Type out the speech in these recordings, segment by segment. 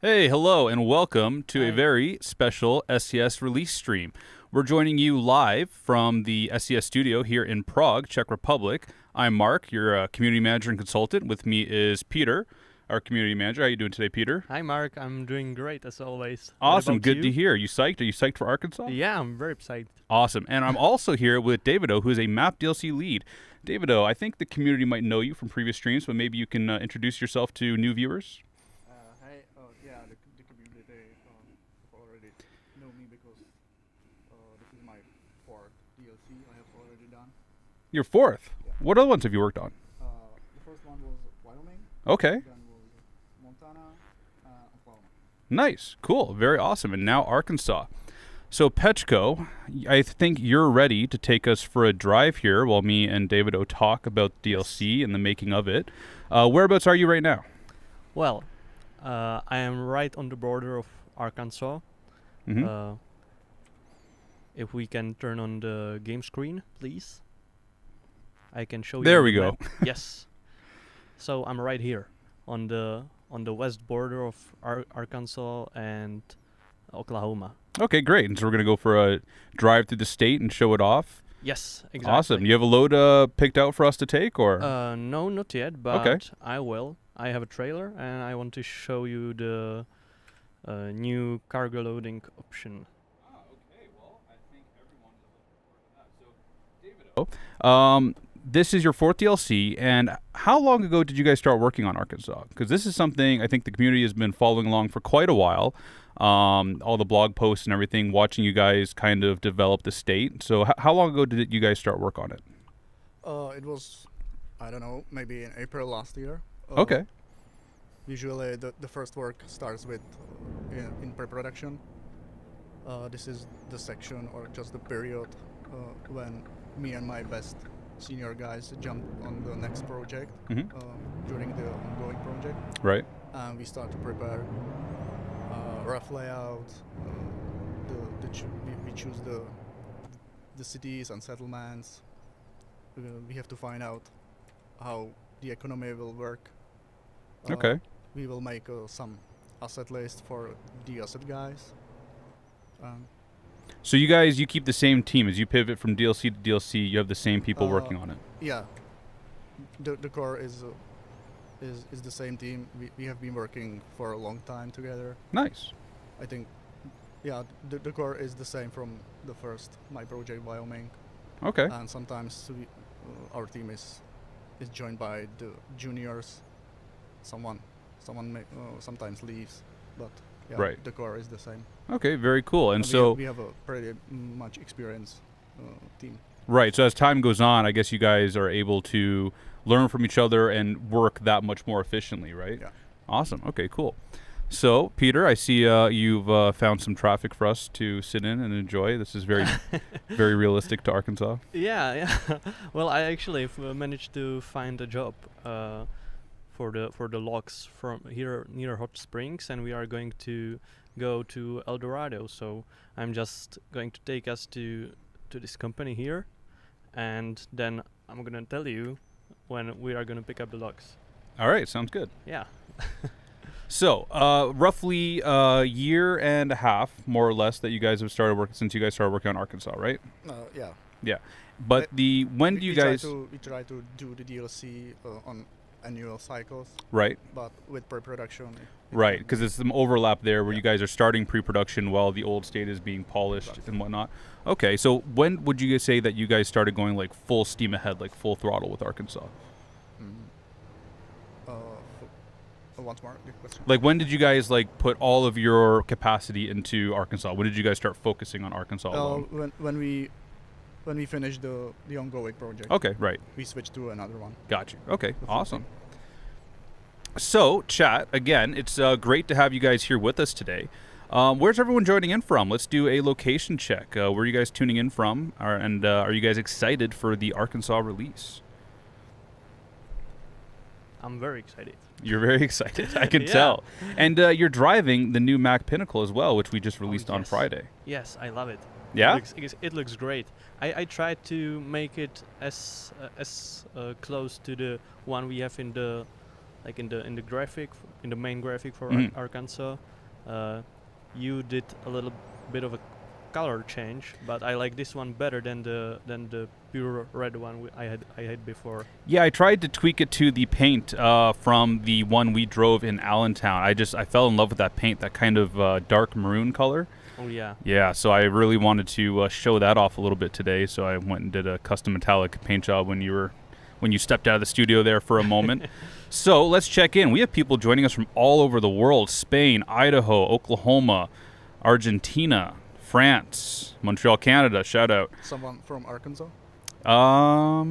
Hey, hello, and welcome to a Hi. very special SCS release stream. We're joining you live from the SCS studio here in Prague, Czech Republic. I'm Mark, your community manager and consultant. With me is Peter, our community manager. How are you doing today, Peter? Hi, Mark. I'm doing great as always. What Awesome, about good to you? hear. You psyched? Are you psyched for Arkansas? Yeah, I'm very excited. Awesome. And I'm also here with Davido, who is a map DLC lead. Davido, I think the community might know you from previous streams, but maybe you can introduce yourself to new viewers. Hi, yeah, the community already know me because this is my fourth DLC I have already done. You're fourth. Yeah. What other ones have you worked on? The first one was Wyoming, Okay. then was Montana, Oklahoma. Nice. Cool. Very awesome. And now Arkansas. So, Petchko, I think you're ready to take us for a drive here while me and Davido talk about DLC and the making of it. Whereabouts are you right now? Well, I am right on the border of Arkansas. Mm-hmm. If we can turn on the game screen, please. I can show you. There on we the go. map. Yes. So I'm right here on the west border of Arkansas and Oklahoma. Okay, great. And so we're going to go for a drive through the state and show it off. Yes, exactly. Awesome. You have a load picked out for us to take, or? No, not yet, but Okay. I will. I have a trailer, and I want to show you the new cargo loading option. This is your fourth DLC, and how long ago did you guys start working on Arkansas? Because this is something I think the community has been following along for quite a while. All the blog posts and everything, watching you guys kind of develop the state. So, how long ago did you guys start work on it? It was, I don't know, maybe in April last year. Okay. Usually the first work starts with in pre-production. This is the section or just the period when me and my best senior guys jump on the next project Mm-hmm. during the ongoing project. Right. And we start to prepare rough layout. We choose the cities and settlements. We have to find out how the economy will work. Okay. We will make some asset list for the asset guys. So you keep the same team as you pivot from DLC to DLC. You have the same people Uh, working on it. Yeah, the core is the same team. We have been working for a long time together. Nice. I think, yeah, the core is the same from the first my project Wyoming, Okay. and sometimes our team is joined by the juniors. Someone sometimes leaves, but yeah, Right. the core is the same. Okay. Very cool. And And so, we have a pretty much experience team. right. So as time goes on, I guess you guys are able to learn from each other and work that much more efficiently, right? Yeah. Awesome. Okay. Cool. So, Peter, I see you've found some traffic for us to sit in and enjoy. This is very, very realistic to Arkansas. Yeah, yeah. Well, I actually managed to find a job for the logs from here near Hot Springs, and we are going to go to El Dorado. So I'm just going to take us to this company here, and then I'm gonna tell you when we are gonna pick up the logs. All right. Sounds good. Yeah. So, roughly a year and a half, more or less, that you guys have started working since you guys started working on Arkansas, right? Yeah. Yeah. But when do you guys? We try to do the DLC on annual cycles, Right. but with pre-production. Right, because there's some overlap there where Yeah. you guys are starting pre-production while the old state is being polished Exactly. and whatnot. Okay, so when would you guys say that you guys started going like full steam ahead, like full throttle with Arkansas? Once more, the question. Like when did you guys like put all of your capacity into Arkansas? When did you guys start focusing on Arkansas alone? When we finish the ongoing project, Okay, right, we switch to another one. got you. Okay, The full awesome. So, chat again. It's great to have you guys here with us today. Where's everyone joining in from? Let's do a location check. Where are you guys tuning in from? And are you guys excited for the Arkansas release? I'm very excited. You're very excited. I can Yeah. tell. And you're driving the new Mac Pinnacle as well, which we just released on yes. Friday. Yes, I love it. Yeah? It looks great. I tried to make it as close to the one we have in the like in the graphic, in the main graphic for Mhm. Arkansas, you did a little bit of a color change, but I like this one better than the pure red one I had before. Yeah, I tried to tweak it to the paint from the one we drove in Allentown. I fell in love with that paint, that kind of dark maroon color. Oh yeah. Yeah, so I really wanted to show that off a little bit today. So I went and did a custom metallic paint job when you stepped out of the studio there for a moment. So let's check in. We have people joining us from all over the world: Spain, Idaho, Oklahoma, Argentina, France, Montreal, Canada. Shout out. Someone from Arkansas? I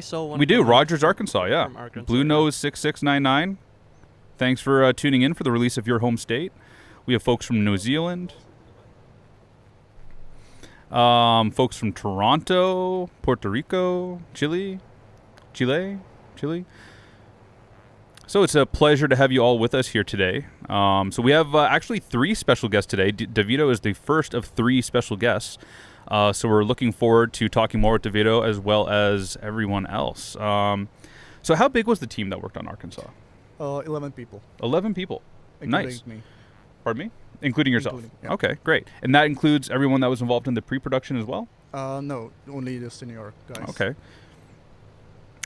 saw one. We do. comment Rogers, Arkansas. Yeah. from Arkansas, Blue yeah. Nose 6699. Thanks for tuning in for the release of your home state. We have folks from New Zealand, folks from Toronto, Puerto Rico, Chile. So it's a pleasure to have you all with us here today. So we have actually 3 special guests today. DeVito is the first of 3 special guests. So we're looking forward to talking more with DeVito as well as everyone else. So how big was the team that worked on Arkansas? 11 people. 11 people. Including Nice. me. Pardon me? Including yourself. Including, yeah. Okay, great. And that includes everyone that was involved in the pre-production as well? No, only the senior guys. Okay.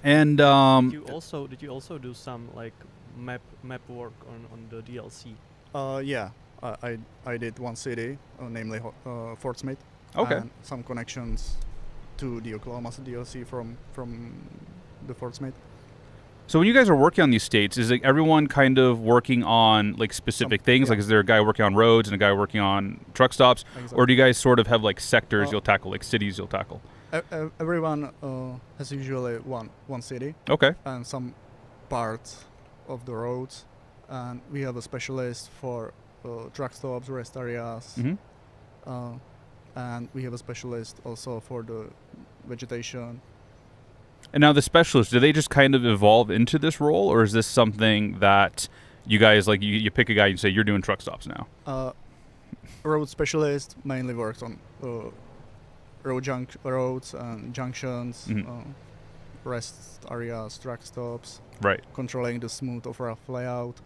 And Did you also do some like map work on the DLC? Yeah, I did one city, namely Fort Smith. Okay. And some connections to the Oklahoma DLC from the Fort Smith. so when you guys are working on these states, is like everyone kind of working on like specific things? yeah. Like is there a guy working on roads and a guy working on truck stops? Exactly. Or do you guys sort of have like sectors Uh, you'll tackle, like cities you'll tackle? Everyone has usually one city Okay. and some parts of the roads, and we have a specialist for truck stops, rest areas, Hmm. and we have a specialist also for the vegetation. And now the specialists, do they just kind of evolve into this role, or is this something that you guys like? You pick a guy and say you're doing truck stops now. Road specialist mainly works on roads and junctions, Mhm. rest areas, truck stops, Right. controlling the smooth or rough layout.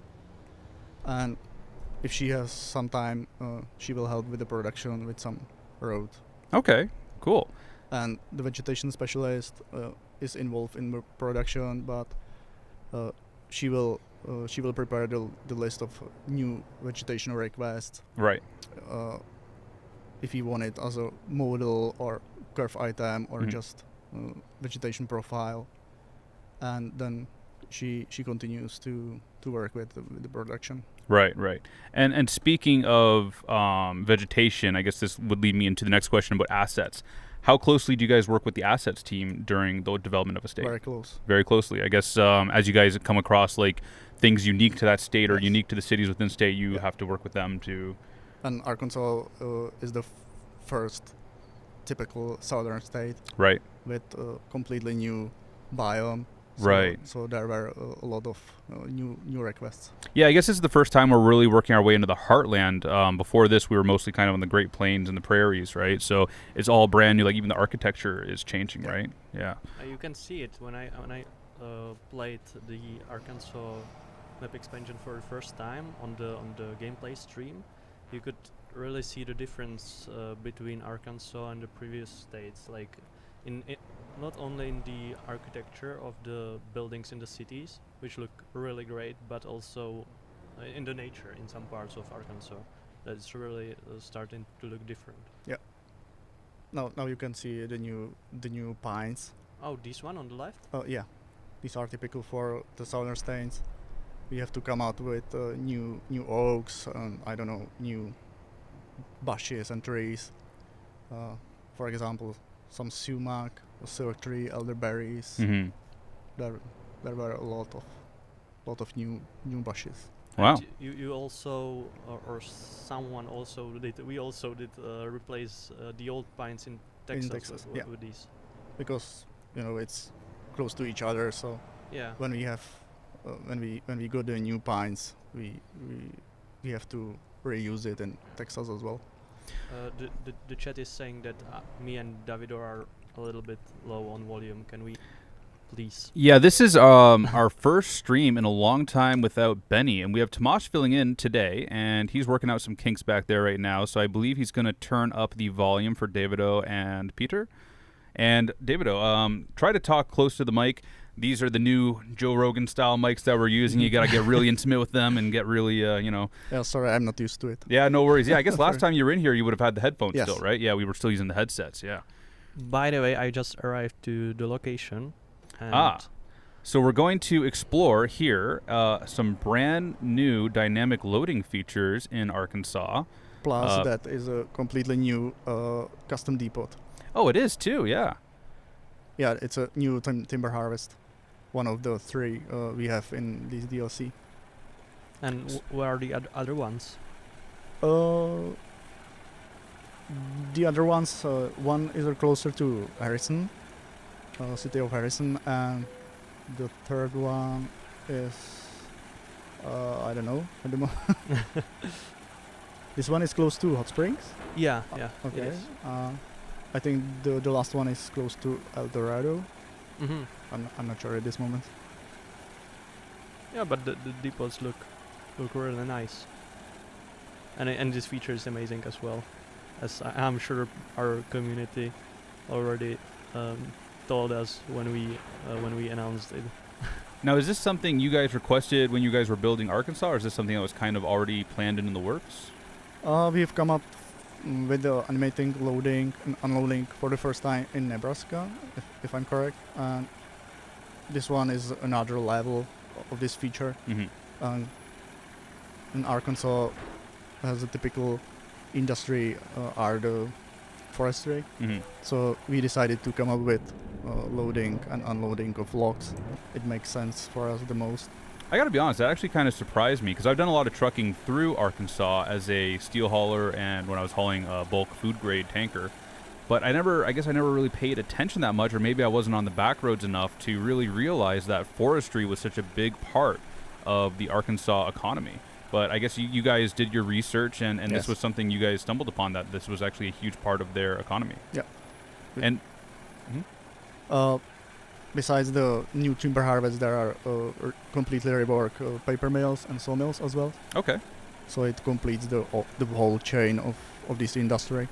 And if she has some time, she will help with the production with some road. Okay. Cool. And the vegetation specialist is involved in the production, but she will prepare the list of new vegetation requests. Right. If you want it as a model or curve item or Mhm. just vegetation profile, and then she continues to work with the production. Right, right. And speaking of vegetation, I guess this would lead me into the next question about assets. How closely do you guys work with the assets team during the development of a state? Very close. Very closely. I guess as you guys come across like things unique to that state or Yes. unique to the cities within state, you Yeah. have to work with them to. And Arkansas is the first typical southern state Right. with a completely new biome. Right. So there were a lot of new requests. Yeah, I guess this is the first time we're really working our way into the heartland. Before this, we were mostly kind of on the Great Plains and the prairies, right? So it's all brand new. Like even the architecture is changing, Yeah. right? Yeah. You can see it when I played the Arkansas map expansion for the first time on the gameplay stream. You could really see the difference between Arkansas and the previous states. Like not only in the architecture of the buildings in the cities, which look really great, but also in the nature in some parts of Arkansas. That's really starting to look different. Now you can see the new pines. Oh, this one on the left? Yeah, these are typical for the southern states. We have to come out with new oaks and I don't know, new bushes and trees. For example, some sumac, silk tree, elderberries. Mm-hmm. There were a lot of new bushes. Wow. And you also or someone also did. We also did replace the old pines in Texas, Texas, with, yeah. with these. Because it's close to each other. So Yeah. when we have when we got the new pines, we have to reuse it in Texas as well. The chat is saying that me and Davido are a little bit low on volume. Can we please. Yeah, this is our first stream in a long time without Benny, and we have Tomasz filling in today, and he's working out some kinks back there right now, so I believe he's going to turn up the volume for Davido and Peter. And Davido, try to talk close to the mic. These are the new Joe Rogan-style mics that we're using. You got to get really intimate with them and get really, Yeah, sorry, I'm not used to it. Yeah, no worries. Yeah, I guess last time you were in here, you would have had the headphones Yes. still, right? Yeah, we were still using the headsets, yeah. By the way, I just arrived to the location. And So we're going to explore here some brand new dynamic loading features in Arkansas. Plus, that is a completely new custom depot. Oh, it is too, yeah. Yeah, it's a new timber harvest. One of the 3 we have in this DLC. And where are the other ones? The other ones, one is closer to Harrison, city of Harrison, and the third one is, I don't know at the moment. This one is close to Hot Springs. Yeah, Okay. Yes. I think the last one is close to El Dorado. Mm-hmm. I'm not sure at this moment. Yeah, but the depots look really nice. And this feature is amazing as well, as I'm sure our community already told us when we announced it. Now, is this something you guys requested when you guys were building Arkansas, or is this something that was kind of already planned and in the works? We've come up with the animating loading and unloading for the first time in Nebraska, if I'm correct. And this one is another level of this feature. Mm-hmm. In Arkansas, has a typical industry are the forestry. Mm-hmm. So we decided to come up with loading and unloading of logs. It makes sense for us the most. I got to be honest, that actually kind of surprised me because I've done a lot of trucking through Arkansas as a steel hauler and when I was hauling a bulk food grade tanker. But I guess I never really paid attention that much, or maybe I wasn't on the back roads enough to really realize that forestry was such a big part of the Arkansas economy. But I guess you guys did your research and Yes. this was something you guys stumbled upon, that this was actually a huge part of their economy. Yeah. And Besides the new timber harvest, there are completely reworked paper mills and sawmills as well. okay. So it completes the whole chain of this industry.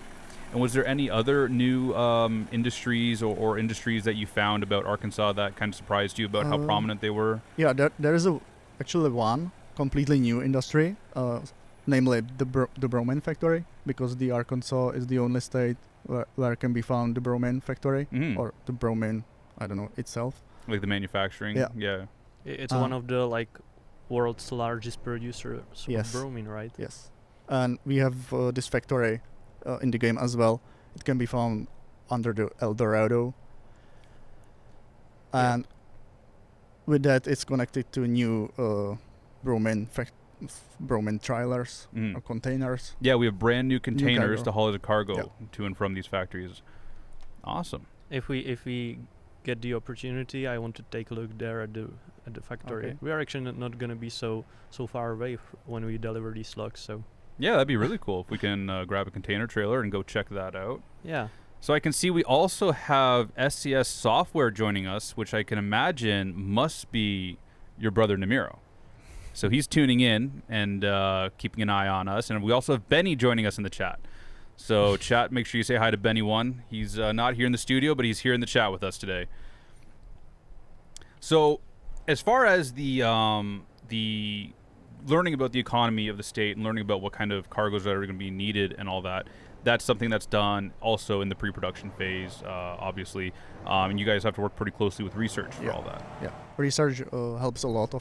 And was there any other new industries or industries that you found about Arkansas that kind of surprised you about how prominent they were? Yeah, there is actually one completely new industry, namely the Bromine factory, because the Arkansas is the only state where can be found the Bromine factory Mhm. or the Bromine, I don't know, itself. Like the manufacturing? Yeah. It's one of the world's largest producers Yes. of bromine, right? Yes. And we have this factory in the game as well. It can be found under the El Dorado. And with that, it's connected to new bromine trailers Mhm. or containers. Yeah, we have brand new containers cargo. to haul as a cargo Yeah. to and from these factories. Awesome. If we get the opportunity, I want to take a look there at the factory. Okay. We are actually not going to be so far away when we deliver these logs. So Yeah, that'd be really cool if we can grab a container trailer and go check that out. yeah, So I can see we also have SCS software joining us, which I can imagine must be your brother Namiro. So he's tuning in and keeping an eye on us. And we also have Benny joining us in the chat. So chat, make sure you say hi to Benny1. He's not here in the studio, but he's here in the chat with us today. So as far as the learning about the economy of the state and learning about what kind of cargoes that are going to be needed and all that, that's something that's done also in the pre-production phase, obviously. And you guys have to work pretty closely with research for all that. Yeah, research helps a lot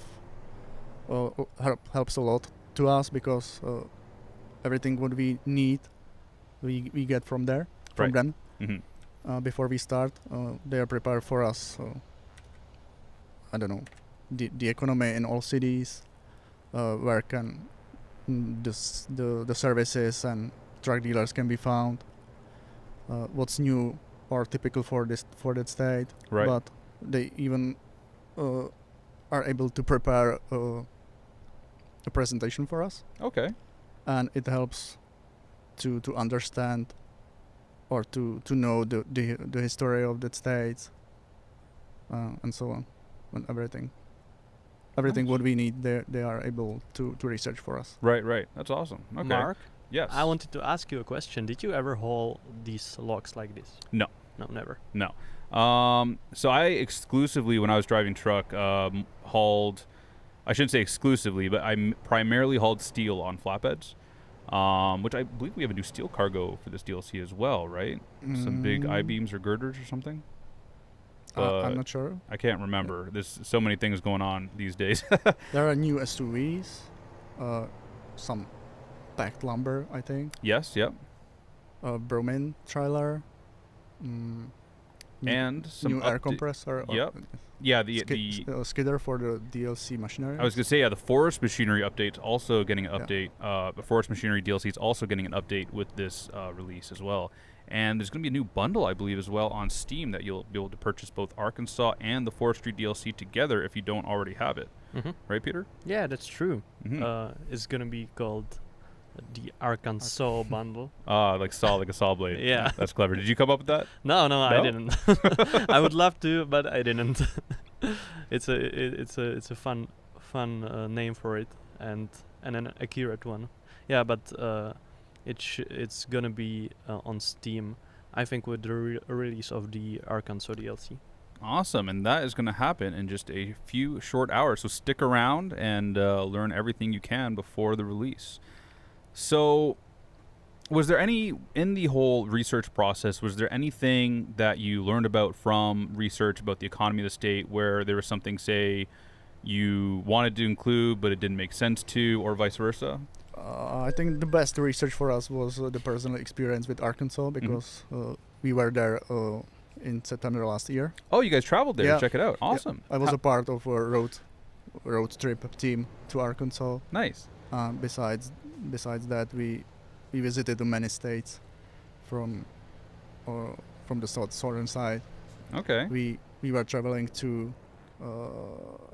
helps a lot to us because everything what we need, we get from there, from Right. them. Mm-hmm. Before we start, they are prepared for us. I don't know, the economy in all cities, where can the services and truck dealers can be found. What's new or typical for that state, Right. but they even are able to prepare a presentation for us, Okay. and it helps to understand or to know the history of that state and so on, and everything. Everything Nice. what we need, they are able to research for us. Right. That's awesome. Okay. Mark, Yes. I wanted to ask you a question. Did you ever haul these logs like this? No. No, never. No. So I exclusively, when I was driving truck, hauled, I shouldn't say exclusively, but I primarily hauled steel on flatbeds, which I believe we have a new steel cargo for this DLC as well, right? Some big I-beams or girders or something? I'm not sure. I can't remember. There's so many things going on these days. There are new SUVs, some packed lumber, I think, Yes, yep. Bromine trailer, And some new air compressor. or Yep. Yeah, the skidder for the DLC machinery. I was gonna say, yeah, the forest machinery update's also getting an Yeah. update. The forest machinery DLC is also getting an update with this release as well. And there's gonna be a new bundle, I believe, as well on Steam that you'll be able to purchase both Arkansas and the Forestry DLC together if you don't already have it. Mm-hmm. Right, Peter? Yeah, that's true. Mhm. It's gonna be called the Arkansas bundle. Like a saw blade. Yeah. That's clever. Did you come up with that? No, I No? didn't. I would love to, but I didn't. It's a fun name for it, and an accurate one. Yeah, but it's gonna be on Steam, I think, with the release of the Arkansas DLC. Awesome, and that is going to happen in just a few short hours. So stick around and learn everything you can before the release. So, was there in the whole research process, was there anything that you learned about from research about the economy of the state where there was something, say, you wanted to include but it didn't make sense to, or vice versa? I think the best research for us was the personal experience with Arkansas, because we were there in September last year. Oh, you guys traveled there. Yeah. Check it out. Yeah, Awesome. I was a part of a road trip team to Arkansas. Nice. Besides that, we visited many states from the southern side. Okay. We were traveling to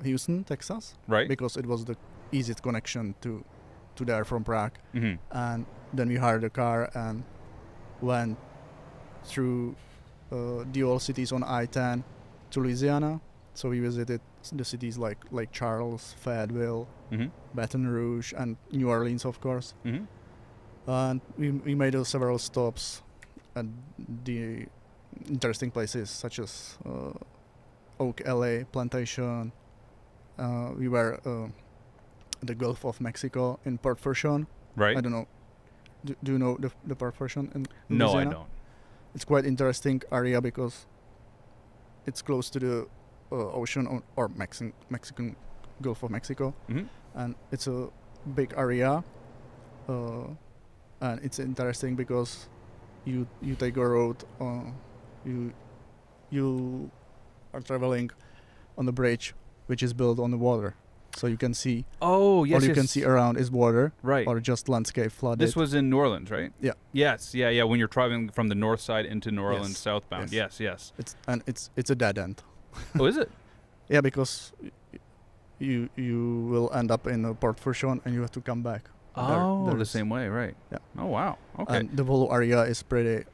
Houston, Texas, Right. because it was the easiest connection to there from Prague. Mm-hmm. And then we hired a car and went through the old cities on I-10 to Louisiana. So we visited the cities like Lake Charles, Fayetteville, Mm-hmm. Baton Rouge, and New Orleans, of course. Mm-hmm. And we made several stops at the interesting places such as Oak Alley Plantation. We were the Gulf of Mexico in Port Fourchon. Right. I don't know. Do you know the Port Fourchon in No, I Louisiana? don't. It's quite interesting area because it's close to the ocean or Mexican Gulf of Mexico, Mm-hmm. and it's a big area. And it's interesting because you take a road. You are traveling on the bridge which is built on the water, so you can see Oh, yes. all you can see around is water Right. or just landscape flooded. This was in New Orleans, right? Yeah. Yes. Yeah. When you're traveling from the north side into New Orleans Yes. southbound. Yes. Yes. It's a dead end. Oh, is it? Yeah, because you will end up in Port Fourchon and you have to come back. Oh, the there's- same way, right? Yeah. Oh, wow. Okay. And the whole area is pretty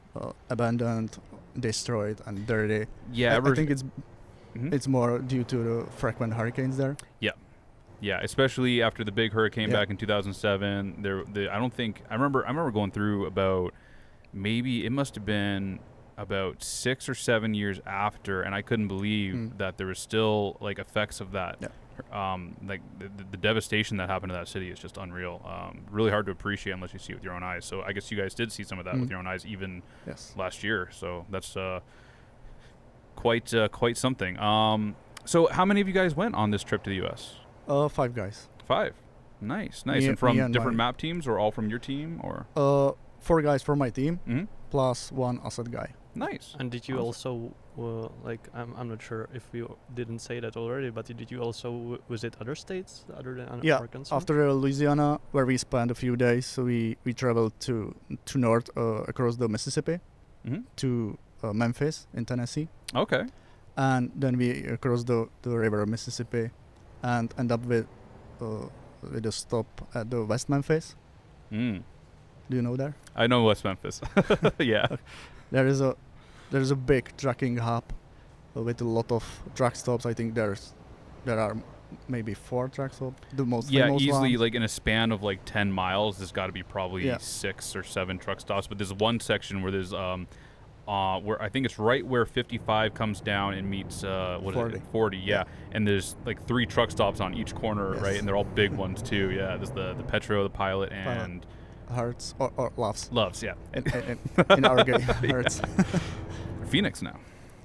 abandoned, destroyed, and dirty. Yeah. I think Mhm. it's more due to the frequent hurricanes there. Yeah, especially after the big hurricane Yeah. back in 2007. I remember going through about, maybe it must have been about 6 or 7 years after, and I couldn't believe that there was still like effects of that. Yeah. Like the devastation that happened to that city is just unreal. Really hard to appreciate unless you see it with your own eyes. So I guess you guys did see some of that with your own eyes even Yes. last year. So that's quite something. So how many of you guys went on this trip to the U.S.? 5 guys. 5. Nice. Me And from and different my- map teams, or all from your team, or? 4 guys from my team Mm-hmm. plus 1 asset guy. Nice. And did you Awesome. also I'm not sure if you didn't say that already, but did you also visit other states other than Yeah, Arkansas? After Louisiana, where we spent a few days, so we traveled to north across the Mississippi Mm-hmm. to Memphis in Tennessee, Okay. and then we crossed the river Mississippi and end up with a stop at the West Memphis. Mm. Do you know there? I know West Memphis. Yeah. There is a big trucking hub with a lot of truck stops. I think there are maybe 4 truck stops, the most Yeah, famous easily ones. like in a span of like 10 miles, there's got to be probably Yeah. 6 or 7 truck stops. But there's one section where there's where I think it's right where 55 comes down and meets what is 40. it? 40. Yeah. And there's like 3 truck stops on each corner, Yes. right? And they're all big ones too. Yeah. There's the Petro, the Pilot, and Hurts or Loves. Loves. Yeah. In our game, Hurts. Phoenix now.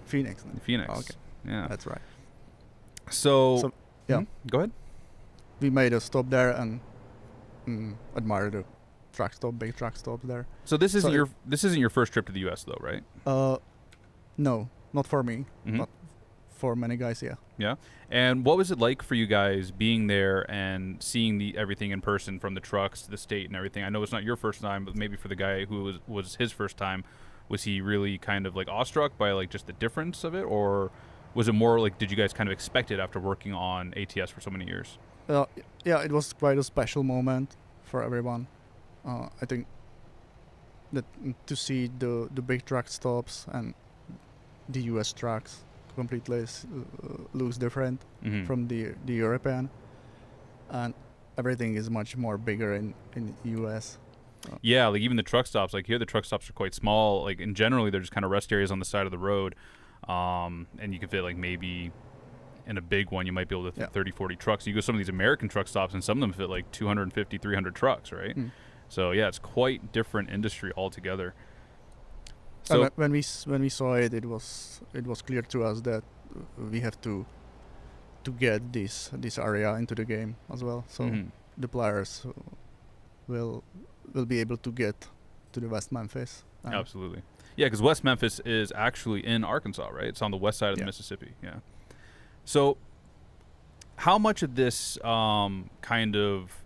Phoenix. Phoenix. Okay. Yeah. That's right. So yeah. Go ahead. We made a stop there and admire the truck stop, big truck stop there. So this isn't So this isn't your first trip to the U.S. though, right? No, not for me, Mhm. but for many guys, yeah. Yeah. And what was it like for you guys being there and seeing everything in person, from the trucks to the state and everything? I know it's not your first time, but maybe for the guy who was his first time, was he really kind of like awestruck by like just the difference of it, or was it more like, did you guys kind of expect it after working on ATS for so many years? Yeah, it was quite a special moment for everyone. I think that to see the big truck stops and the US trucks completely looks different Mhm. from the European, and everything is much more bigger in US. Yeah, like even the truck stops, like here the truck stops are quite small. Like in generally they're just kind of rest areas on the side of the road. And you can fit like maybe in a big one you might be able to fit 30, 40 trucks. You go to some of these American truck stops and some of them fit like 250, 300 trucks, right? So yeah, it's quite different industry altogether. So And when we saw it, it was clear to us that we have to get this area into the game as well. So Mhm. the players will be able to get to the West Memphis. Absolutely. Yeah, because West Memphis is actually in Arkansas, right? It's on the west side of the Yeah. Mississippi. Yeah. So how much of this kind of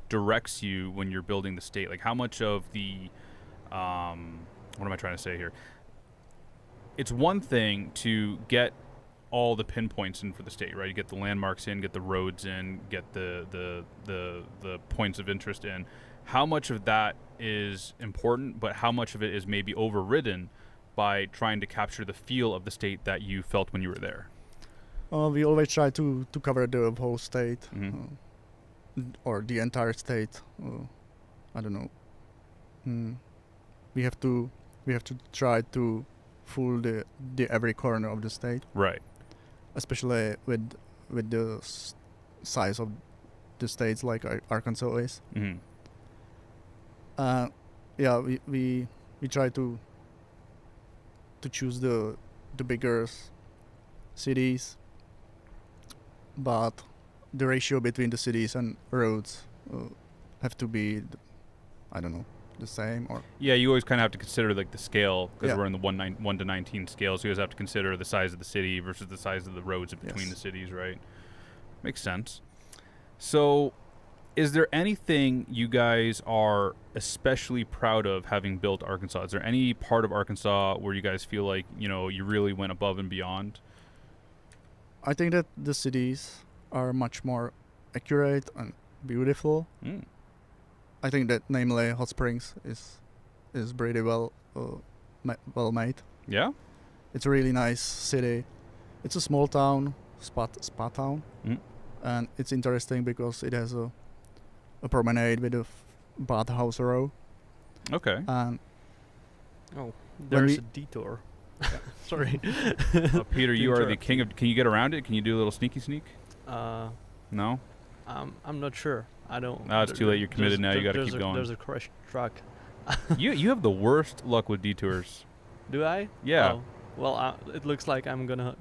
directs you when you're building the state? Like how much of the what am I trying to say here? It's one thing to get all the pinpoints in for the state, right? You get the landmarks in, get the roads in, get the points of interest in. How much of that is important, but how much of it is maybe overridden by trying to capture the feel of the state that you felt when you were there? We always try to cover the whole state, Mhm. or the entire state. I don't know. We have to try to fool the every corner of the state, Right. especially with the size of the states like Arkansas is. Mm-hmm. Yeah, we try to choose the bigger cities, but the ratio between the cities and roads have to be, I don't know, the same or. Yeah, you always kind of have to consider like the scale, because Yeah. we're in the 1 to 19 scale, so you always have to consider the size of the city versus the size of the roads in between Yes. the cities, right? Makes sense. So is there anything you guys are especially proud of having built Arkansas? Is there any part of Arkansas where you guys feel like, you really went above and beyond? I think that the cities are much more accurate and beautiful. Mm. I think that namely Hot Springs is pretty well made. Yeah? It's a really nice city. It's a small town, spa town, Mm. and it's interesting because it has a promenade with a bathhouse row. Okay. And Oh, When there's we- a detour. Sorry. Peter, To you are the interrupt king you. of... Can you get around it? Can you do a little sneaky sneak? No? I'm not sure. I don't. No, it's too late. You're committed now. You gotta keep going. There's a crashed truck. You have the worst luck with detours. Do I? Yeah. Oh, well, it looks like I'm gonna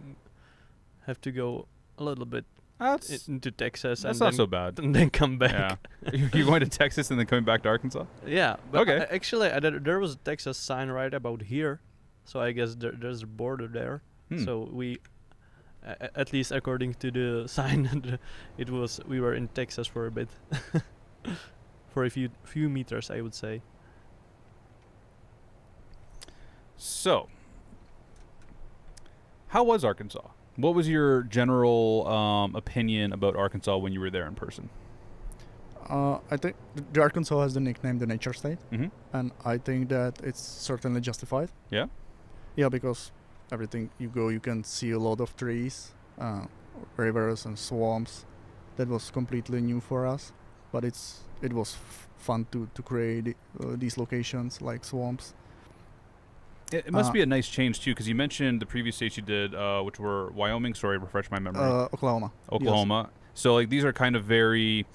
have to go a little bit That's into Texas not and so bad. and then come back. Yeah. You're going to Texas and then coming back to Arkansas? Yeah, but Okay. actually, there was a Texas sign right about here, so I guess there's a border there. Hmm. So we, at least according to the sign, we were in Texas for a bit, for a few meters, I would say. So, how was Arkansas? What was your general opinion about Arkansas when you were there in person? I think the Arkansas has the nickname the nature state, Mm-hmm. and I think that it's certainly justified. Yeah? Yeah, because everything you go, you can see a lot of trees, rivers and swamps. That was completely new for us, but it was fun to create these locations like swamps. It must be a nice change too, because you mentioned the previous states you did, which were Wyoming. Sorry, refresh my memory. Oklahoma. Oklahoma. Yes. So like these are kind of very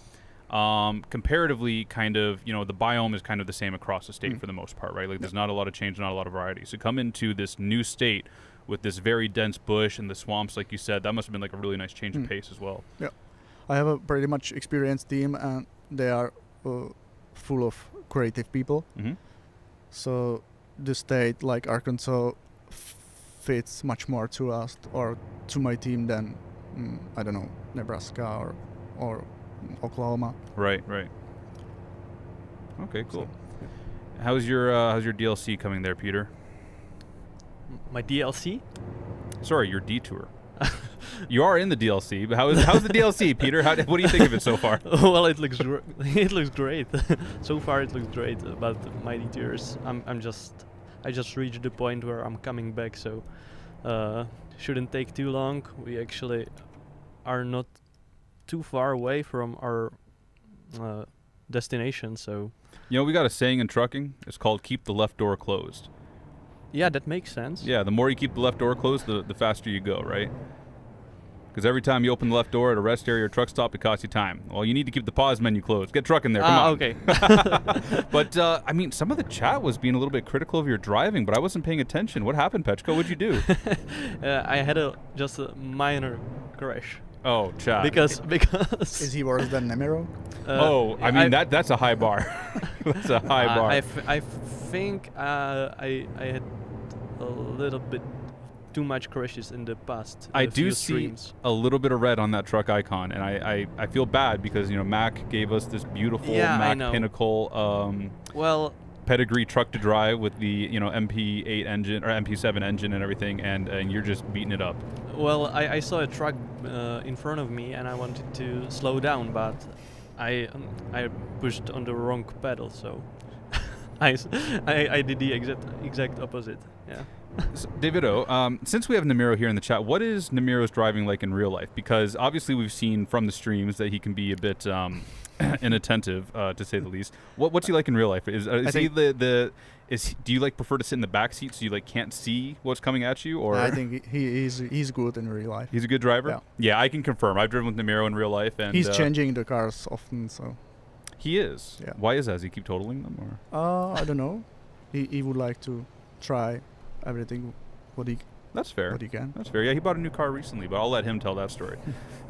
comparatively kind of, you know, the biome is kind of the same across the state for the most part, right? Like there's not a lot of change, not a lot of variety. So come into this new state with this very dense bush and the swamps, like you said, that must have been like a really nice change of pace as well. Yeah. I have a pretty much experienced team, and they are full of creative people. So the state like Arkansas fits much more to us or to my team than I don't know, Nebraska or Oklahoma. Right. Okay, cool. So, how's your DLC coming there, Peter? My DLC? Sorry, your detour. You are in the DLC, but how's the DLC, Peter? What do you think of it so far? Well, it looks great. So far, it looks great. But my detours, I just reached the point where I'm coming back, so shouldn't take too long. We actually are not too far away from our destination, so. You know, we got a saying in trucking. It's called "keep the left door closed." Yeah, that makes sense. Yeah, the more you keep the left door closed, the faster you go, right? Because every time you open the left door at a rest area or truck stop, it costs you time. Well, you need to keep the pause menu closed. Get truck in there. Come on. Okay. But, I mean, some of the chat was being a little bit critical of your driving, but I wasn't paying attention. What happened, Petchko? What'd you do? I had just a minor crash. Oh, chat. Because Is he worse than Nemiro? I mean, that's a high bar. That's a high bar. I think I had a little bit too much crashes in the past. I do see a little bit of red on that truck icon, and I feel bad because, you know, Mac gave us this beautiful Mac Pinnacle pedigree truck to drive with the, you know, MP8 engine or MP7 engine and everything, and you're just beating it up. Well, I saw a truck in front of me and I wanted to slow down, but I pushed on the wrong pedal, so I did the exact opposite. Yeah. So, Davido, since we have Namiro here in the chat, what is Namiro's driving like in real life? Because obviously we've seen from the streams that he can be a bit inattentive, to say the least. What's he like in real life? Is he do you like prefer to sit in the back seat so you like can't see what's coming at you? Or I think he's good in real life. He's a good driver? Yeah, I can confirm. I've driven with Namiro in real life, and he's changing the cars often, so. He is? Yeah. Why is that? Does he keep totaling them? Or? I don't know. He would like to try everything That's fair. What he can. That's fair. Yeah, he bought a new car recently, but I'll let him tell that story.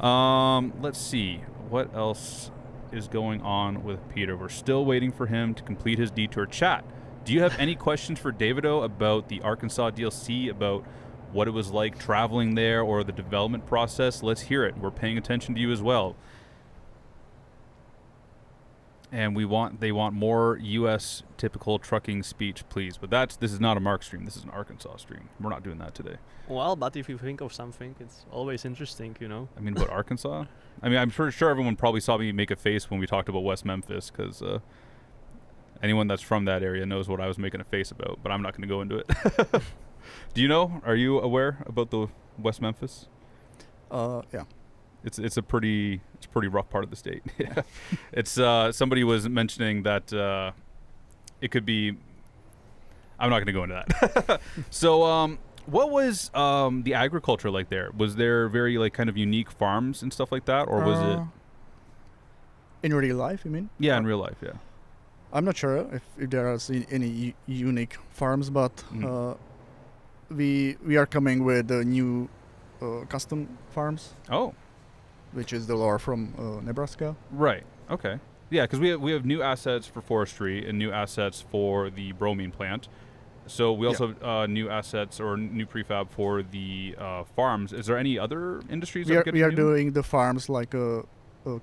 Let's see. What else is going on with Peter? We're still waiting for him to complete his detour. Chat, do you have any questions for Davido about the Arkansas DLC, about what it was like traveling there or the development process? Let's hear it. We're paying attention to you as well. And they want more U.S. typical trucking speech, please. But this is not a Mark stream. This is an Arkansas stream. We're not doing that today. Well, but if you think of something, it's always interesting, you know. I mean, what, Arkansas? I mean, I'm sure everyone probably saw me make a face when we talked about West Memphis, because anyone that's from that area knows what I was making a face about. But I'm not going to go into it. Do you know? Are you aware about the West Memphis? Yeah. It's a pretty rough part of the state. Yeah. It's somebody was mentioning that it could be. I'm not going to go into that. So what was the agriculture like there? Was there very like kind of unique farms and stuff like that, or was it in real life? You mean? Yeah, in real life. Yeah. I'm not sure if there are any unique farms, but we are coming with new custom farms. Oh. Which is the lore from Nebraska. Right. Okay. Yeah, because we have new assets for forestry and new assets for the bromine plant. So we also have new assets or new prefab for the farms. Is there any other industries? We are doing the farms like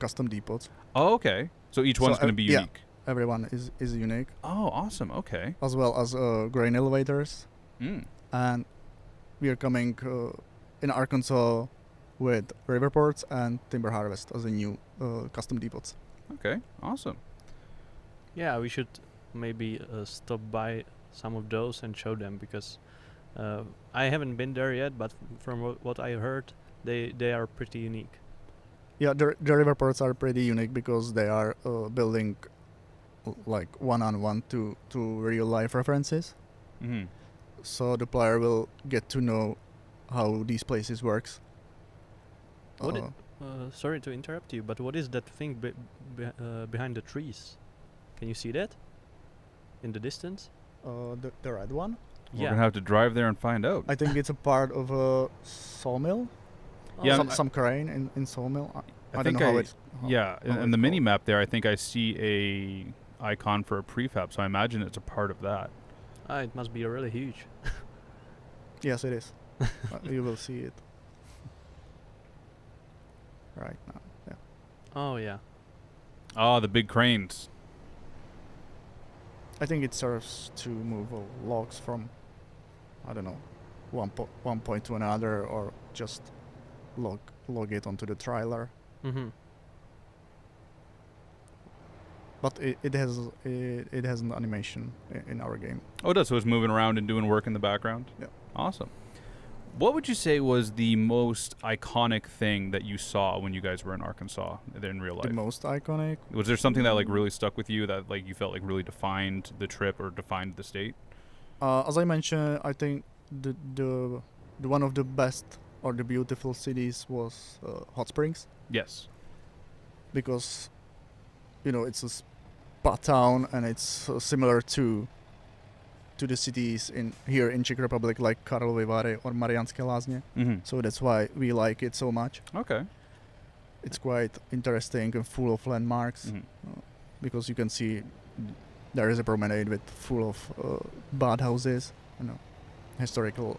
custom depots. Oh, okay. So each one's going to be unique. Yeah, everyone is unique. Oh, awesome. Okay. As well as grain elevators. Mm. And we are coming in Arkansas with river ports and timber harvest as a new custom depots. Okay, awesome. Yeah, we should maybe stop by some of those and show them, because I haven't been there yet, but from what I heard, they are pretty unique. Yeah, the river ports are pretty unique because they are building like one-on-one to real life references. Mm-hmm. So the player will get to know how these places works. What sorry to interrupt you, but what is that thing behind the trees? Can you see that in the distance? The red one? We're gonna have to drive there and find out. I think it's a part of a sawmill. Yeah, some crane in sawmill. I don't think know how I- it's. Yeah, how in it's the mini called. map there, I think I see a icon for a prefab, so I imagine it's a part of that. It must be really huge. Yes, it is. You will see it right now. Yeah. Oh yeah. Oh, the big cranes. I think it serves to move logs from, I don't know, one point to another, or just log it onto the trailer. Mm-hmm. But it has an animation in our game. Oh, it does. So it's moving around and doing work in the background? Yeah. Awesome. What would you say was the most iconic thing that you saw when you guys were in Arkansas in real life? The most iconic. Was there something that like really stuck with you that like you felt like really defined the trip or defined the state? As I mentioned, I think the one of the best or the beautiful cities was Hot Springs, Yes. because it's a spa town, and it's similar to the cities here in Czech Republic, like Karlovy Vary or Mariánské Lázně. Mm-hmm. So that's why we like it so much. Okay. It's quite interesting and full of landmarks, Mm-hmm. because you can see there is a promenade with full of bathhouses. Historical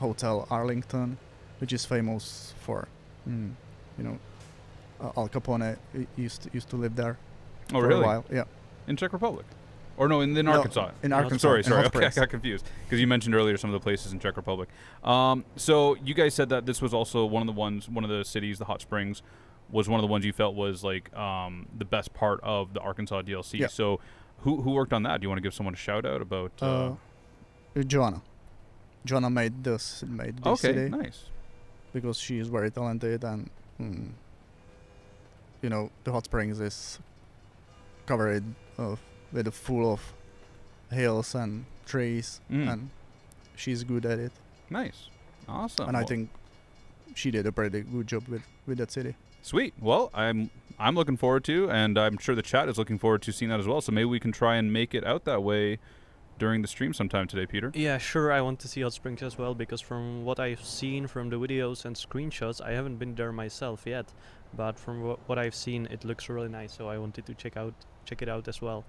hotel Arlington, which is famous for, Al Capone used to live there Oh, for really? a while. Yeah. In Czech Republic? Or no, in No, Arkansas. in Oh, Arkansas, Sorry, in sorry. Hot Okay, I Springs. got confused because you mentioned earlier some of the places in Czech Republic. So you guys said that this was also one of the cities, the Hot Springs, was one of the ones you felt was like the best part of the Arkansas DLC. Yeah. So who worked on that? Do you want to give someone a shout out about? Joanna made this Okay, city nice. because she is very talented, and the Hot Springs is covered with full of hills and trees, and she's good at it. Nice. Awesome. And I Well, think she did a pretty good job with that city. Sweet. Well, I'm looking forward to, and I'm sure the chat is looking forward to seeing that as well. So maybe we can try and make it out that way during the stream sometime today, Peter. Yeah, sure. I want to see Hot Springs as well, because from what I've seen from the videos and screenshots, I haven't been there myself yet. But from what I've seen, it looks really nice. So I wanted to check it out as well.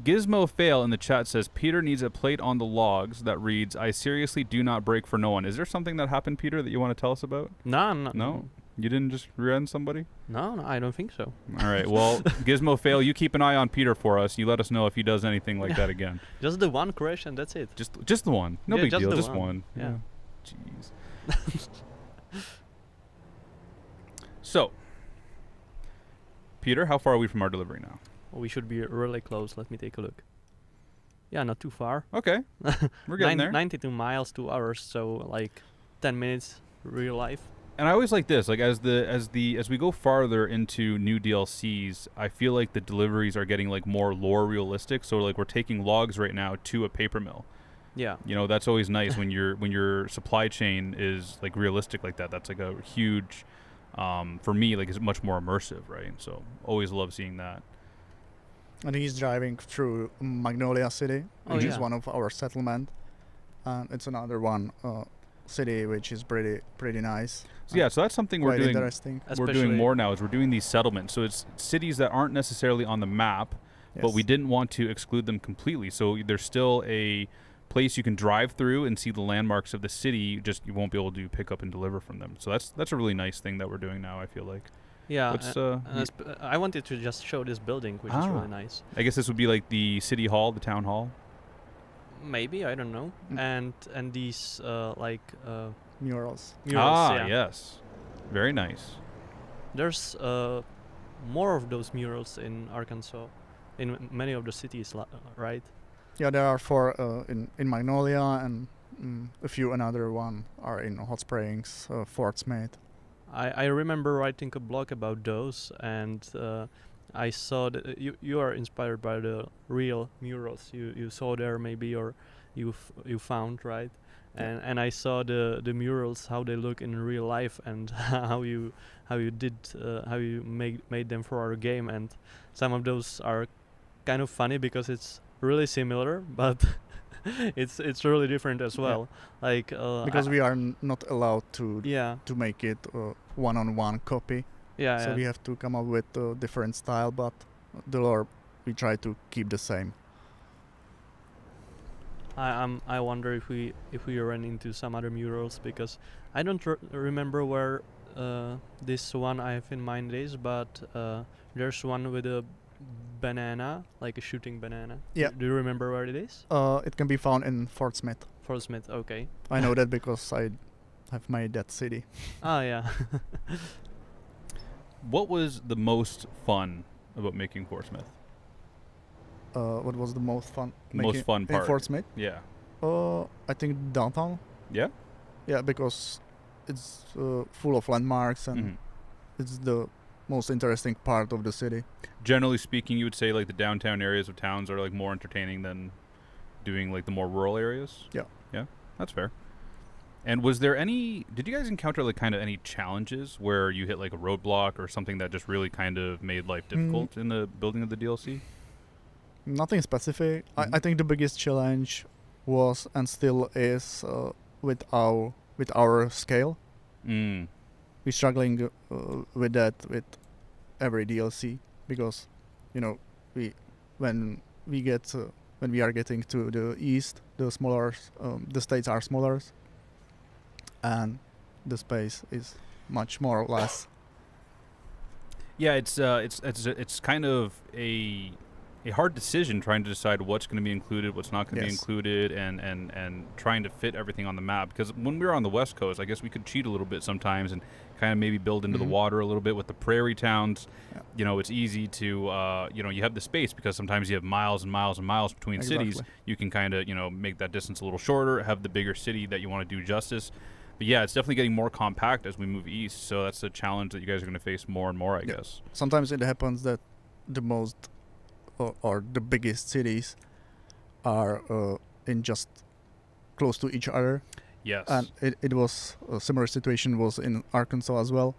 Gizmo Fail in the chat says Peter needs a plate on the logs that reads, "I seriously do not break for no one." Is there something that happened, Peter, that you want to tell us about? No. You didn't just rear-end somebody? No, I don't think so. All right. Well, Gizmo Fail, you keep an eye on Peter for us. You let us know if he does anything like that again. Just the one crash and that's it. Just the one. No Yeah, big just deal. the Just one. one. Yeah. Jeez. So, Peter, how far are we from our delivery now? We should be really close. Let me take a look. Yeah, not too far. Okay. We're getting there. 92 miles, 2 hours, so like 10 minutes real life. And I always like this, like as we go farther into new DLCs, I feel like the deliveries are getting like more lore realistic. So like we're taking logs right now to a paper mill. Yeah. That's always nice when your supply chain is like realistic like that. That's like a huge, for me, like it's much more immersive, right? So always love seeing that. And he's driving through Magnolia City, which is yeah. one of our settlement, and it's another one city which is pretty nice. So yeah, so that's something we're Quite doing. interesting. We're doing more now. Is we're doing these settlements. So it's cities that aren't necessarily on the map, but we didn't want to exclude them completely. So there's still a place you can drive through and see the landmarks of the city. Just you won't be able to pick up and deliver from them. So that's a really nice thing that we're doing now, I feel like. Yeah. What's, I wanted to just show this building, which is really nice. I guess this would be like the city hall, the town hall. Maybe, I don't know. And these Murals. murals. Yes, very nice. There's more of those murals in Arkansas, in many of the cities, right? Yeah, there are 4 in Magnolia and A few another one are in Hot Springs, Fort Smith. I remember writing a blog about those, and I saw that you are inspired by the real murals you saw there maybe, or you found, right? And I saw the murals, how they look in real life, and how you made them for our game. And some of those are kind of funny because it's really similar, but it's really different as well. Like Because we are not allowed to yeah to make it one-on-one copy. yeah So yeah. we have to come up with a different style, but the lore we try to keep the same. I wonder if we run into some other murals, because I don't remember where this one I have in mind is, but there's one with a banana, like a shooting banana. Yeah. Do you remember where it is? It can be found in Fort Smith. Fort Smith. Okay. I know that because I have made that city. Ah yeah. What was the most fun about making Fort Smith? What was the most fun? Most fun in part. Fort Smith? Yeah. I think downtown. Yeah? Yeah, because it's full of landmarks and Mhm. it's the most interesting part of the city. Generally speaking, you would say like the downtown areas of towns are like more entertaining than doing like the more rural areas? Yeah. Yeah, that's fair. And was there did you guys encounter like kind of any challenges where you hit like a roadblock or something that just really kind of made life difficult in the building of the DLC? Nothing specific. Mhm. I think the biggest challenge was and still is with our scale. Mm. We're struggling with that with every DLC because, when we are getting to the east, the states are smaller, and the space is much more or less. Yeah, it's kind of a hard decision trying to decide what's going to be included, what's not going to be Yes. included, and trying to fit everything on the map. Because when we were on the West Coast, I guess we could cheat a little bit sometimes and kind of maybe build into Mhm. the water a little bit with the prairie towns. Yeah. It's easy to, you have the space because sometimes you have miles and miles and miles between cities. Exactly. You can kind of, make that distance a little shorter, have the bigger city that you want to do justice. But yeah, it's definitely getting more compact as we move east. So that's a challenge that you guys are going to face more and more, I Yeah. guess. Sometimes it happens that the most or the biggest cities are in just close to each other. Yes. And it was a similar situation was in Arkansas as well.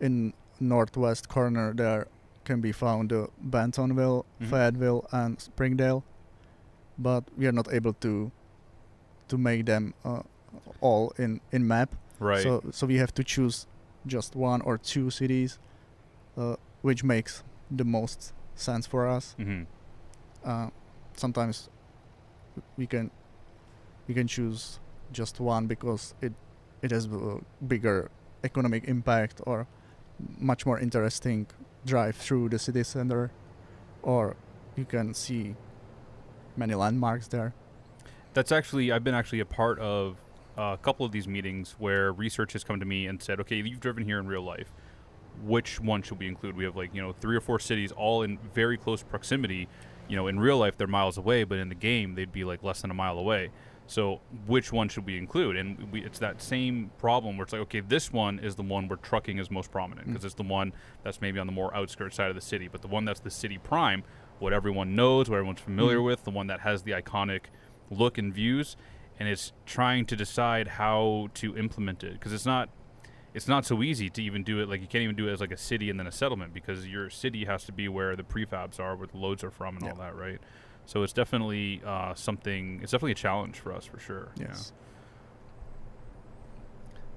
In northwest corner there can be found Bentonville, Mhm. Fayetteville, and Springdale, but we are not able to make them all in map. Right. So we have to choose just one or two cities, which makes the most sense for us. Mm-hmm. Sometimes we can choose just one because it has a bigger economic impact or much more interesting drive through the city center, or you can see many landmarks there. I've been actually a part of a couple of these meetings where research has come to me and said, okay, you've driven here in real life. Which one should we include? We have 3 or 4 cities all in very close proximity. In real life they're miles away, but in the game they'd be like less than a mile away. So which one should we include? And it's that same problem where it's like, okay, this one is the one where trucking is most prominent because it's the one that's maybe on the more outskirts side of the city. But the one that's the city prime, what everyone knows, what everyone's familiar with, the one that has the iconic look and views, and it's trying to decide how to implement it because it's not so easy to even do it. Like you can't even do it as like a city and then a settlement because your city has to be where the prefabs are, where the loads are from, and all that, right? So it's definitely something. It's definitely a challenge for us, for sure. Yes. Yeah.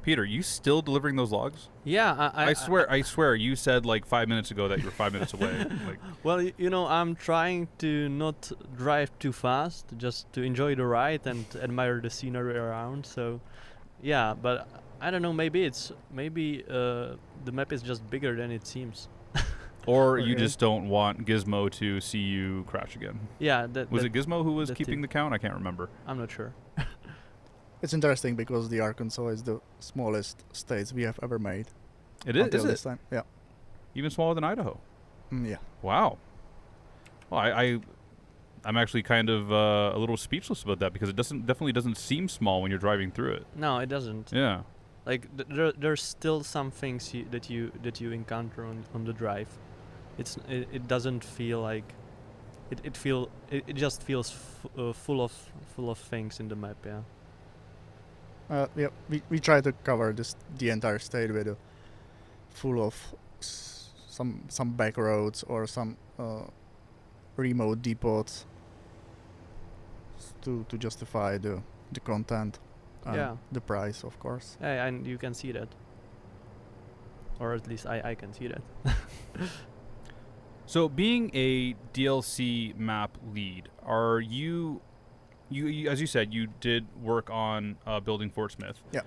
Peter, you still delivering those logs? Yeah, I swear. You said like 5 minutes ago that you were 5 minutes away. Like, well, I'm trying to not drive too fast, just to enjoy the ride and admire the scenery around. So, yeah, but I don't know. Maybe the map is just bigger than it seems. or you Okay. just don't want Gizmo to see you crash again. Yeah, Was it Gizmo who was that keeping too. the count? I can't remember. I'm not sure. It's interesting because the Arkansas is the smallest states we have ever made. It is. until Is this it time. Yeah. even smaller than Idaho? Yeah. Wow. Well, I I'm actually kind of a little speechless about that because it definitely doesn't seem small when you're driving through it. No, it doesn't. Yeah. Like there's still some things that you encounter on the drive. It doesn't feel like it just feels full of things in the map. Yeah. Yeah, we try to cover the entire state with full of some back roads or some remote depots to justify the content and Yeah. the price, of course. Yeah, and you can see that, or at least I can see that. So being a DLC map lead, are you as you said, you did work on building Fort Smith. Yeah.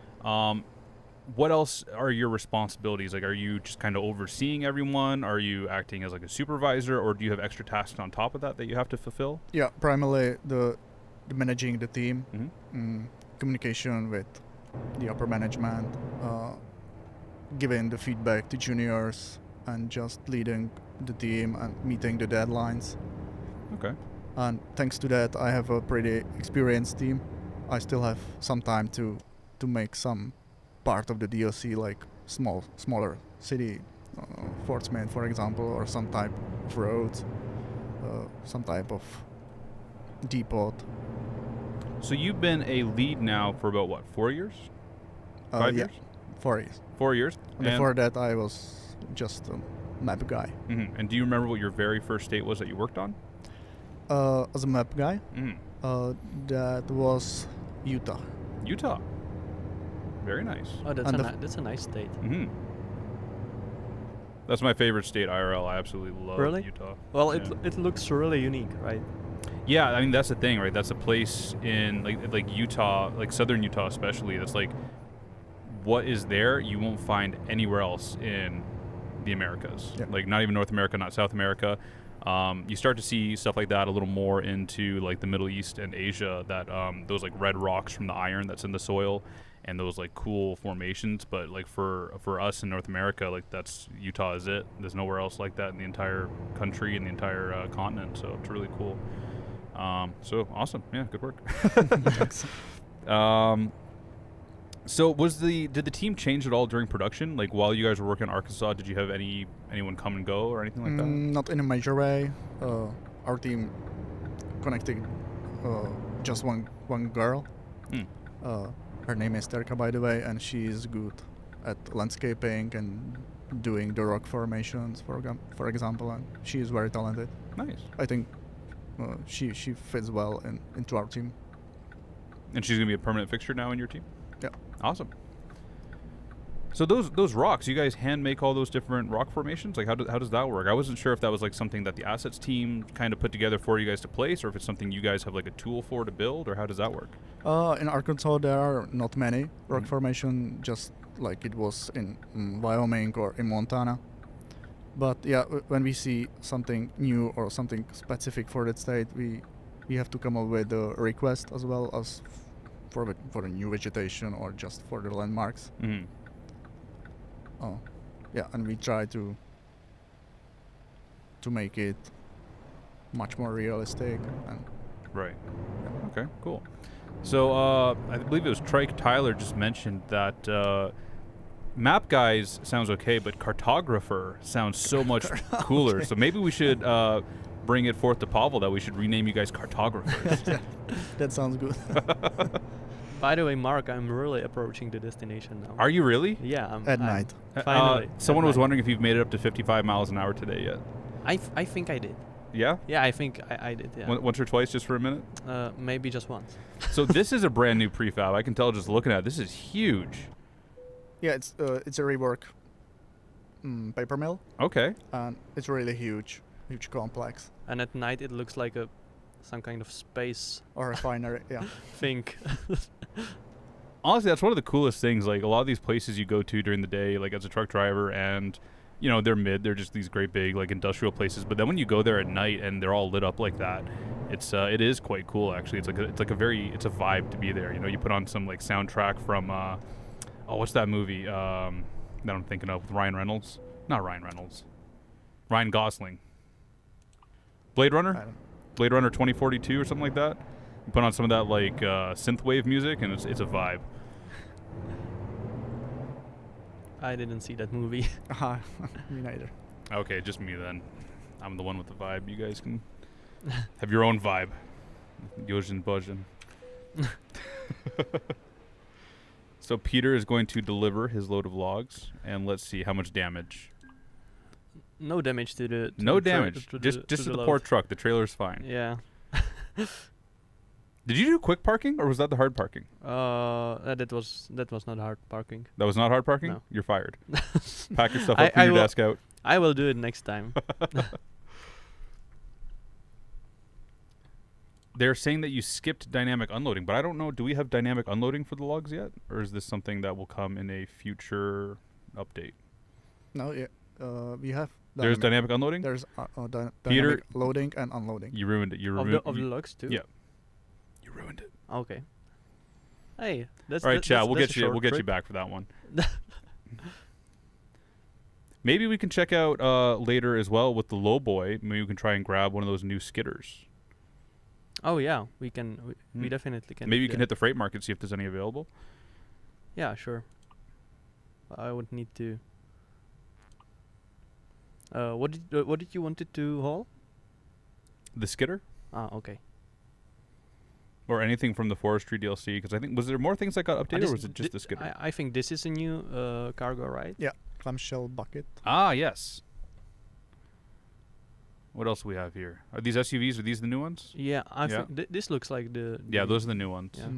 What else are your responsibilities? Like, are you just kind of overseeing everyone? Are you acting as like a supervisor, or do you have extra tasks on top of that you have to fulfill? Yeah, primarily the managing the team, Mm-hmm. Communication with the upper management, giving the feedback to juniors, and just leading the team and meeting the deadlines. Okay. And thanks to that, I have a pretty experienced team. I still have some time to make some part of the DLC, like smaller city, Fort Smith, for example, or some type of roads, some type of depot. So you've been a lead now for about what, 4 years? 5 Yeah, years? 4 years. 4 years. And before that, I was just a map guy. Mm-hmm. And do you remember what your very first state was that you worked on? As a map guy, Mm-hmm. that was Utah. Utah. Very nice. Oh, And that's a nice state. Mm-hmm. That's my favorite state IRL. I absolutely love Really? Utah. Well, Yeah. it looks really unique, right? Yeah, I mean that's the thing, right? That's a place in like Utah, like southern Utah especially. That's like what is there you won't find anywhere else in the Americas. Yeah. Like not even North America, not South America. You start to see stuff like that a little more into like the Middle East and Asia. That those like red rocks from the iron that's in the soil, and those like cool formations. But like for us in North America, like that's Utah is it. There's nowhere else like that in the entire country and the entire continent. So it's really cool. So awesome. Yeah, good work. So did the team change at all during production? Like while you guys were working in Arkansas, did you have anyone come and go or anything like that? Not in a major way. Our team connected just one girl. Hmm. Her name is Terka, by the way, and she is good at landscaping and doing the rock formations, for example, and she is very talented. Nice. I think she fits well into our team. And she's gonna be a permanent fixture now in your team? Yeah. Awesome. So those rocks, you guys hand make all those different rock formations? Like how does that work? I wasn't sure if that was like something that the assets team kind of put together for you guys to place, or if it's something you guys have like a tool for to build, or how does that work? In Arkansas, there are not many rock Mhm. formation, just like it was in Wyoming or in Montana. But yeah, when we see something new or something specific for that state, we have to come up with a request as well as for the new vegetation or just for the landmarks. Mm-hmm. Yeah, and we try to make it much more realistic. And Right. Okay, cool. So I believe it was Trike Tyler just mentioned that map guys sounds okay, but cartographer sounds so much cooler. So maybe we should bring it forth to Pavel that we should rename you guys cartographers. that sounds good. By the way, Mark, I'm really approaching the destination now. Are you really? Yeah, At I'm night. Finally. Someone at was night. wondering if you've made it up to 55 miles an hour today yet. I think I did. Yeah? Yeah, I think I did. Yeah. Once or twice just for a minute? Maybe just once. So this is a brand new prefab. I can tell just looking at it. This is huge. Yeah, it's a rework paper mill, Okay. and it's really huge complex. And at night it looks like some kind of space Or refinery. Yeah. thing. Honestly, that's one of the coolest things. Like a lot of these places you go to during the day, like as a truck driver, and you know they're just these great big like industrial places. But then when you go there at night and they're all lit up like that, it is quite cool actually. It's a vibe to be there. You know, you put on some like soundtrack from what's that movie that I'm thinking of with Ryan Reynolds? Not Ryan Reynolds. Ryan Gosling. Blade I Runner? don't- Blade Runner 2042 or something like that. You put on some of that like synthwave music, and it's a vibe. I didn't see that movie. Me neither. Okay, just me then. I'm the one with the vibe. You guys can have your own vibe. Yojin Bojin. So Peter is going to deliver his load of logs, and let's see how much damage. No damage to the. No damage. Just to the poor truck. The trailer's fine. Yeah. Did you do quick parking, or was that the hard parking? That was not hard parking. That was not hard parking? No. You're fired. Pack your stuff up, put your desk out. I will do it next time. They're saying that you skipped dynamic unloading, but I don't know. Do we have dynamic unloading for the logs yet? Or is this something that will come in a future update? No, yeah. We have. There's dynamic unloading? There's Peter, dynamic loading and unloading. You ruined it. Of the logs too? Yeah. You ruined it. Okay. Hey, that's all right, chat. We'll that's get you. We'll get you back for that one. Maybe we can check out later as well with the low boy. Maybe we can try and grab one of those new skidders. Oh yeah, we can. We definitely can. Maybe you can hit the freight market, see if there's any available. Yeah, sure. I would need to. What did you want it to haul? The skidder? Ah, okay. Or anything from the Forestry DLC? Because I think was there more things that got updated, or was it just the skidder? I think this is a new cargo, right? Yeah, clamshell bucket. Ah, yes. What else do we have here? Are these SUVs? Are these the new ones? Yeah, I think this looks like the. Yeah, those are the new ones. Yeah.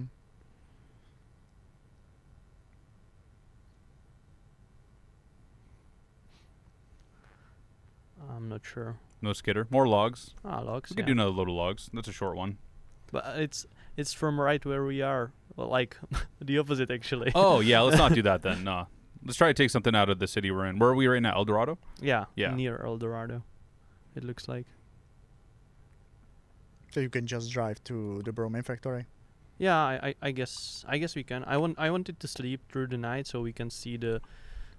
I'm not sure. No skidder. More logs. Ah, logs. We could do another load of logs. That's a short one. But it's from right where we are. Well, like the opposite, actually. Oh yeah, let's not do that then. No, let's try to take something out of the city we're in. Where are we right now? El Dorado. Yeah. Yeah. Near El Dorado, it looks like. So you can just drive to the Bromine factory. Yeah, I guess we can. I wanted to sleep through the night so we can see the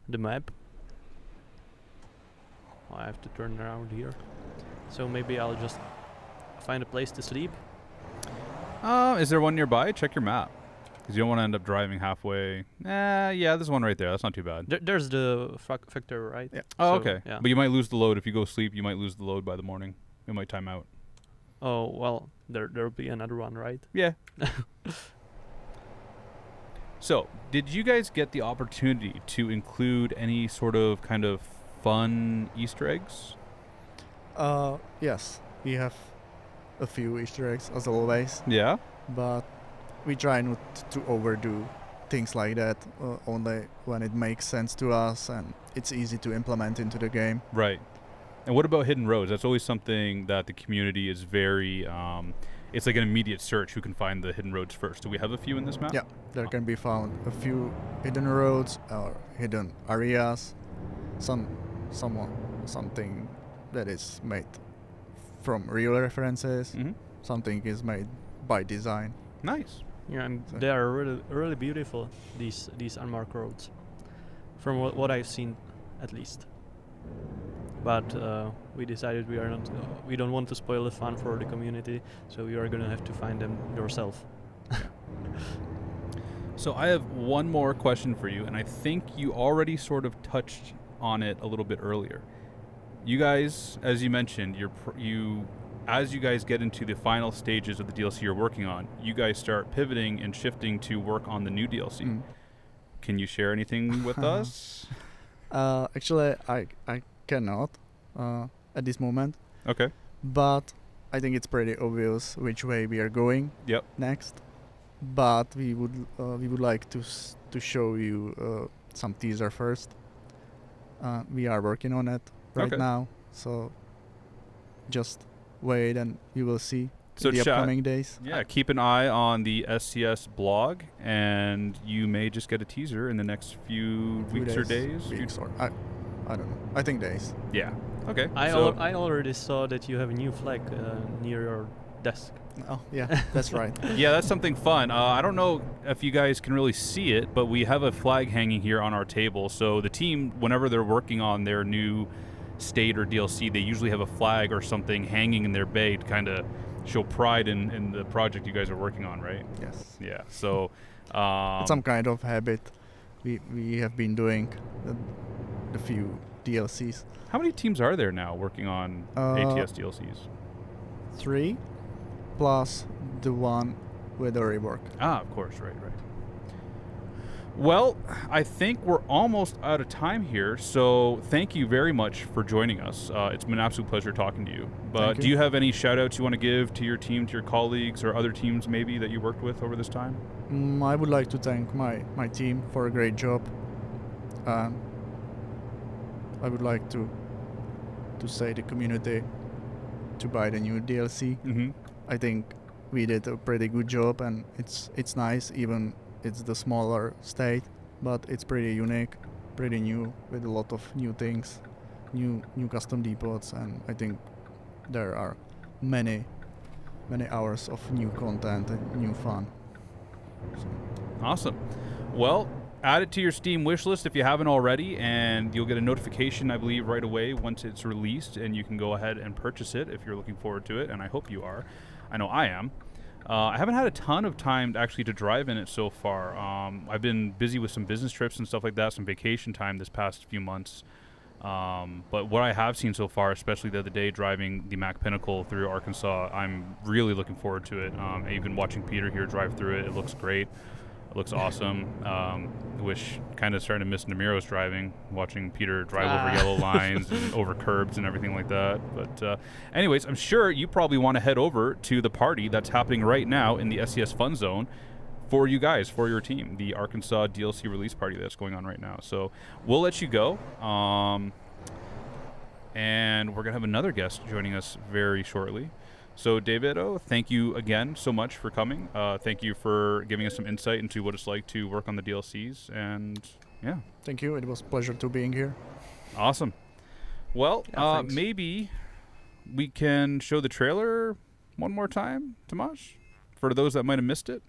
map. I have to turn around here. So maybe I'll just find a place to sleep. Is there one nearby? Check your map. Because you don't want to end up driving halfway. Yeah, there's one right there. That's not too bad. There's the factory, right? Yeah. Oh, So, okay. yeah. But you might lose the load. If you go sleep, you might lose the load by the morning. It might time out. Oh, well, there'll be another one, right? Yeah. So, did you guys get the opportunity to include any sort of kind of fun Easter eggs? Yes, we have a few Easter eggs as always, Yeah. but we try not to overdo things like that. Only when it makes sense to us and it's easy to implement into the game. Right. And what about hidden roads? That's always something that the community is very. It's like an immediate search. Who can find the hidden roads first? Do we have a few in this map? Yeah, there can be found a few hidden roads or hidden areas. Something that is made from real references. Mm-hmm. Something is made by design. Nice. Yeah, and So- they are really beautiful. These unmarked roads, from what I've seen, at least. But we decided we don't want to spoil the fun for the community, so we are gonna have to find them yourself. So I have one more question for you, and I think you already sort of touched on it a little bit earlier. You guys, as you mentioned, as you guys get into the final stages of the DLC you're working on, you guys start pivoting and shifting to work on the new DLC. Mm. Can you share anything with us? Actually, I cannot at this moment, Okay. but I think it's pretty obvious which way we are going Yep. next. But we would like to show you some teaser first. We are working on it right Okay. now, so just wait and you will see So in the chat, upcoming days. yeah, keep an eye on the SCS blog, and you may just get a teaser in the next few weeks or days. Weeks or I don't know. I think days. Yeah. Okay. I so already saw that you have a new flag near your desk. Oh yeah, that's right. yeah, that's something fun. I don't know if you guys can really see it, but we have a flag hanging here on our table. So the team, whenever they're working on their new state or DLC, they usually have a flag or something hanging in their bay to kind of show pride in the project you guys are working on, right? Yes. Yeah. So It's some kind of habit we have been doing the few DLCs. how many teams are there now working on ATS DLCs? 3 plus the one with the rework. Ah, of course, right. Well, I think we're almost out of time here, so thank you very much for joining us. It's been an absolute pleasure talking to you. But Thank you. do you have any shout-outs you want to give to your team, to your colleagues, or other teams maybe that you worked with over this time? I would like to thank my team for a great job. I would like to say the community to buy the new DLC. Mm-hmm. I think we did a pretty good job, and it's nice, even it's the smaller state, but it's pretty unique, pretty new, with a lot of new things, new custom depots, and I think there are many hours of new content and new fun. So. Awesome. Well, add it to your Steam wish list if you haven't already, and you'll get a notification, I believe, right away once it's released, and you can go ahead and purchase it if you're looking forward to it, and I hope you are. I know I am. I haven't had a ton of time actually to drive in it so far. I've been busy with some business trips and stuff like that, some vacation time this past few months. But what I have seen so far, especially the other day driving the Mac Pinnacle through Arkansas, I'm really looking forward to it. Even watching Peter here drive through it, it looks great. It looks awesome. Wish kind of starting to miss Namiro's driving, watching Peter drive over yellow lines and over curbs and everything like that. But anyways, I'm sure you probably want to head over to the party that's happening right now in the SCS Fun Zone for you guys, for your team, the Arkansas DLC release party that's going on right now. So we'll let you go. And we're going to have another guest joining us very shortly. So, Davido, thank you again so much for coming. Thank you for giving us some insight into what it's like to work on the DLCs. And, yeah. Thank you. It was a pleasure to being here. Awesome. Well, thanks. maybe we can show the trailer one more time, Tomasz, for those that might have missed it.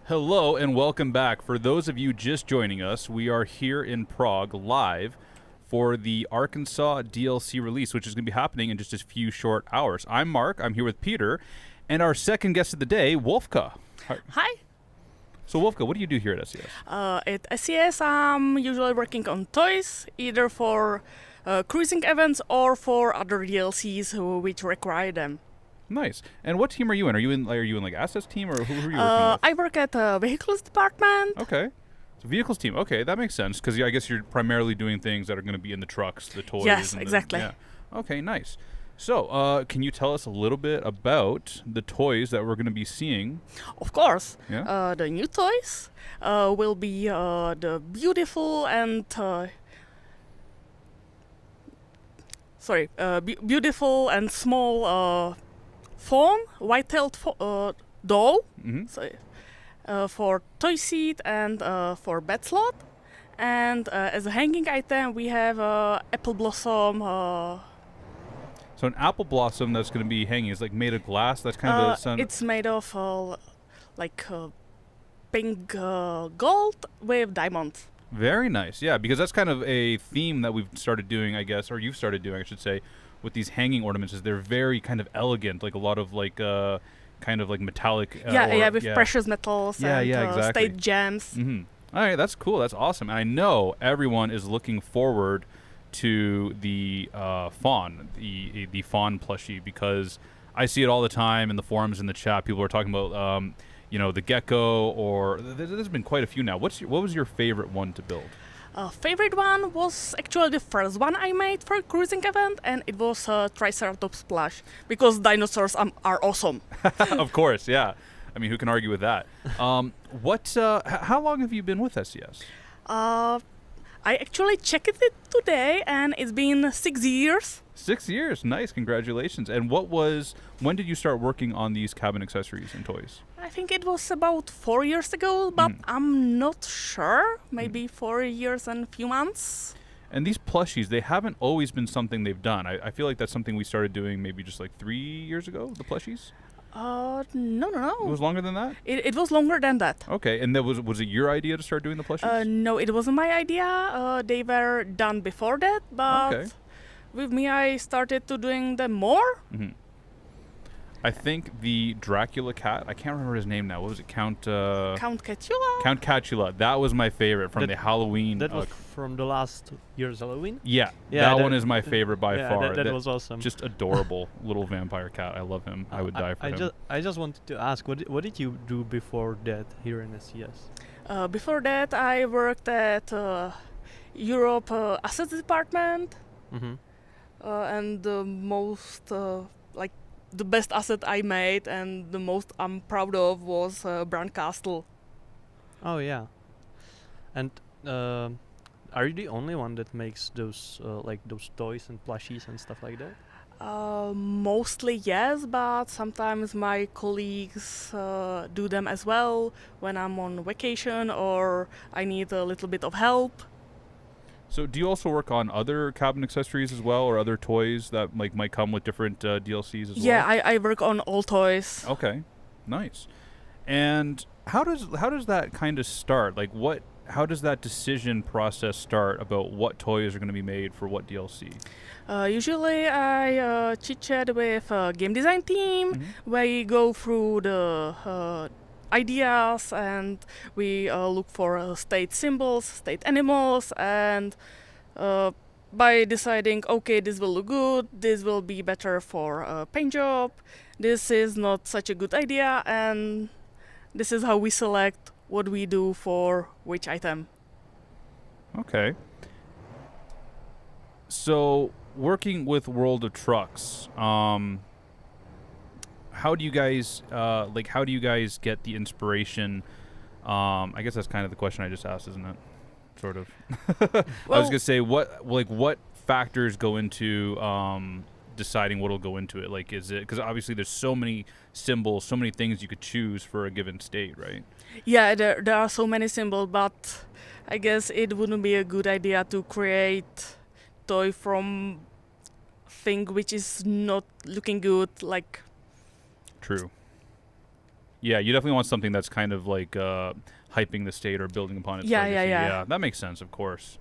Hello and welcome back. For those of you just joining us, we are here in Prague live for the Arkansas DLC release, which is going to be happening in just a few short hours. I'm Mark. I'm here with Peter, and our second guest of the day, Wolfka. Hi. So, Wolfka, what do you do here at SCS? At SCS, I'm usually working on toys, either for cruising events or for other DLCs which require them. Nice. And what team are you in? Are you in like assets team, or who are you working with? I work at the vehicles department. Okay. So vehicles team. Okay, that makes sense because I guess you're primarily doing things that are going to be in the trucks, the toys. Yes, and exactly. Yeah. Okay, nice. So, can you tell us a little bit about the toys that we're going to be seeing? Of course. Yeah. The new toys will be the beautiful and beautiful and small fawn, white-tailed doe. Mm-hmm. So, for toy seat and for bed slot. And as a hanging item, we have apple blossom. So an apple blossom that's going to be hanging is like made of glass. That's kind of the sun. It's made of pink gold with diamonds. Very nice. Yeah, because that's kind of a theme that we've started doing, I guess, or you've started doing, I should say, with these hanging ornaments. Is they're very kind of elegant, like a lot of like kind of like metallic. With precious metals and exactly. state gems. Mm-hmm. All right, that's cool. That's awesome. And I know everyone is looking forward to the fawn, the fawn plushie, because I see it all the time in the forums, in the chat. People are talking about, the gecko, or there's been quite a few now. What was your favorite one to build? Favorite one was actually the first one I made for a cruising event, and it was a Triceratops plush, because dinosaurs are awesome. Of course, yeah. I mean, who can argue with that? How long have you been with SCS? I actually checked it today, and it's been 6 years. 6 years, nice, congratulations. And when did you start working on these cabin accessories and toys? I think it was about 4 years ago, but I'm not sure. Maybe 4 years and a few months. And these plushies, they haven't always been something they've done. I feel like that's something we started doing maybe just like 3 years ago, the plushies? No. It was longer than that? It was longer than that. Okay, and was it your idea to start doing the plushies? No, it wasn't my idea. They were done before that, but with me I started to doing them more. Mm-hmm. I think the Dracula cat, I can't remember his name now. What was it? Count Catula? Count Catula. That was my favorite from the Halloween. That was from the last year's Halloween? Yeah, that one is my favorite by far. That was awesome. Just adorable little vampire cat. I love him. I would die for him. I just wanted to ask, what did you do before that here in SCS? Before that, I worked at Europe Assets Department. Mm-hmm. And the most, the best asset I made and the most I'm proud of was Brown Castle. Oh, yeah. And are you the only one that makes those those toys and plushies and stuff like that? Mostly yes, but sometimes my colleagues do them as well when I'm on vacation or I need a little bit of help. So do you also work on other cabin accessories as well, or other toys that might come with different DLCs as well? Yeah, I work on all toys. Okay, nice. And how does that kind of start? Like how does that decision process start about what toys are going to be made for what DLC? Usually I chit-chat with a game design team, where we go through the ideas and we look for state symbols, state animals, and by deciding, okay, this will look good, this will be better for a paint job, this is not such a good idea, and this is how we select what we do for which item. Okay. So working with World of Trucks, how do you guys get the inspiration? I guess that's kind of the question I just asked, isn't it? Sort of. I was gonna say what factors go into deciding what'll go into it? Like, is it because obviously there's so many symbols, so many things you could choose for a given state, right? Yeah, there are so many symbols, but I guess it wouldn't be a good idea to create toy from thing which is not looking good, like. True. Yeah, you definitely want something that's kind of like hyping the state or building upon its Yeah, legacy. yeah. That makes sense, of course.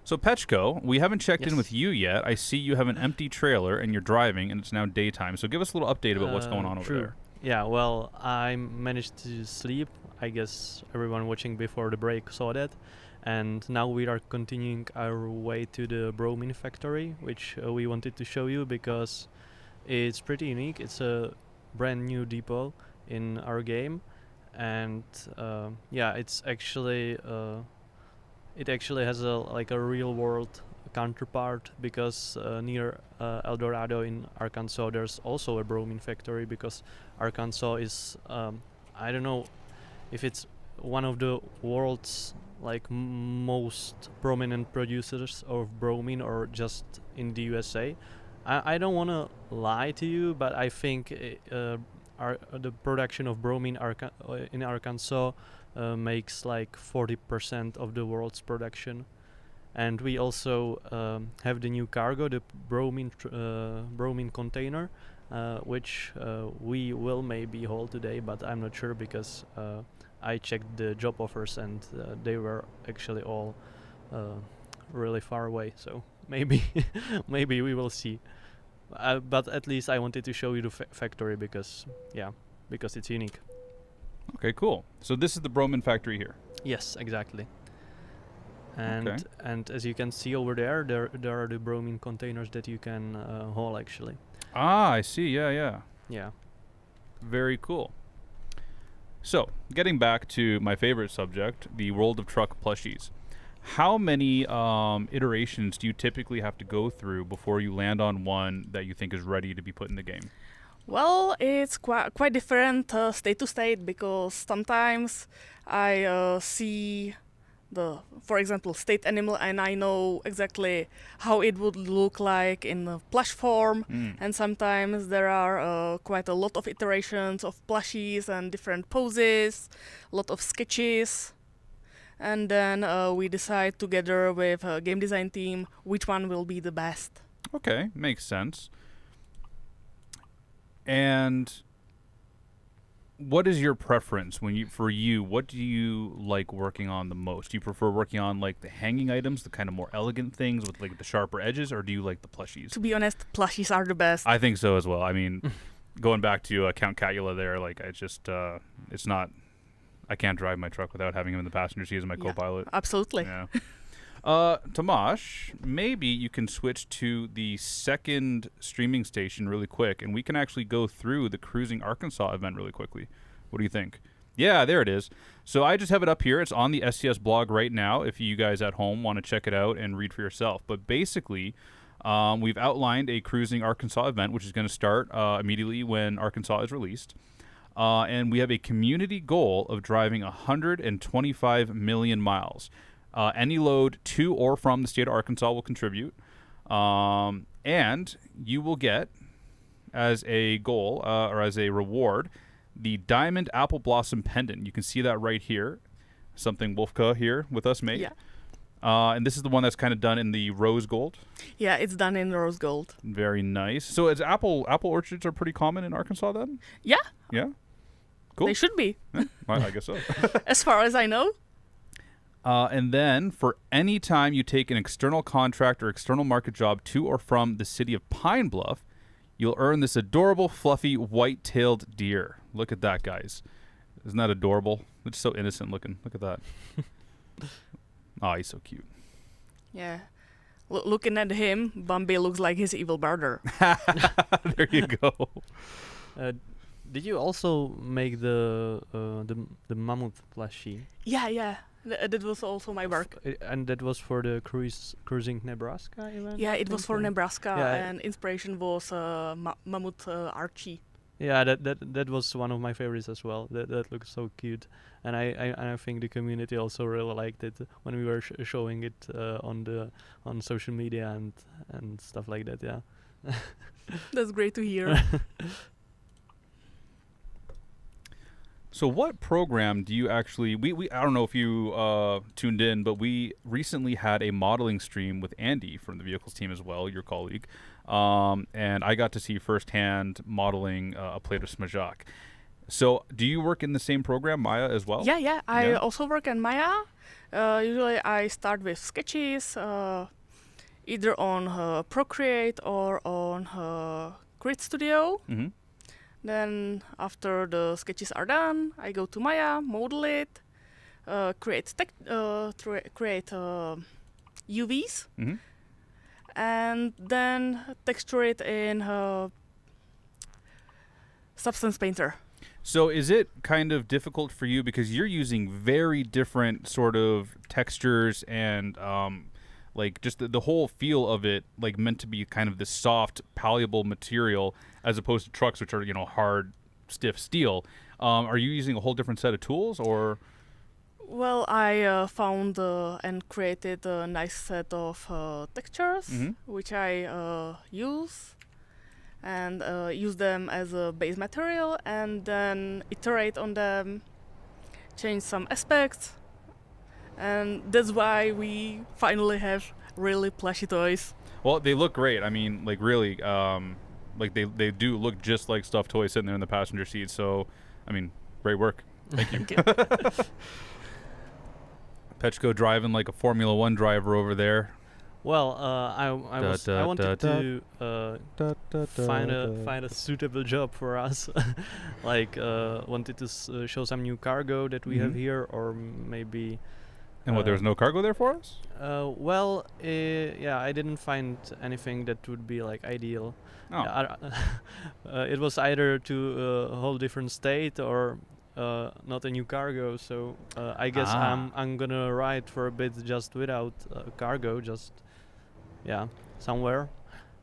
So Pechko, we haven't checked in Yes. with you yet. I see you have an empty trailer and you're driving, and it's now daytime. So give us a little update about what's going on over True. there. Yeah, well, I managed to sleep. I guess everyone watching before the break saw that. And now we are continuing our way to the Bromine factory, which we wanted to show you because it's pretty unique. It's a brand new depot in our game, and yeah, it's actually it actually has a real world counterpart because near El Dorado in Arkansas there's also a bromine factory because Arkansas is I don't know if it's one of the world's like most prominent producers of bromine or just in the USA. I don't want to lie to you, but I think the production of bromine in Arkansas makes like 40% of the world's production. And we also have the new cargo, the bromine container, which we will maybe haul today, but I'm not sure because I checked the job offers and they were actually all really far away. So maybe maybe we will see. But at least I wanted to show you the factory because it's unique. Okay, cool. So this is the Bromine factory here. Yes, exactly. And Okay. and as you can see over there are the bromine containers that you can haul actually. Ah, I see. Yeah. Yeah. Very cool. So, getting back to my favorite subject, the World of Truck plushies. How many iterations do you typically have to go through before you land on one that you think is ready to be put in the game? Well, it's quite different state to state because sometimes I see for example, state animal, and I know exactly how it would look like in the plush form. And sometimes there are quite a lot of iterations of plushies and different poses, a lot of sketches. And then we decide together with a game design team which one will be the best. Okay, makes sense. And what is your preference for you? What do you like working on the most? Do you prefer working on like the hanging items, the kind of more elegant things with like the sharper edges, or do you like the plushies? To be honest, plushies are the best. I think so as well. I mean, going back to Count Catula there, like I just it's not. I can't drive my truck without having him in the passenger seat as my co-pilot. Absolutely. Yeah. Tomasz, maybe you can switch to the second streaming station really quick, and we can actually go through the Cruising Arkansas event really quickly. What do you think? Yeah, there it is. So I just have it up here. It's on the SCS blog right now if you guys at home want to check it out and read for yourself. But basically, we've outlined a Cruising Arkansas event, which is going to start immediately when Arkansas is released. And we have a community goal of driving 125 million miles. Any load to or from the state of Arkansas will contribute. And you will get, as a goal or as a reward, the Diamond Apple Blossom Pendant. You can see that right here. Something Wolfka here with us made. Yeah. And this is the one that's kind of done in the rose gold. Yeah, it's done in rose gold. Very nice. So is apple orchards are pretty common in Arkansas then? Yeah. Yeah? Cool. They should be. Yeah, I guess so. As far as I know. And then for any time you take an external contract or external market job to or from the city of Pine Bluff, you'll earn this adorable, fluffy, white-tailed deer. Look at that, guys. Isn't that adorable? It's so innocent looking. Look at that. Oh, he's so cute. Yeah. Looking at him, Bambi looks like his evil brother. There you go. Did you also make the mammoth plushie? Yeah. That was also my work. And that was for the Cruising Nebraska event? Yeah, I it was think, for yeah. Nebraska, Yeah, and inspiration was Mammoth Archie. Yeah, that was one of my favorites as well. That looks so cute, and I think the community also really liked it when we were showing it on social media and stuff like that. Yeah, That's great to hear. So what program do you actually... We I don't know if you tuned in, but we recently had a modeling stream with Andy from the vehicles team as well, your colleague. And I got to see firsthand modeling a plate of Smajak. So, do you work in the same program, Maya, as well? Yeah. I Yeah. also work in Maya. Usually I start with sketches, either on Procreate or on Grid Studio. Mm-hmm. Then after the sketches are done, I go to Maya, model it, create UVs, Mm-hmm. and then texture it in Substance Painter. So, is it kind of difficult for you because you're using very different sort of textures and like just the whole feel of it, like meant to be kind of this soft, malleable material, as opposed to trucks, which are hard, stiff steel. Are you using a whole different set of tools, or? Well, I found and created a nice set of textures, Mhm. which I use and use them as a base material, and then iterate on them, change some aspects, and that's why we finally have really plushy toys. Well, they look great. I mean, like really, like they do look just like stuffed toys sitting there in the passenger seat. So, I mean, great work. Thank you. Petchko driving like a Formula One driver over there. Well, I wanted to find a suitable job for us, like wanted to show some new cargo that we have Mhm. here, or maybe. And what, there was no cargo there for us? Well, yeah, I didn't find anything that would be like ideal. Oh. It was either to a whole different state or not a new cargo. So I guess I'm gonna ride for a bit just without cargo, just somewhere.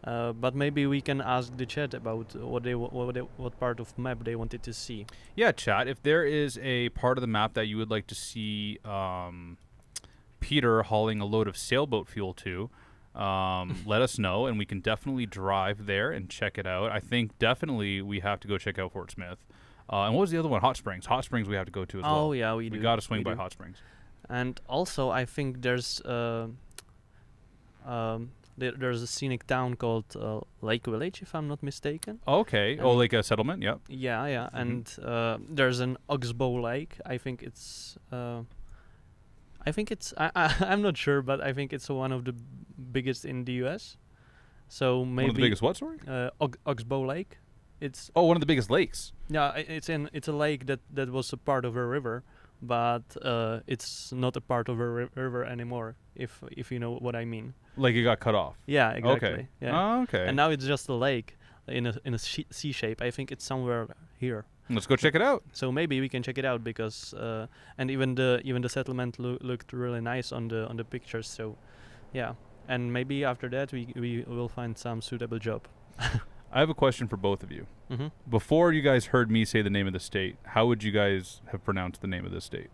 But maybe we can ask the chat about what part of map they wanted to see. Yeah, chat. If there is a part of the map that you would like to see Peter hauling a load of sailboat fuel to, let us know, and we can definitely drive there and check it out. I think definitely we have to go check out Fort Smith. And what was the other one? Hot Springs. Hot Springs we have to go to as well. Oh yeah, we do. We got to swing we by do. Hot Springs. And also, I think there's there's a scenic town called Lake Village, if I'm not mistaken. Okay. Oh, like a settlement. Yep. Yeah, and there's an Oxbow Lake. I think it's I'm not sure, but I think it's one of the biggest in the U.S. So maybe One of the biggest what? Sorry. Oxbow Lake. It's Oh, one of the biggest lakes. yeah, it's a lake that was a part of a river, but it's not a part of a river anymore. If you know what I mean. Like it got cut off. Yeah, exactly. Okay. Yeah. Oh, okay. And now it's just a lake in a C shape. I think it's somewhere here. Let's go check it out. So maybe we can check it out because and even the settlement looked really nice on the pictures. So yeah, and maybe after that we will find some suitable job. I have a question for both of you. Mm-hmm. Before you guys heard me say the name of the state, how would you guys have pronounced the name of this state?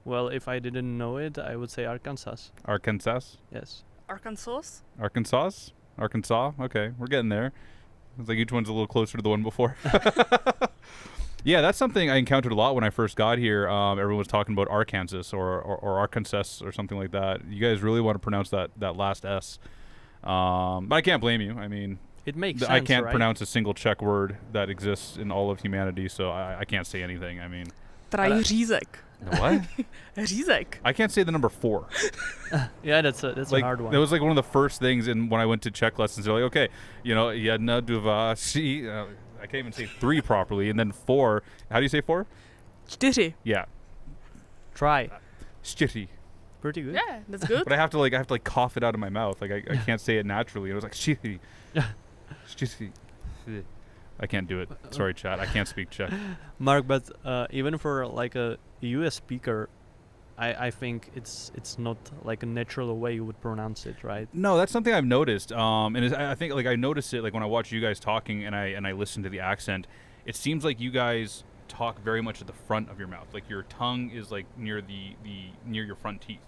Well, if I didn't know it, I would say Arkansas. Arkansas? Yes. Arkansas. Arkansas? Arkansas? Okay, we're getting there. It's like each one's a little closer to the one before. Yeah, that's something I encountered a lot when I first got here. Everyone was talking about Arkansas or Arkansas or something like that. You guys really want to pronounce that last S. But I can't blame you. I mean, It makes sense, I can't right? pronounce a single Czech word that exists in all of humanity, so I can't say anything. I mean, Řízek. what? Řízek. I can't say the number 4. Yeah, that's a Like, hard one. that was like one of the first things when I went to Czech lessons. They're like, okay, jedna, dva, tři. I can't even say 3 properly, and then 4. How do you say 4? 4. Yeah, Try. Čtyři. Pretty good. Yeah, that's good. But I have to cough it out of my mouth. Like I can't say it naturally. It was like čtyři. Čtyři. I can't do it. Sorry, chat. I can't speak Czech. Mark, but even for like a US speaker, I think it's not like a natural way you would pronounce it, right? No, that's something I've noticed. And I think like I notice it like when I watch you guys talking and I listen to the accent. It seems like you guys talk very much at the front of your mouth. Like your tongue is like near near your front teeth.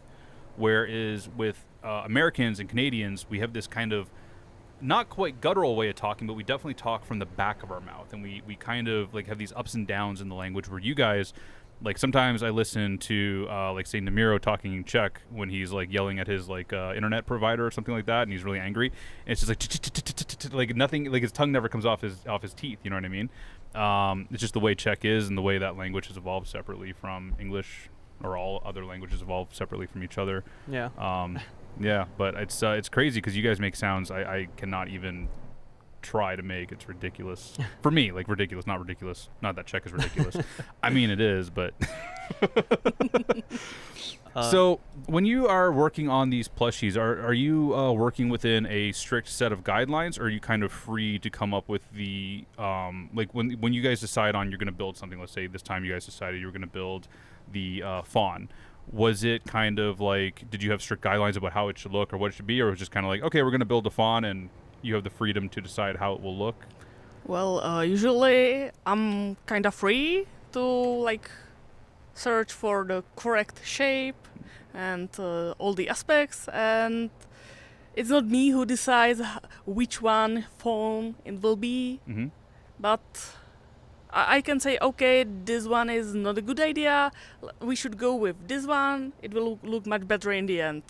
Whereas with Americans and Canadians, we have this kind of not quite guttural way of talking, but we definitely talk from the back of our mouth, and we kind of like have these ups and downs in the language. Where you guys, like sometimes I listen to like say Namiro talking in Czech when he's like yelling at his like internet provider or something like that, and he's really angry. And it's just like nothing, like his tongue never comes off his teeth. You know what I mean? It's just the way Czech is and the way that language has evolved separately from English, or all other languages evolved separately from each other. Yeah. Yeah, but it's crazy because you guys make sounds I cannot even try to make. It's ridiculous for me, like ridiculous, not ridiculous. Not that Czech is ridiculous. I mean, it is, but. So when you are working on these plushies, are you working within a strict set of guidelines, or are you kind of free to come up with the like when you guys decide on you're going to build something? Let's say this time you guys decided you were going to build the fawn. Was it kind of like, did you have strict guidelines about how it should look or what it should be, or was it just kind of like, okay, we're going to build a fawn and you have the freedom to decide how it will look? Well, usually I'm kind of free to like search for the correct shape and all the aspects, and it's not me who decides which one phone it will be, Mm-hmm. but I can say, okay, this one is not a good idea, we should go with this one, it will look much better in the end.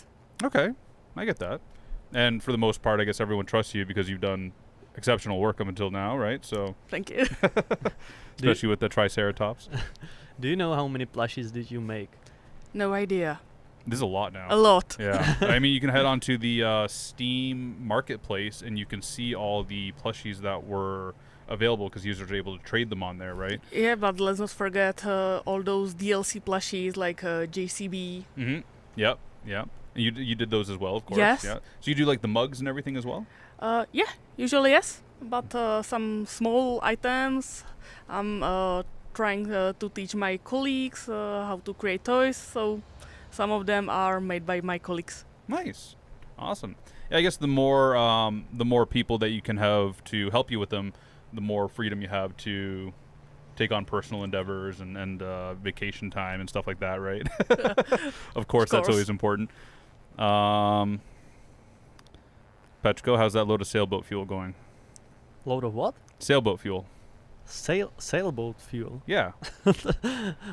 Okay, I get that. And for the most part, I guess everyone trusts you because you've done exceptional work up until now, right? So, Thank you. especially with the Triceratops. Do you know how many plushies did you make? No idea. This is a lot now. A lot. Yeah. I mean, you can head on to the Steam marketplace and you can see all the plushies that were available because users are able to trade them on there, right? Yeah, but let's not forget all those DLC plushies like JCB. Mm-hmm. Yep. Yep. And you did those as well, of course. Yes. Yeah. So you do like the mugs and everything as well? Yeah, usually yes, but some small items. I'm trying to teach my colleagues how to create toys, so some of them are made by my colleagues. Nice. Awesome. Yeah, I guess the more people that you can have to help you with them, the more freedom you have to take on personal endeavors and vacation time and stuff like that, right? Of course, that's always important. Petro, how's that load of sailboat fuel going? Load of what? Sailboat fuel. Sailboat fuel. Yeah.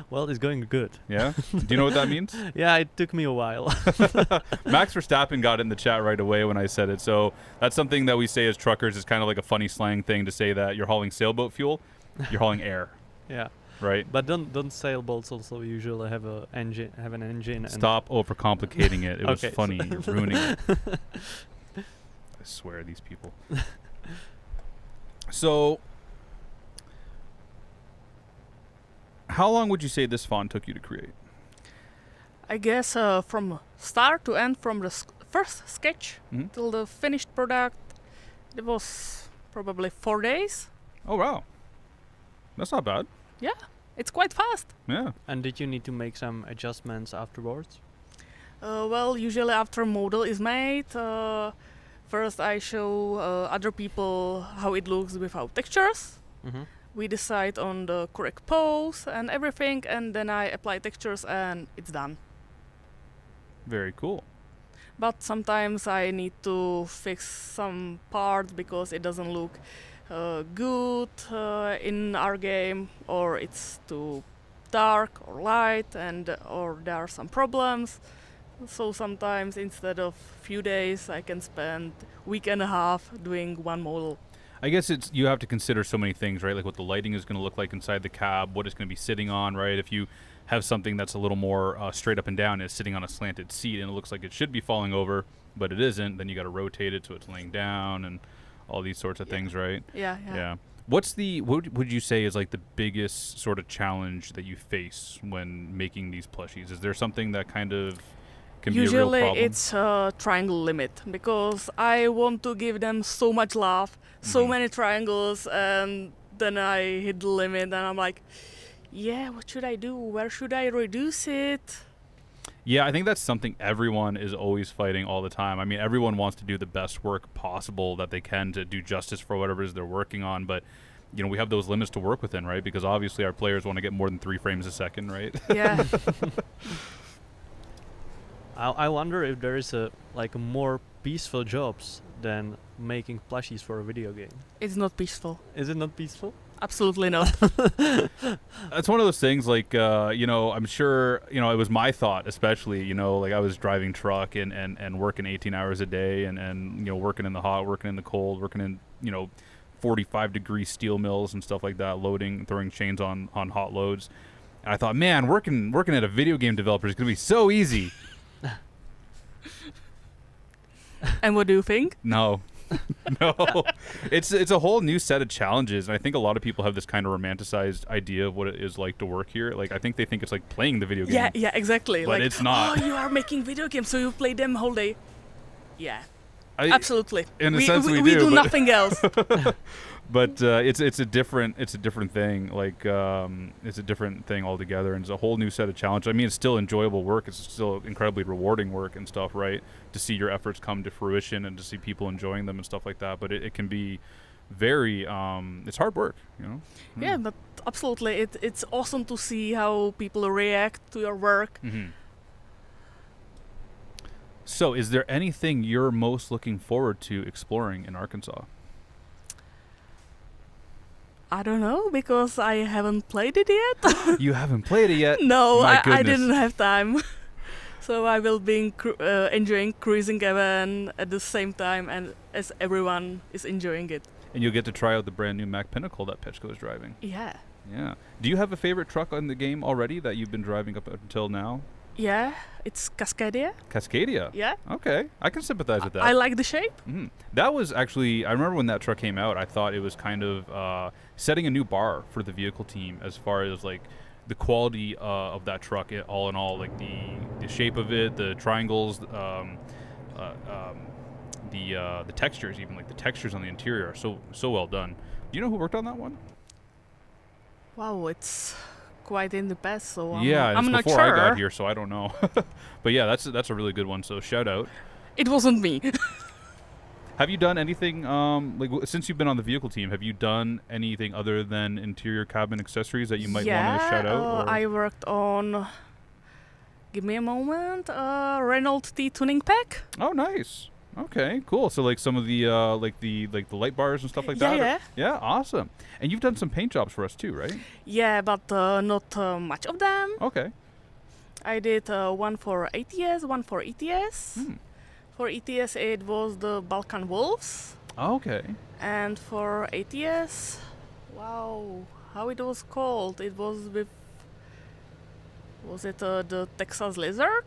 Well, it's going good. Yeah? Do you know what that means? Yeah, it took me a while. Max Verstappen got it in the chat right away when I said it. So that's something that we say as truckers. Is kind of like a funny slang thing to say that you're hauling sailboat fuel. You're hauling air, Yeah, right? but don't sailboats also usually have an engine? And Stop overcomplicating it. It was Okay, funny. You're ruining it. I swear, these people. So, how long would you say this font took you to create? I guess from start to end, from the first sketch Mhm. till the finished product, it was probably 4 days. Oh, wow. That's not bad. It's quite fast. Yeah. And did you need to make some adjustments afterwards? Well, usually after a model is made, first I show other people how it looks without textures. Mm-hmm. We decide on the correct pose and everything, and then I apply textures and it's done. Very cool. But sometimes I need to fix some parts because it doesn't look good in our game, or it's too dark or light, and or there are some problems. So sometimes instead of few days, I can spend week and a half doing one model. I guess it's you have to consider so many things, right? Like what the lighting is going to look like inside the cab, what it's going to be sitting on, right? If you have something that's a little more straight up and down, it's sitting on a slanted seat and it looks like it should be falling over, but it isn't, then you got to rotate it so it's laying down and all these sorts of things, right? Yeah. What would you say is like the biggest sort of challenge that you face when making these plushies? Is there something that kind of can be a real Usually problem? it's triangle limit because I want to give them so much love, so Mhm. many triangles, and then I hit the limit and I'm like, yeah, what should I do? Where should I reduce it? Yeah, I think that's something everyone is always fighting all the time. I mean, everyone wants to do the best work possible that they can to do justice for whatever it is they're working on, but you know, we have those limits to work within, right? Because obviously our players want to get more than 3 frames a second, right? Yeah. I wonder if there is a more peaceful jobs than making plushies for a video game. It's not peaceful. Is it not peaceful? Absolutely not. That's one of those things, like, I'm sure, it was my thought, especially, like I was driving truck and working 18 hours a day and working in the hot, working in the cold, working in, 45-degree steel mills and stuff like that, loading, throwing chains on hot loads. And I thought, man, working at a video game developer is going to be so easy. And what do you think? No. No. It's a whole new set of challenges, and I think a lot of people have this kind of romanticized idea of what it is like to work here. Like, I think they think it's like playing the video game. Yeah, exactly. But like, it's not. Oh, you are making video games, so you play them whole day. Yeah, absolutely. In a sense, we do do, but nothing else. But it's a different thing. Like, it's a different thing altogether, and it's a whole new set of challenges. I mean, it's still enjoyable work. It's still incredibly rewarding work and stuff, right? To see your efforts come to fruition and to see people enjoying them and stuff like that. But it can be very, it's hard work, Yeah, but absolutely, it's awesome to see how people react to your work. Mm-hmm. So, is there anything you're most looking forward to exploring in Arkansas? I don't know, because I haven't played it yet. You haven't played it yet? No, My I goodness. didn't have time. So I will be enjoying cruising again at the same time, and as everyone is enjoying it. And you'll get to try out the brand new Mack Pinnacle that Petchko is driving. Yeah. Yeah. Do you have a favorite truck on the game already that you've been driving up until now? Yeah, it's Cascadia. Cascadia? Yeah. Okay. I can sympathize with that. I like the shape. Mm-hmm. That was actually, I remember when that truck came out, I thought it was kind of setting a new bar for the vehicle team as far as like the quality of that truck, all in all, like the shape of it, the triangles, the textures, even like the textures on the interior are so well done. Do you know who worked on that one? Wow, it's quite in the past, so Yeah, I'm it's not before sure. I got here, so I don't know. But yeah, that's a really good one. So shout out. It wasn't me. Have you done anything since you've been on the vehicle team? Have you done anything other than interior cabin accessories that you might want to shout out? Or? I worked on. Give me a moment. Renault T tuning pack. Oh, nice. Okay, cool. So like some of the the light bars and stuff like that. Yeah. Yeah, awesome. And you've done some paint jobs for us too, right? Yeah, but not much of them. Okay. I did one for ATS, one for ETS. Hmm. For ETS, it was the Balkan Wolves. Okay. And for ATS, wow, how it was called? It was with. Was it the Texas Lizard?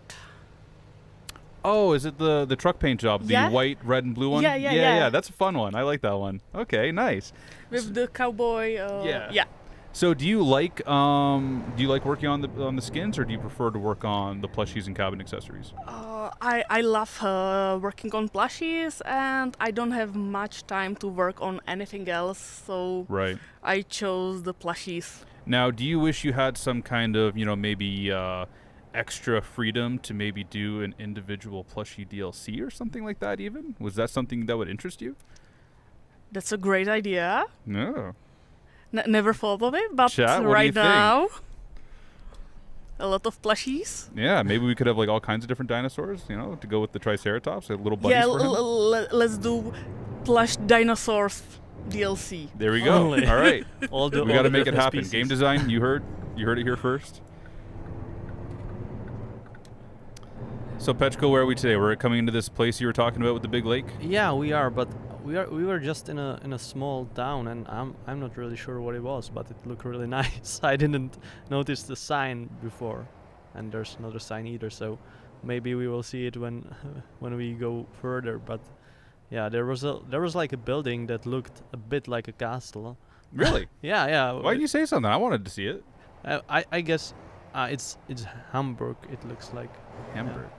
Oh, is it the truck paint job? The Yeah. white, red, and blue one? Yeah. That's a fun one. I like that one. Okay, nice. With the cowboy. Yeah. So do you like working on the skins, or do you prefer to work on the plushies and cabin accessories? I love working on plushies, and I don't have much time to work on anything else, so Right. I chose the plushies. Now, do you wish you had some kind of, maybe extra freedom to maybe do an individual plushie DLC or something like that even? Was that something that would interest you? That's a great idea. No. Never thought of it, but Chat, what do you right think? now, a lot of plushies. Yeah, maybe we could have like all kinds of different dinosaurs, to go with the Triceratops, like little buddies Yeah, for him. let's do plush dinosaurs DLC. There we go. Only. All right. All the, We all got to the make it different happen. species. Game design, you heard it here first. So Petchko, where are we today? We're coming into this place you were talking about with the big lake. Yeah, we are, but we were just in a small town, and I'm not really sure what it was, but it looked really nice. I didn't notice the sign before, and there's another sign either, so maybe we will see it when we go further. But yeah, there was like a building that looked a bit like a castle. Really? Yeah. Why didn't you say something? I wanted to see it. I guess it's Hamburg. It looks like Hamburg.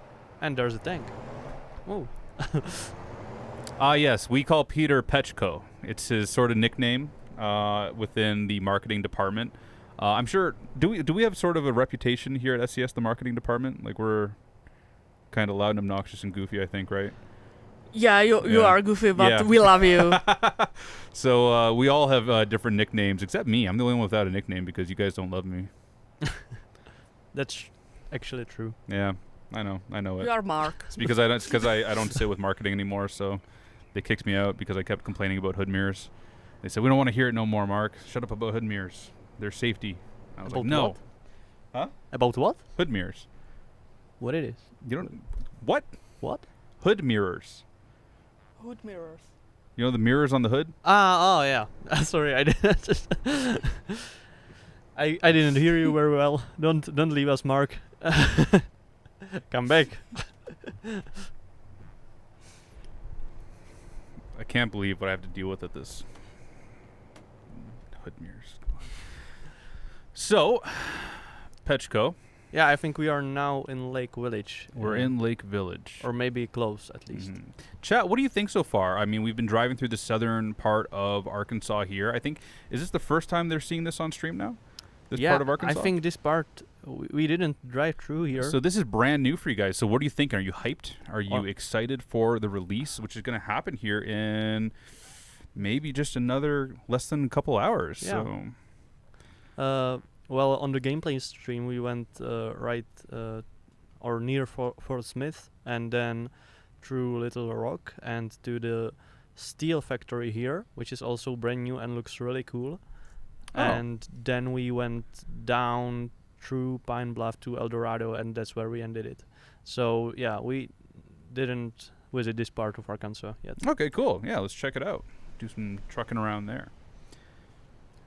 and there's a tank. Oh. Yes, we call Peter Petchko. It's his sort of nickname within the marketing department. I'm sure. Do we have sort of a reputation here at SCS, the marketing department? Like we're kind of loud and obnoxious and goofy, I think, right? Yeah, you Yeah. are goofy, but Yeah. we love you. So we all have different nicknames, except me. I'm the only one without a nickname because you guys don't love me. That's actually true. Yeah, I know it. You are Mark. It's because I don't sit with marketing anymore, so they kicked me out because I kept complaining about hood mirrors. They said, we don't want to hear it no more, Mark. Shut up about hood mirrors. Their safety. I was About like, no. what? Huh? About what? Hood mirrors. What it is? You don't... What? What? Hood mirrors. Hood mirrors. You know the mirrors on the hood? Oh yeah. Sorry, I didn't. I didn't hear you very well. Don't leave us, Mark. Come back. I can't believe what I have to deal with at this. Hood mirrors. So, Petchko, Yeah, I think we are now in Lake Village. we're in Lake Village. or maybe close at least. Mhm. Chat, what do you think so far? I mean, we've been driving through the southern part of Arkansas here. I think, is this the first time they're seeing this on stream now? This Yeah, part of Arkansas? I think this part we didn't drive through here. So this is brand new for you guys. So what are you thinking? Are you hyped? Are you Well- excited for the release, which is going to happen here in maybe just another less than a couple hours? Yeah. So Well, on the gameplay stream, we went right or near Fort Smith, and then through Little Rock and to the steel factory here, which is also brand new and looks really cool. Oh. And then we went down through Pine Bluff to El Dorado, and that's where we ended it. So yeah, we didn't visit this part of Arkansas yet. okay, cool. Yeah, let's check it out. Do some trucking around there.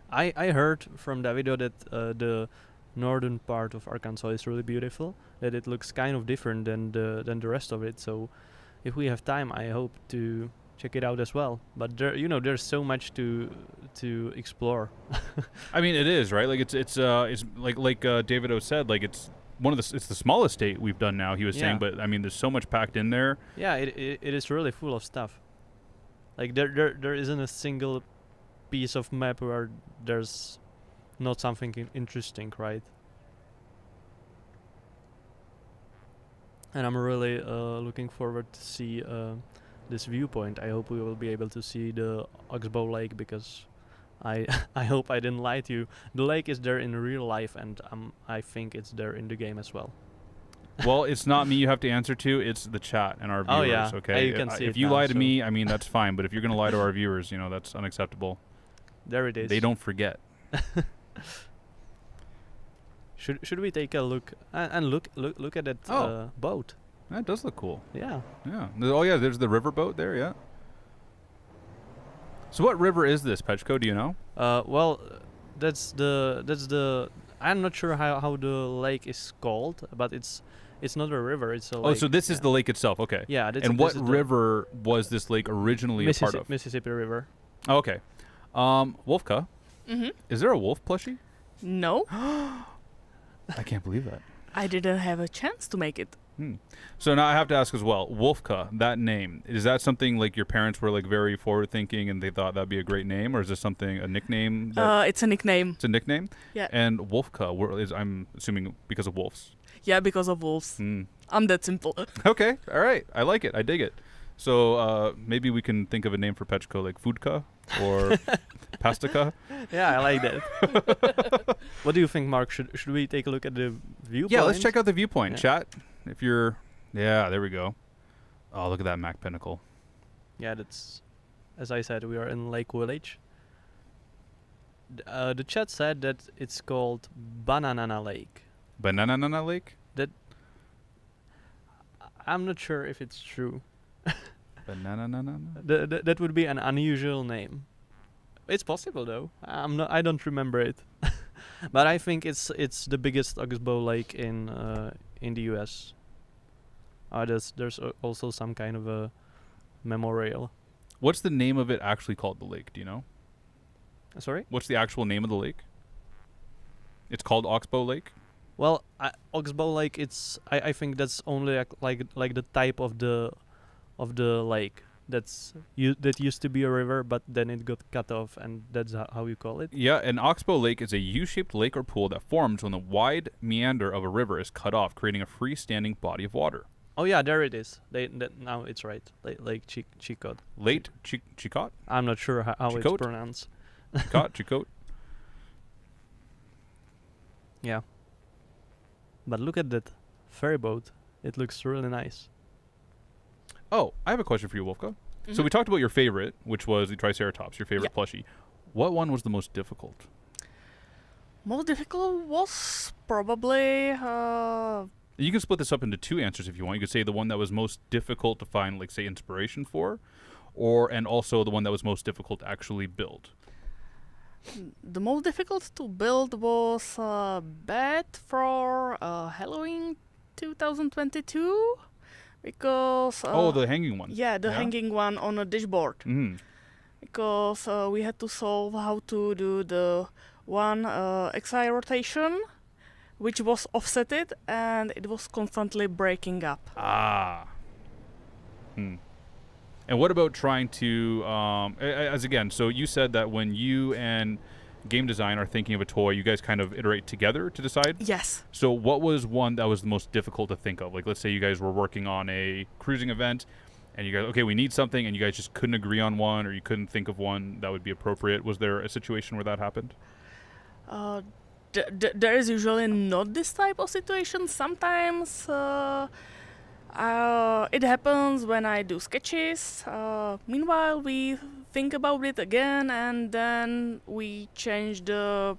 I heard from Davido that the northern part of Arkansas is really beautiful. That it looks kind of different than the rest of it. So, if we have time, I hope to check it out as well. But there, there's so much to explore. I mean, it is right. Like it's like Davido said. Like it's it's the smallest state we've done now. He was saying, Yeah. but I mean, there's so much packed in there. Yeah, it is really full of stuff. Like there isn't a single piece of map where there's not something interesting, right? And I'm really looking forward to see this viewpoint. I hope we will be able to see the Oxbow Lake, because I hope I didn't lie to you. The lake is there in real life, and I think it's there in the game as well. Well, it's not me you have to answer to. It's the chat and our viewers. Oh, yeah. Okay. You can see If it you now, lie to so- me, I mean that's fine. But if you're gonna lie to our viewers, that's unacceptable. There it is. They don't forget. Should we take a look and look at that Oh. boat? That does look cool. Yeah. Yeah. Oh yeah. There's the river boat there. Yeah. So what river is this, Petchko? Do you know? Well, that's the. I'm not sure how the lake is called, but it's not a river. It's a lake. Oh, so this is the lake itself. Okay. Yeah. And what river was this lake originally a part of? Mississippi River. Oh, okay. Wolfka, Mm-hmm. is there a wolf plushie? No, I can't believe that. I didn't have a chance to make it. So now I have to ask as well, Wolfka, that name, is that something like your parents were like very forward thinking and they thought that'd be a great name, or is this something, a nickname? It's a nickname. It's a nickname? Yeah. And Wolfka I'm assuming because of wolves. Yeah, because of wolves. I'm that simple. Okay, all right. I like it. I dig it. So maybe we can think of a name for Petchko, like Foodka or Pastica. Yeah, I like that. What do you think, Mark? Should we take a look at the viewpoint? Yeah, let's check out the viewpoint. Yeah. Chat, if you're... Yeah, there we go. Oh, look at that Mac Pinnacle. Yeah, that's, as I said, we are in Lake Village. The chat said that it's called Banana Lake. Banana Lake? I'm not sure if it's true. Banana? That would be an unusual name. It's possible though. I don't remember it. But I think it's the biggest oxbow lake in the US. There's also some kind of a memorial. What's the name of it actually called, the lake? Do you know? Sorry? What's the actual name of the lake? It's called Oxbow Lake? Well, Oxbow Lake. I think that's only like the type of the lake that used to be a river, but then it got cut off, and that's how you call it. Yeah, an Oxbow Lake is a U-shaped lake or pool that forms when the wide meander of a river is cut off, creating a freestanding body of water. Oh yeah, there it is. Now it's right. Lake Chicot. Late Chicot? I'm not sure how it's Chicot? pronounced. Chicot? Yeah. But look at that ferry boat. It looks really nice. Oh, I have a question for you, Wolfka. So we talked about your favorite, which was the Triceratops, your favorite plushie. What one was the most difficult? Most difficult was probably You can split this up into two answers if you want. You could say the one that was most difficult to find, like, say, inspiration for, and also the one that was most difficult to actually build. the most difficult to build was a bed for Halloween 2022 because The hanging one. yeah, the hanging one on a dashboard. Mm. Because we had to solve how to do the one XI rotation, which was offsetted, and it was constantly breaking up. Ah. And what about trying to, as again, so you said that when you and game design are thinking of a toy, you guys kind of iterate together to decide? Yes. So what was one that was the most difficult to think of? Like, let's say you guys were working on a cruising event, and you guys, okay, we need something, and you guys just couldn't agree on one, or you couldn't think of one that would be appropriate. Was there a situation where that happened? There is usually not this type of situation. Sometimes it happens when I do sketches. Meanwhile, we think about it again, and then we change the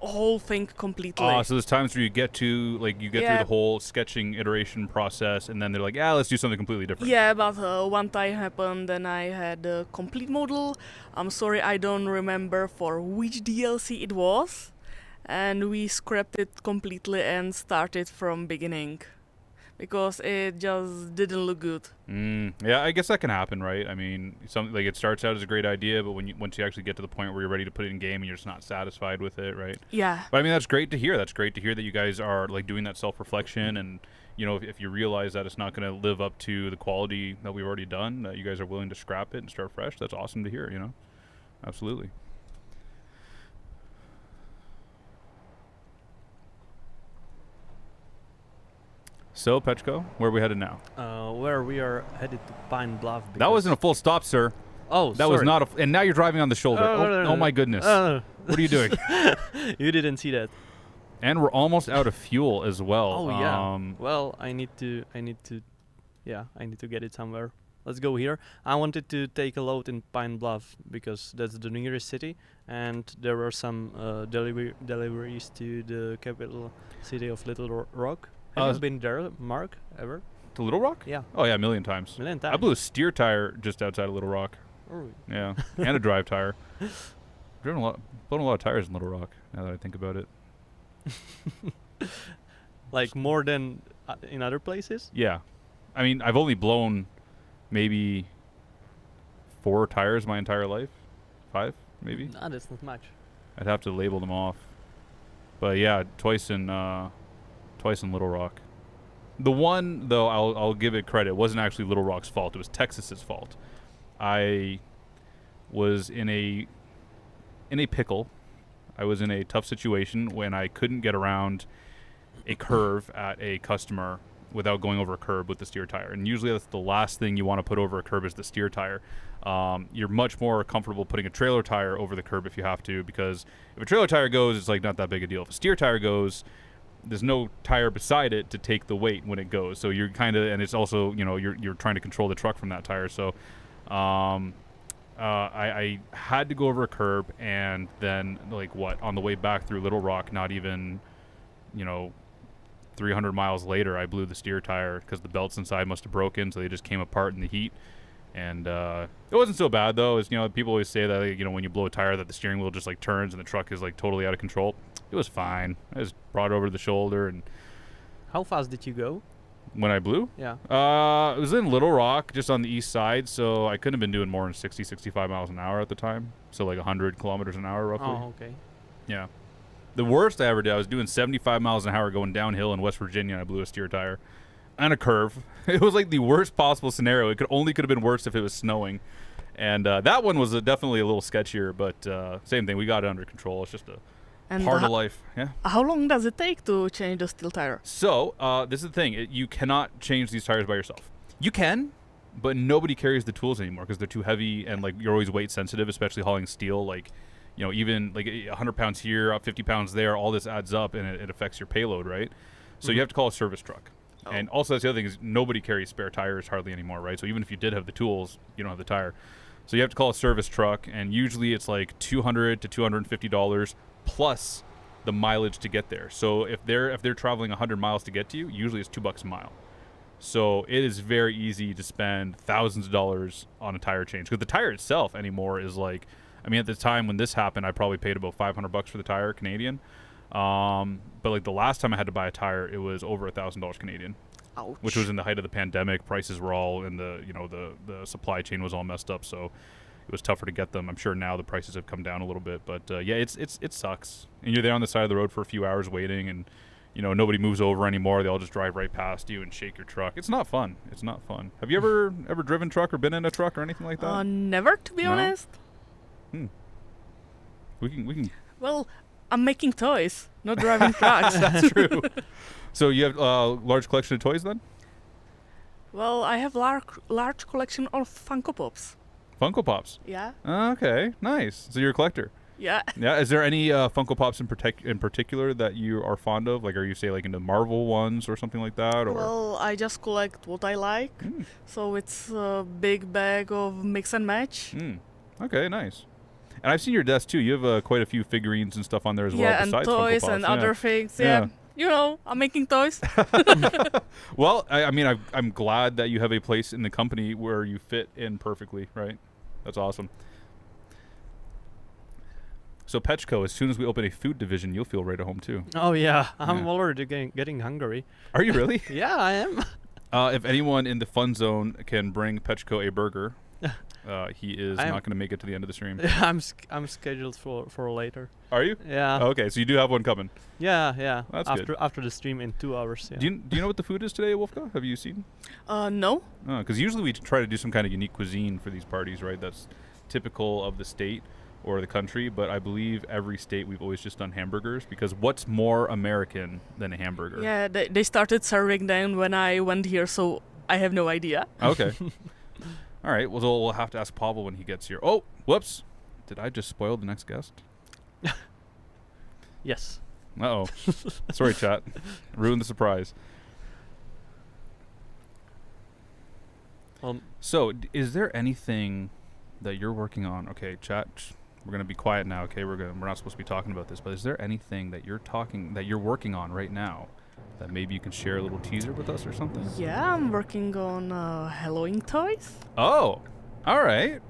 whole thing completely. So there's times where you get to, like, you get through the whole sketching iteration process, and then they're like, let's do something completely different. Yeah, but one time happened, and I had a complete model. I'm sorry, I don't remember for which DLC it was, and we scrapped it completely and started from beginning because it just didn't look good. Yeah, I guess that can happen, right? I mean, something like it starts out as a great idea, but once you actually get to the point where you're ready to put it in game and you're just not satisfied with it, right? Yeah. But I mean, that's great to hear. That's great to hear that you guys are, like, doing that self-reflection, and if you realize that it's not going to live up to the quality that we've already done, that you guys are willing to scrap it and start fresh. That's awesome to hear. Absolutely. So, Petchko, where are we headed now? Where we are headed to Pine Bluff. That wasn't a full stop, sir. Oh, That was not and now you're driving on the shoulder. Oh my goodness. What are you doing? You didn't see that. And we're almost out of fuel as well. Oh yeah. Well, I need to get it somewhere. Let's go here. I wanted to take a load in Pine Bluff because that's the nearest city, and there were some deliveries to the capital city of Little Rock. Have you been there, Mark, ever? To Little Rock? Yeah. Oh yeah, a million times. I blew a steer tire just outside of Little Rock. Oh. Yeah, and a drive tire. Blown a lot of tires in Little Rock. Now that I think about it. Like more than in other places? Yeah, I mean, I've only blown maybe 4 tires my entire life. 5, maybe. Nah, that's not much. I'd have to label them off. But yeah, twice in Little Rock. The one, though, I'll give it credit, wasn't actually Little Rock's fault. It was Texas's fault. I was in a pickle. I was in a tough situation when I couldn't get around a curve at a customer without going over a curb with the steer tire. And usually that's the last thing you want to put over a curb is the steer tire. You're much more comfortable putting a trailer tire over the curb if you have to, because if a trailer tire goes, it's like not that big a deal. If a steer tire goes, there's no tire beside it to take the weight when it goes. So you're kind of, and it's also, you're trying to control the truck from that tire. So I had to go over a curb, and then on the way back through Little Rock, not even, 300 miles later, I blew the steer tire because the belts inside must have broken, so they just came apart in the heat. And it wasn't so bad, though. It's, people always say that, when you blow a tire that the steering wheel just turns and the truck is totally out of control. It was fine. I just brought it over the shoulder. And how fast did you go when I blew? Yeah. It was in Little Rock, just on the east side, so I couldn't have been doing more than 60, 65 miles an hour at the time. So 100 kilometers an hour, roughly. Oh, okay. Yeah. The worst I ever did, I was doing 75 miles an hour going downhill in West Virginia, and I blew a steer tire on a curve. It was the worst possible scenario. It could have been worse if it was snowing. And that one was definitely a little sketchier, but same thing. We got it under control. It's just a part of life. Yeah. How long does it take to change the steel tire? So this is the thing. You cannot change these tires by yourself. You can, but nobody carries the tools anymore because they're too heavy, and you're always weight sensitive, especially hauling steel. Even 100 pounds here, 50 pounds there, all this adds up, and it affects your payload, right? So you have to call a service truck. Oh. And also, that's the other thing is nobody carries spare tires hardly anymore, right? So even if you did have the tools, you don't have the tire. So you have to call a service truck, and usually it's like $200 to $250 plus the mileage to get there. So if they're traveling 100 miles to get to you, usually it's $2 a mile. So it is very easy to spend thousands of dollars on a tire change, because the tire itself anymore is like, I mean, at the time when this happened, I probably paid about $500 for the tire Canadian. But like the last time I had to buy a tire, it was over $1,000 Canadian. Ouch. Which was in the height of the pandemic. Prices were all in the, you know, the supply chain was all messed up, so it was tougher to get them. I'm sure now the prices have come down a little bit, but yeah, it sucks. And you're there on the side of the road for a few hours waiting, and you know nobody moves over anymore. They all just drive right past you and shake your truck. It's not fun. It's not fun. Have you ever driven truck or been in a truck or anything like that? Never, to be No? honest. We can. Well, I'm making toys, not driving trucks. That's true. So you have a large collection of toys then? Well, I have large collection of Funko Pops. Funko Pops. Yeah. Okay, nice. So you're a collector. Yeah. Yeah. Is there any Funko Pops in particular that you are fond of? Like, are you say like into Marvel ones or something like that? Or Well, I just collect what I like. So it's a big bag of mix and match. Okay, nice. And I've seen your desk too. You have quite a few figurines and stuff on there as well. Yeah, and besides toys Funko Pops. and Yeah. other things. Yeah. Yeah. You know, I'm making toys. Well, I mean, I'm glad that you have a place in the company where you fit in perfectly, right? That's awesome. So Petchco, as soon as we open a food division, you'll feel right at home too. Oh yeah, I'm Yeah. already getting hungry. Are you really? Yeah, I am. If anyone in the fun zone can bring Petchco a burger, he is I'm- not going to make it to the end of the stream. I'm scheduled for later. Are you? Yeah. Okay, so you do have one coming. Yeah. That's after good. after the stream in 2 hours. Yeah. Do you know what the food is today, Wolfka? Have you seen? No. Because usually we try to do some kind of unique cuisine for these parties, right? That's typical of the state or the country. But I believe every state we've always just done hamburgers, because what's more American than a hamburger? Yeah, they started serving them when I went here, so I have no idea. Okay. All right. Well, we'll have to ask Pavel when he gets here. Oh, whoops! Did I just spoil the next guest? Yes. Uh-oh. Sorry, chat. Ruined the surprise. So, is there anything that you're working on? Okay, chat. We're gonna be quiet now. Okay, we're not supposed to be talking about this. But is there anything that you're working on right now that maybe you can share a little teaser with us or something? Yeah, I'm working on Halloween toys. Oh, all right.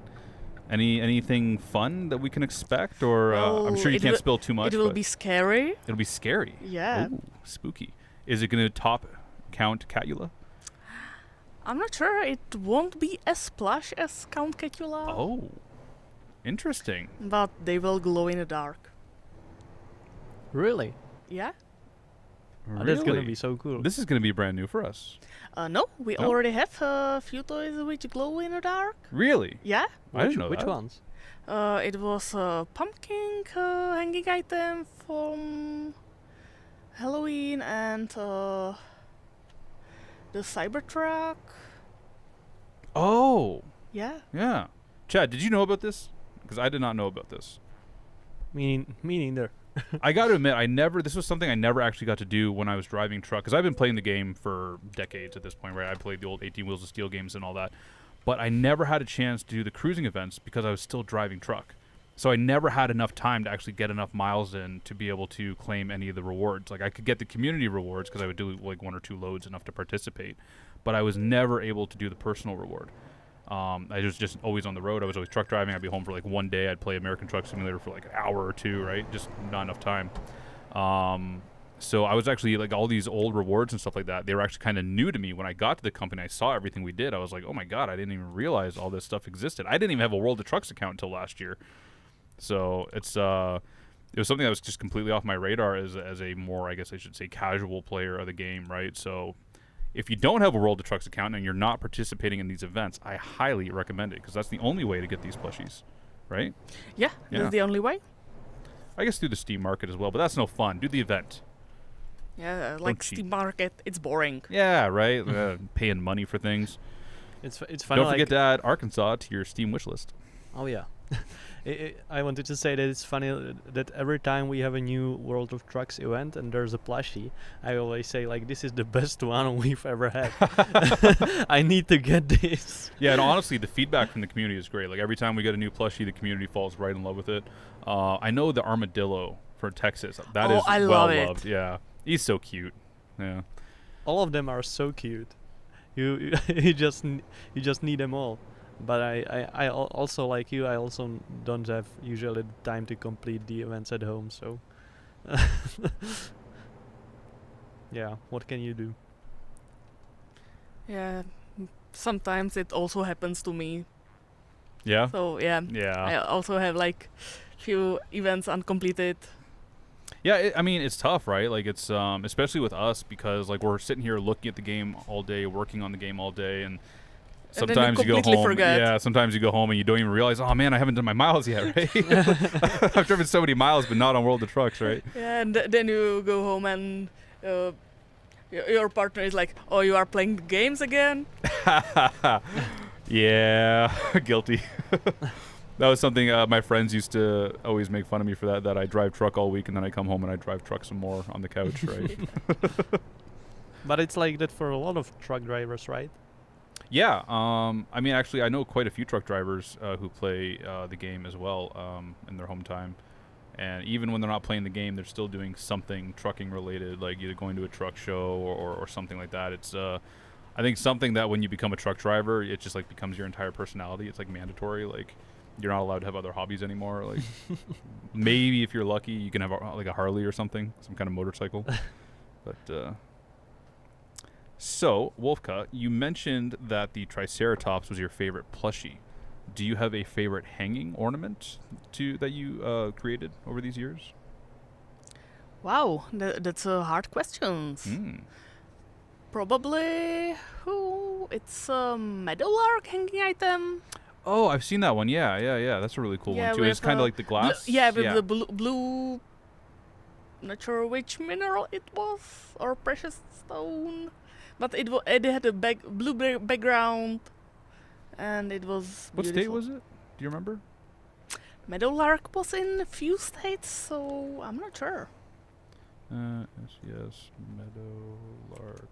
Anything fun that we can expect, or I'm Well, sure you it can't will- spill too much. It will but be scary. it'll be scary. Yeah. Ooh, spooky. Is it gonna top Count Catula? I'm not sure. It won't be as plush as Count Catula. Oh, interesting. But they will glow in the dark. Really? Yeah? Oh, that's gonna Really? be so cool. This is gonna be brand new for us. No, we No? already have a few toys which glow in the dark. Really? Yeah? I didn't know Which that. ones? It was a pumpkin hanging item from Halloween and the Cybertruck. Oh, Yeah? yeah. Chad, did you know about this? Because I did not know about this. Meaning there. I got to admit, this was something I never actually got to do when I was driving truck. Because I've been playing the game for decades at this point, right? I played the old 18 Wheels of Steel games and all that. But I never had a chance to do the cruising events because I was still driving truck. So I never had enough time to actually get enough miles in to be able to claim any of the rewards. Like, I could get the community rewards because I would do like 1 or 2 loads enough to participate. But I was never able to do the personal reward. I was just always on the road. I was always truck driving. I'd be home for like 1 day. I'd play American Truck Simulator for like an hour or 2, right? Just not enough time. So I was actually like all these old rewards and stuff like that. They were actually kind of new to me when I got to the company. I saw everything we did. I was like, oh my God, I didn't even realize all this stuff existed. I didn't even have a World of Trucks account until last year. So it was something that was just completely off my radar as a more, I guess I should say, casual player of the game, right? So if you don't have a World of Trucks account and you're not participating in these events, I highly recommend it because that's the only way to get these plushies, right? Yeah, Yeah. that's the only way. I guess through the Steam Market as well, but that's no fun. Do the event. Yeah, like cheat. Steam Market, it's boring. Yeah, right? Paying money for things. It's fun. Don't like forget to add Arkansas to your Steam wish list. Oh yeah. I wanted to say that it's funny that every time we have a new World of Trucks event and there's a plushie, I always say like, this is the best one we've ever had. I need to get this. Yeah, and honestly, the feedback from the community is great. Like every time we get a new plushie, the community falls right in love with it. I know the armadillo for Texas. That is I well love it. loved. Yeah, he's so cute. Yeah. All of them are so cute. You just need them all. But I also, like you, I also don't have usually the time to complete the events at home, so yeah, what can you do? Yeah, sometimes it also happens to me. Yeah. So yeah, Yeah. I also have like few events uncompleted. Yeah, I mean, it's tough, right? Like, it's especially with us because, like, we're sitting here looking at the game all day, working on the game all day, and And then you sometimes you go completely home. forget. Yeah, sometimes you go home and you don't even realize, oh man, I haven't done my miles yet, right? I've driven so many miles, but not on World of Trucks, right? Yeah, and then you go home and your partner is like, "Oh, you are playing the games again?" Yeah, guilty. That was something my friends used to always make fun of me for that I drive truck all week and then I come home and I drive truck some more on the couch, right? But it's like that for a lot of truck drivers, right? Yeah, I mean, actually, I know quite a few truck drivers who play the game as well in their home time. And even when they're not playing the game, they're still doing something trucking related, like either going to a truck show or something like that. It's, I think, something that when you become a truck driver, it just like becomes your entire personality. It's like mandatory. Like, you're not allowed to have other hobbies anymore. Like, maybe if you're lucky, you can have like a Harley or something, some kind of motorcycle. But so, Wolfka, you mentioned that the Triceratops was your favorite plushie. Do you have a favorite hanging ornament that you created over these years? Wow, that's a hard question. Probably it's a meadowlark hanging item. Oh, I've seen that one. Yeah. That's a really cool one too. It's kind of like the glass. With the blue. Not sure which mineral it was or precious stone, but it had a blue background, and it was. What state beautiful. was it? Do you remember? Meadowlark was in a few states, so I'm not sure. SCS Meadowlark.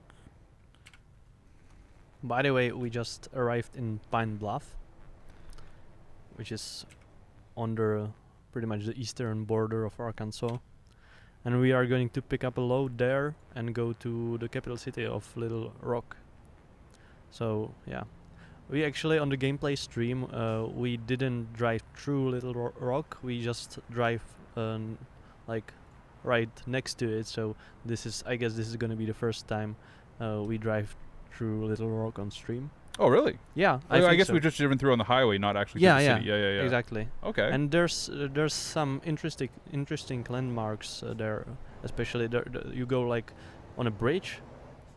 By the way, we just arrived in Pine Bluff, which is on the pretty much the eastern border of Arkansas. And we are going to pick up a load there and go to the capital city of Little Rock. So, yeah. We actually, on the gameplay stream, we didn't drive through Little Rock. We just drive, like, right next to it. So, I guess this is going to be the first time we drive through Little Rock on stream. Oh, really? Yeah, I guess so. we just driven through on the highway, not actually through the city. Yeah. Exactly. Okay. And there's some interesting landmarks there, especially you go like on a bridge,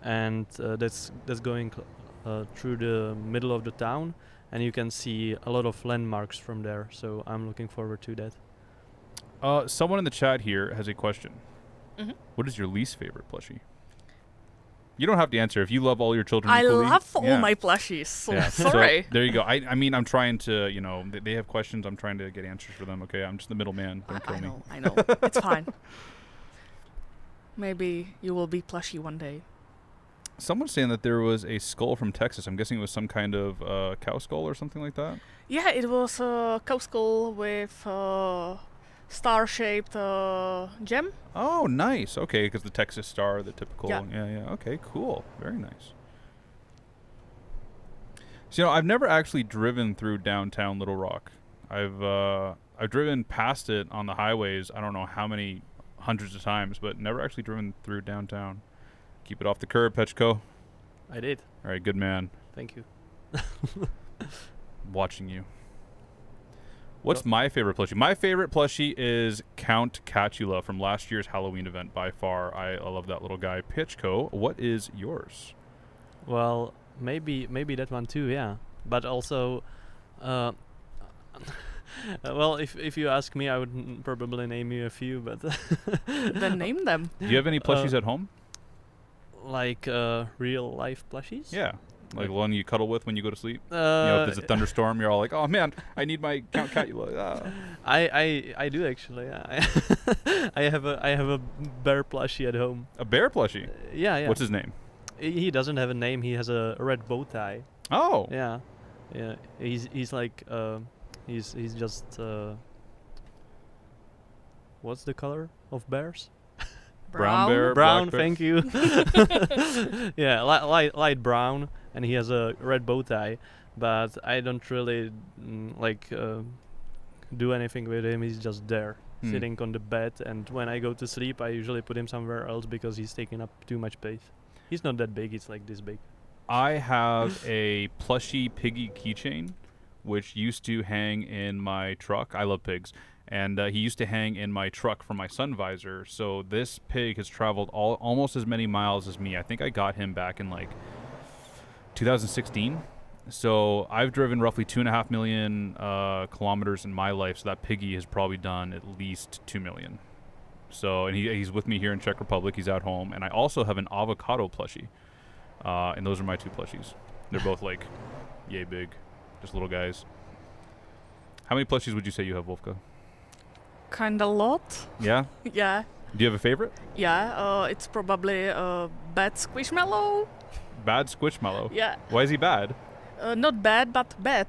and that's going through the middle of the town, and you can see a lot of landmarks from there. So I'm looking forward to that. Someone in the chat here has a question. Mm-hmm. What is your least favorite plushie? You don't have to answer if you love all your children I equally. love all my plushies. So Yeah. sorry. So there you go. I mean, I'm trying to, they have questions. I'm trying to get answers for them. Okay, I'm just the middleman. Don't kill me. I know. It's fine. Maybe you will be plushie one day. Someone's saying that there was a skull from Texas. I'm guessing it was some kind of cow skull or something like that. Yeah, it was a cow skull with star-shaped gem. Oh, nice. Okay, because the Texas star, the typical. Yeah. Yeah. Okay, cool. Very nice. So, I've never actually driven through downtown Little Rock. I've driven past it on the highways. I don't know how many hundreds of times, but never actually driven through downtown. Keep it off the curb, Petchko. I did. All right, good man. Thank you. Watching you. What's my favorite plushie? My favorite plushie is Count Catula from last year's Halloween event by far. I love that little guy. Pitchco, what is yours? Well, maybe that one too, yeah. But also, well, if you ask me, I would probably name you a few, but Then name them. Do you have any plushies at home? like real life plushies. Yeah. Like the one you cuddle with when you go to sleep? You know, if there's a thunderstorm, you're all like, oh man, I need my Count Catula. I do actually. I have a bear plushie at home. A bear plushie? Yeah. What's his name? He doesn't have a name. He has a red bow tie. Oh. Yeah. He's like he's just what's the color of bears? Brown bear. Brown, black bear. thank you. Yeah, light brown, and he has a red bow tie. But I don't really do anything with him. He's just there, sitting on the bed. And when I go to sleep, I usually put him somewhere else because he's taking up too much space. He's not that big. It's like this big. I have a plushy piggy keychain, which used to hang in my truck. I love pigs. And he used to hang in my truck for my sun visor. So this pig has traveled almost as many miles as me. I think I got him back in like 2016. So I've driven roughly 2.5 million kilometers in my life. So that piggy has probably done at least 2 million. So, and he's with me here in Czech Republic. He's at home. And I also have an avocado plushie. And those are my two plushies. They're both like yay big, just little guys. How many plushies would you say you have, Wolfka? Kinda lot. Yeah? Yeah. Do you have a favorite? Yeah, it's probably Bad Squishmallow. Bad Squishmallow? Yeah. Why is he bad? Not bad, but bad.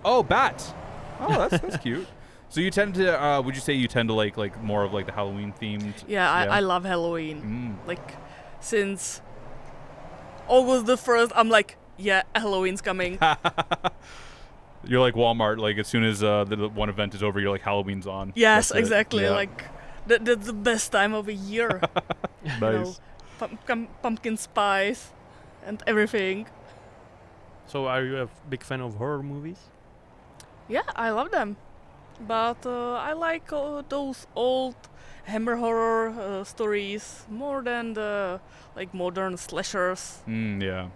Oh, Bat! Oh, that's cute. So you tend to, would you say you tend to like more of like the Halloween themed? Yeah, I love Halloween. Like, since August the 1st, I'm like, yeah, Halloween's coming. You're like Walmart, like as soon as the one event is over, you're like Halloween's on. Yes, That's it. exactly. Yeah. Like, that's the best time of the year. Nice. Pumpkin spice and everything. So are you a big fan of horror movies? Yeah, I love them. But I like those old Hammer horror stories more than the like modern slashers. Yeah.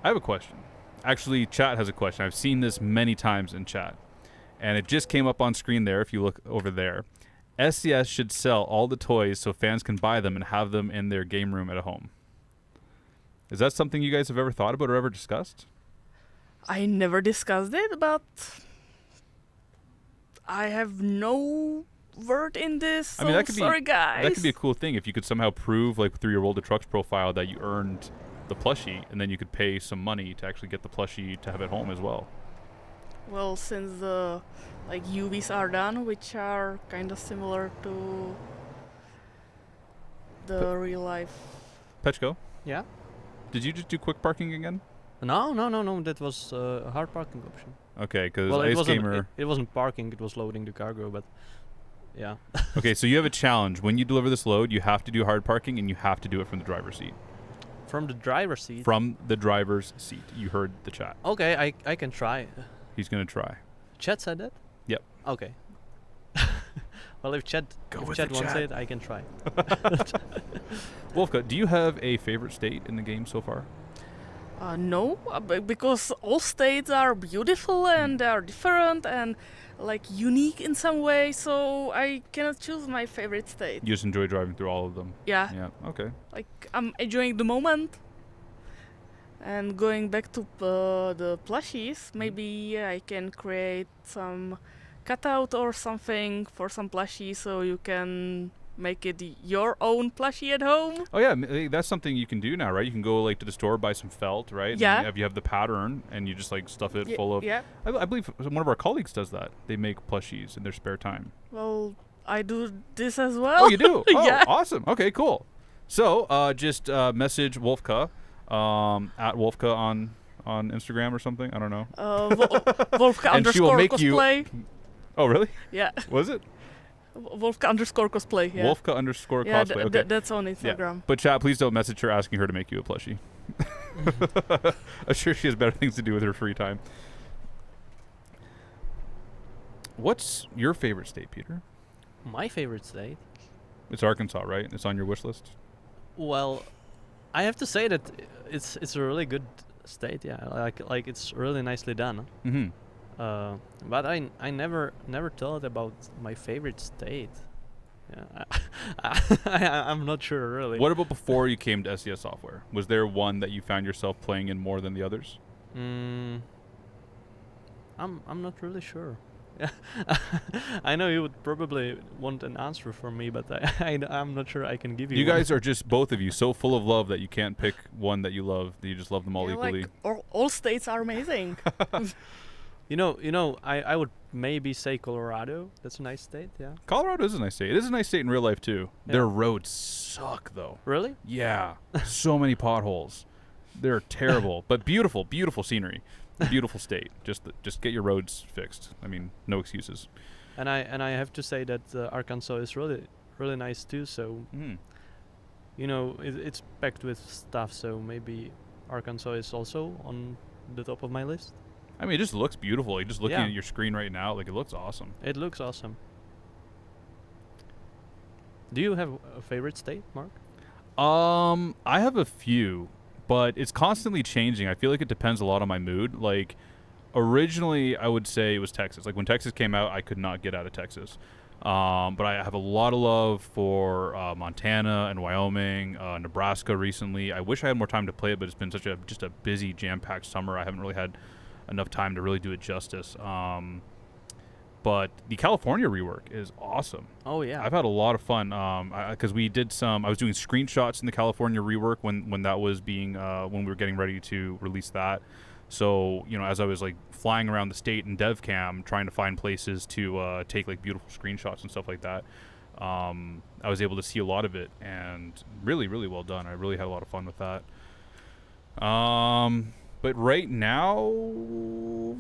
I have a question. Actually, chat has a question. I've seen this many times in chat. And it just came up on screen there if you look over there. SCS should sell all the toys so fans can buy them and have them in their game room at home. Is that something you guys have ever thought about or ever discussed? I never discussed it, but I have no word in this. So I mean, that could sorry, guys. That could be a cool thing if you could somehow prove, like through your World of Trucks profile, that you earned the plushie, and then you could pay some money to actually get the plushie to have at home as well. Well, since the like UVs are done, which are kind of similar to the real life. Petchko, Yeah. did you just do quick parking again? No. That was a hard parking option. Okay, because Well, Ice Gamer. it wasn't parking. It was loading the cargo, but yeah. Okay, so you have a challenge. When you deliver this load, you have to do hard parking, and you have to do it from the driver's seat. From the driver's seat. From the driver's seat. You heard the chat. Okay, I can try. He's gonna try. Chat said that? Yep. Okay. Well, if Chat wants it, I can try. Wolfka, do you have a favorite state in the game so far? No, because all states are beautiful and they are different and like unique in some way. So I cannot choose my favorite state. You just enjoy driving through all of them. Yeah. Yeah. Okay. Like I'm enjoying the moment. And going back to the plushies, maybe I can create some cutout or something for some plushies so you can make it your own plushie at home. Oh yeah, that's something you can do now, right? You can go like to the store, buy some felt, right? Yeah. And you have the pattern, and you just like stuff it full of. Yeah. I believe one of our colleagues does that. They make plushies in their spare time. Well, I do this as well. Oh, you do? Oh, Yeah. Awesome. Okay, cool. So just message Wolfka at Wolfka on Instagram or something. I don't know. Wolfka And she will underscore make you- cosplay. Oh, really? Yeah. Was it? Wolfka underscore cosplay. Yeah. Wolfka underscore Yeah, cosplay. Okay. that's on Instagram. But chat, please don't message her asking her to make you a plushie. I'm sure she has better things to do with her free time. What's your favorite state, Peter? My favorite state? It's Arkansas, right? It's on your wish list? Well, I have to say that it's a really good state. Yeah, like it's really nicely done. Mm-hmm. But I never thought about my favorite state. Yeah, I'm not sure really. What about before you came to SCS Software? Was there one that you found yourself playing in more than the others? I'm not really sure. Yeah, I know you would probably want an answer from me, but I'm not sure I can give you. You one. guys are just, both of you, so full of love that you can't pick one that you love. That you just love them all Yeah, equally. like all states are amazing. You know, I would maybe say Colorado. That's a nice state. Yeah. Colorado is a nice state. It is a nice state in real life too. Yeah. Their roads suck though. Really? Yeah, so many potholes. They're terrible, but beautiful, beautiful scenery. Beautiful state. Just get your roads fixed. I mean, no excuses. And I have to say that Arkansas is really nice too. So you know, it's packed with stuff. So maybe Arkansas is also on the top of my list. I mean, it just looks beautiful. Like, just looking Yeah. at your screen right now, like, it looks awesome. It looks awesome. Do you have a favorite state, Mark? I have a few, but it's constantly changing. I feel like it depends a lot on my mood. Like, originally, I would say it was Texas. Like, when Texas came out, I could not get out of Texas. But I have a lot of love for Montana and Wyoming, Nebraska recently. I wish I had more time to play it, but it's been such a busy, jam-packed summer. I haven't really had enough time to really do it justice. But the California rework is awesome. Oh yeah. I've had a lot of fun because we did some. I was doing screenshots in the California rework when that was being when we were getting ready to release that. So you know, as I was like flying around the state in DevCam trying to find places to take like beautiful screenshots and stuff like that, I was able to see a lot of it, and really, really well done. I really had a lot of fun with that. But right now,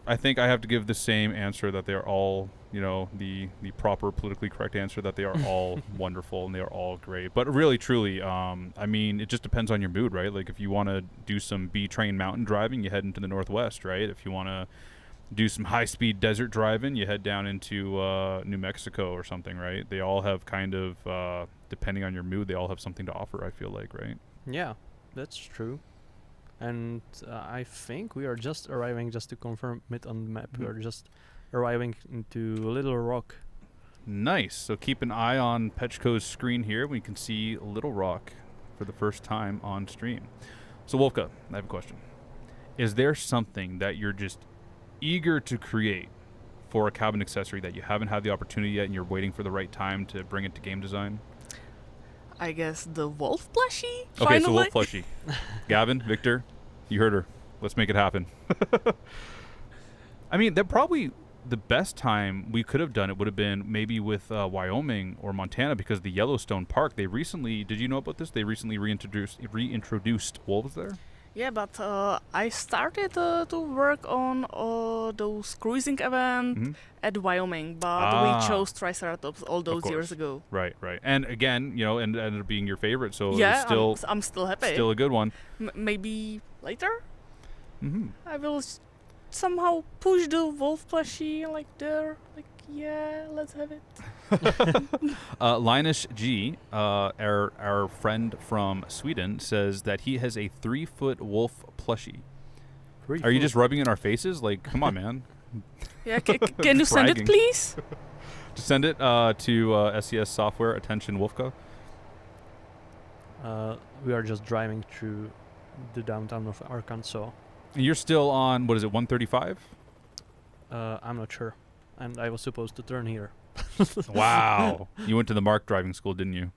I think I have to give the same answer that they are all, you know, the proper politically correct answer that they are all wonderful and they are all great. But really, truly, I mean, it just depends on your mood, right? Like if you want to do some B-train mountain driving, you head into the Northwest, right? If you want to do some high-speed desert driving, you head down into New Mexico or something, right? They all have kind of, depending on your mood, they all have something to offer, I feel like, right? Yeah, that's true. And I think we are just arriving, just to confirm it on the map. We are just arriving into Little Rock. Nice. So keep an eye on Petchko's screen here. We can see Little Rock for the first time on stream. So Wolfka, I have a question. Is there something that you're just eager to create for a cabin accessory that you haven't had the opportunity yet and you're waiting for the right time to bring it to game design? I guess the wolf plushie. Okay, so finally. Wolf plushie. Gavin, Victor, you heard her. Let's make it happen. I mean, that probably the best time we could have done it would have been maybe with Wyoming or Montana, because the Yellowstone Park, they recently, did you know about this? They recently reintroduced wolves there. Yeah, but I started to work on those cruising events at Wyoming, but we chose Triceratops all those years ago. Right. And again, you know, and ended up being your favorite, so Yeah, it's still I'm still happy. still a good one. Maybe later Mm-hmm. I will somehow push the wolf plushie like there. Like, yeah, let's have it. Linus G, our friend from Sweden, says that he has a 3-foot wolf plushie. Are you just rubbing it in our faces? Like, come on, man. Yeah, can you send it, Bragging. please? Just send it to SCS Software. Attention, Wolfka. We are just driving through the downtown of Arkansas. And you're still on, what is it, 135? I'm not sure. And I was supposed to turn here. Wow. You went to the Mark driving school, didn't you?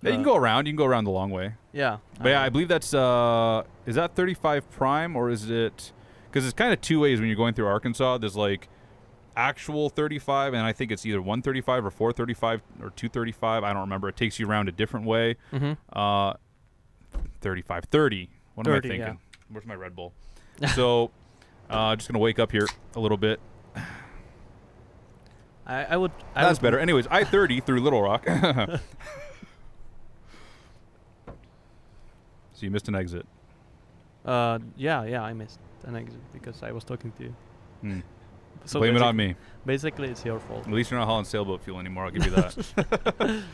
Yeah, you can go around. You can go around the long way. Yeah. But yeah, I believe that's, is that 35 prime or is it, because it's kind of two ways when you're going through Arkansas. There's like actual 35, and I think it's either 135 or 435 or 235. I don't remember. It takes you around a different way. 35, 30. What am I 30, thinking? yeah. Where's my Red Bull? So, just going to wake up here a little bit. That's better. Anyways, I-30 through Little Rock. So you missed an exit. Yeah, I missed an exit because I was talking to you. So Blame it on me. Basically, it's your fault. At least you're not hauling sailboat fuel anymore. I'll give you that.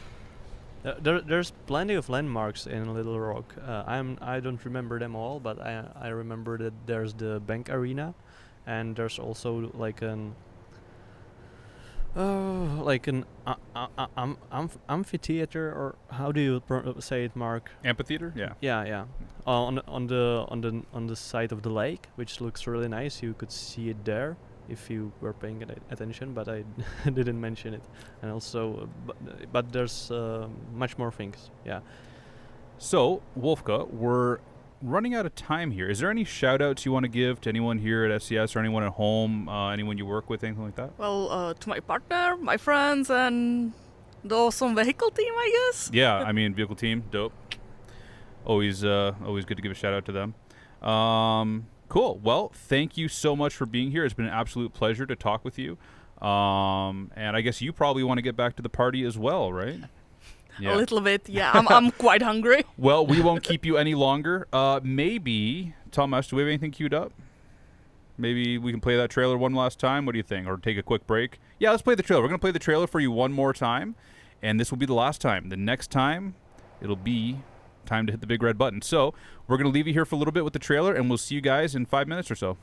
There's plenty of landmarks in Little Rock. I don't remember them all, but I remember that there's the bank arena, and there's also like an Like an amphitheater, or how do you say it, Mark? Amphitheater? Yeah. Yeah. On the side of the lake, which looks really nice. You could see it there if you were paying attention, but I didn't mention it. And also, but there's much more things. Yeah. So, Wolfka, we're running out of time here. Is there any shout-outs you want to give to anyone here at SCS or anyone at home, anyone you work with, anything like that? Well, to my partner, my friends, and the awesome vehicle team, I guess. Yeah, I mean, vehicle team, dope. Always good to give a shout-out to them. Cool. Well, thank you so much for being here. It's been an absolute pleasure to talk with you. And I guess you probably want to get back to the party as well, right? Yeah. A little bit, yeah. I'm quite hungry. Well, we won't keep you any longer. Maybe, Thomas, do we have anything queued up? Maybe we can play that trailer one last time. What do you think? Or take a quick break? Yeah, let's play the trailer. We're going to play the trailer for you one more time. And this will be the last time. The next time, it'll be time to hit the big red button. So we're going to leave you here for a little bit with the trailer, and we'll see you guys in 5 minutes or so.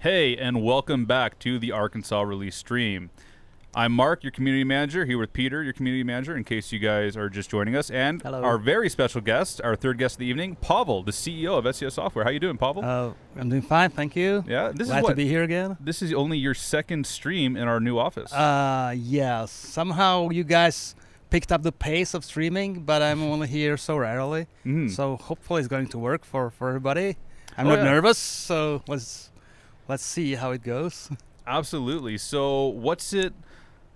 Hey, and welcome back to the Arkansas release stream. I'm Mark, your community manager, here with Peter, your community manager, in case you guys are just joining us, and Hello. our very special guest, our third guest of the evening, Pavel, the CEO of SCS Software. How you doing, Pavel? I'm doing fine, thank you. Yeah, this Glad is what to be here again. this is only your second stream in our new office. Yes. Somehow you guys picked up the pace of streaming, but I'm only here so rarely. Mhm. So hopefully it's going to work for everybody. I'm Oh, not yeah. nervous, so let's see how it goes. Absolutely. So,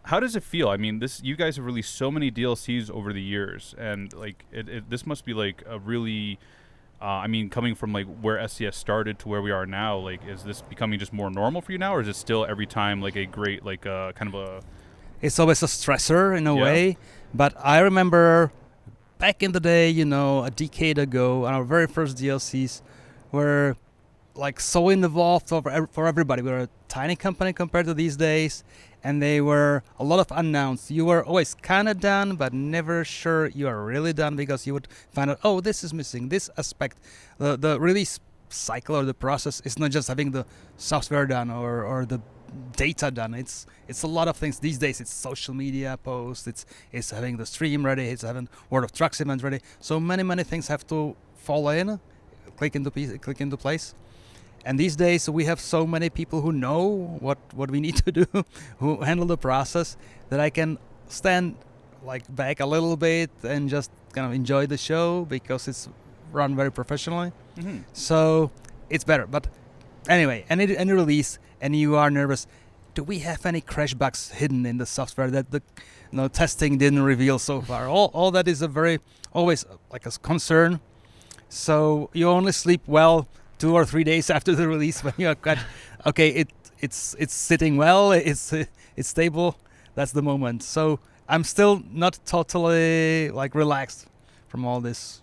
how does it feel? I mean, you guys have released so many DLCs over the years, and like this must be like a really, I mean, coming from like where SCS started to where we are now. Like, is this becoming just more normal for you now, or is it still every time like a great like kind of a? It's always a stressor in a Yeah. way, but I remember back in the day, a decade ago, our very first DLCs were like so involved for everybody. We were a tiny company compared to these days, and they were a lot of unknowns. You were always kind of done, but never sure you are really done, because you would find out, oh, this is missing, this aspect. The release cycle or the process is not just having the software done or the data done. It's a lot of things these days. It's social media posts, it's having the stream ready, it's having World of Trucks event ready. So many things have to fall in, click into place. And these days we have so many people who know what we need to do, who handle the process, that I can stand like back a little bit and just kind of enjoy the show, because it's run very professionally. Mhm. So it's better. But anyway, any release, and you are nervous, do we have any crash bugs hidden in the software that the testing didn't reveal so far? All that is always like a concern. So you only sleep well 2 or 3 days after the release, when you are quite okay. It's sitting well. It's stable. That's the moment. So I'm still not totally like relaxed from all this.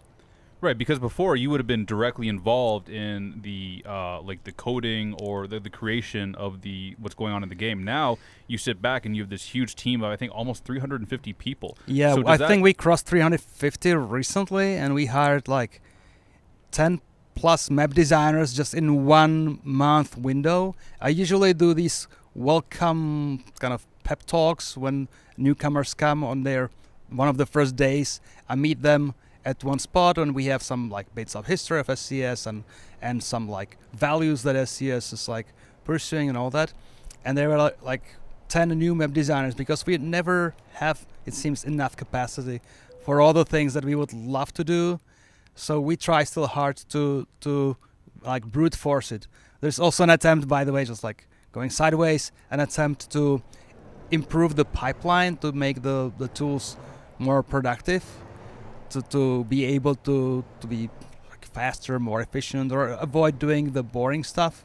Right, because before you would have been directly involved in the like the coding or the creation of what's going on in the game. Now you sit back and you have this huge team of, I think, almost 350 people. Yeah, So I does think we crossed 350 recently, and we hired like 10 plus map designers just in 1 month window. I usually do these welcome kind of pep talks when newcomers come on their one of the first days. I meet them at one spot, and we have some like bits of history of SCS and some like values that SCS is like pursuing and all that. And there were like 10 new map designers, because we never have, it seems, enough capacity for all the things that we would love to do. So we try still hard to like brute force it. There's also an attempt, by the way, just like going sideways, an attempt to improve the pipeline to make the tools more productive, to be able to be like faster, more efficient, or avoid doing the boring stuff.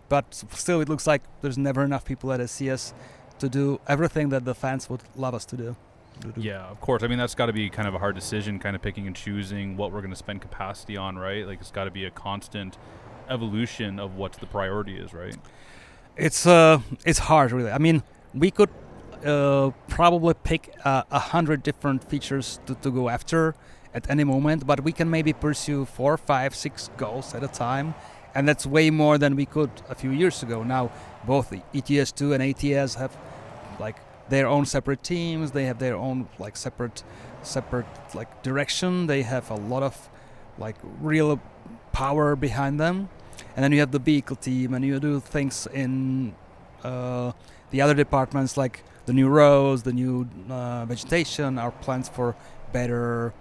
But still, it looks like there's never enough people at SCS to do everything that the fans would love us to do. Yeah, of course. I mean, that's got to be kind of a hard decision, kind of picking and choosing what we're going to spend capacity on, right? Like, it's got to be a constant evolution of what the priority is, right? It's hard, really. I mean, we could probably pick 100 different features to go after at any moment, but we can maybe pursue 4, 5, 6 goals at a time, and that's way more than we could a few years ago. Now, both ETS2 and ATS have like their own separate teams. They have their own like separate like direction. They have a lot of like real power behind them. And then you have the vehicle team, and you do things in the other departments, like the new roads, the new vegetation, our plans for better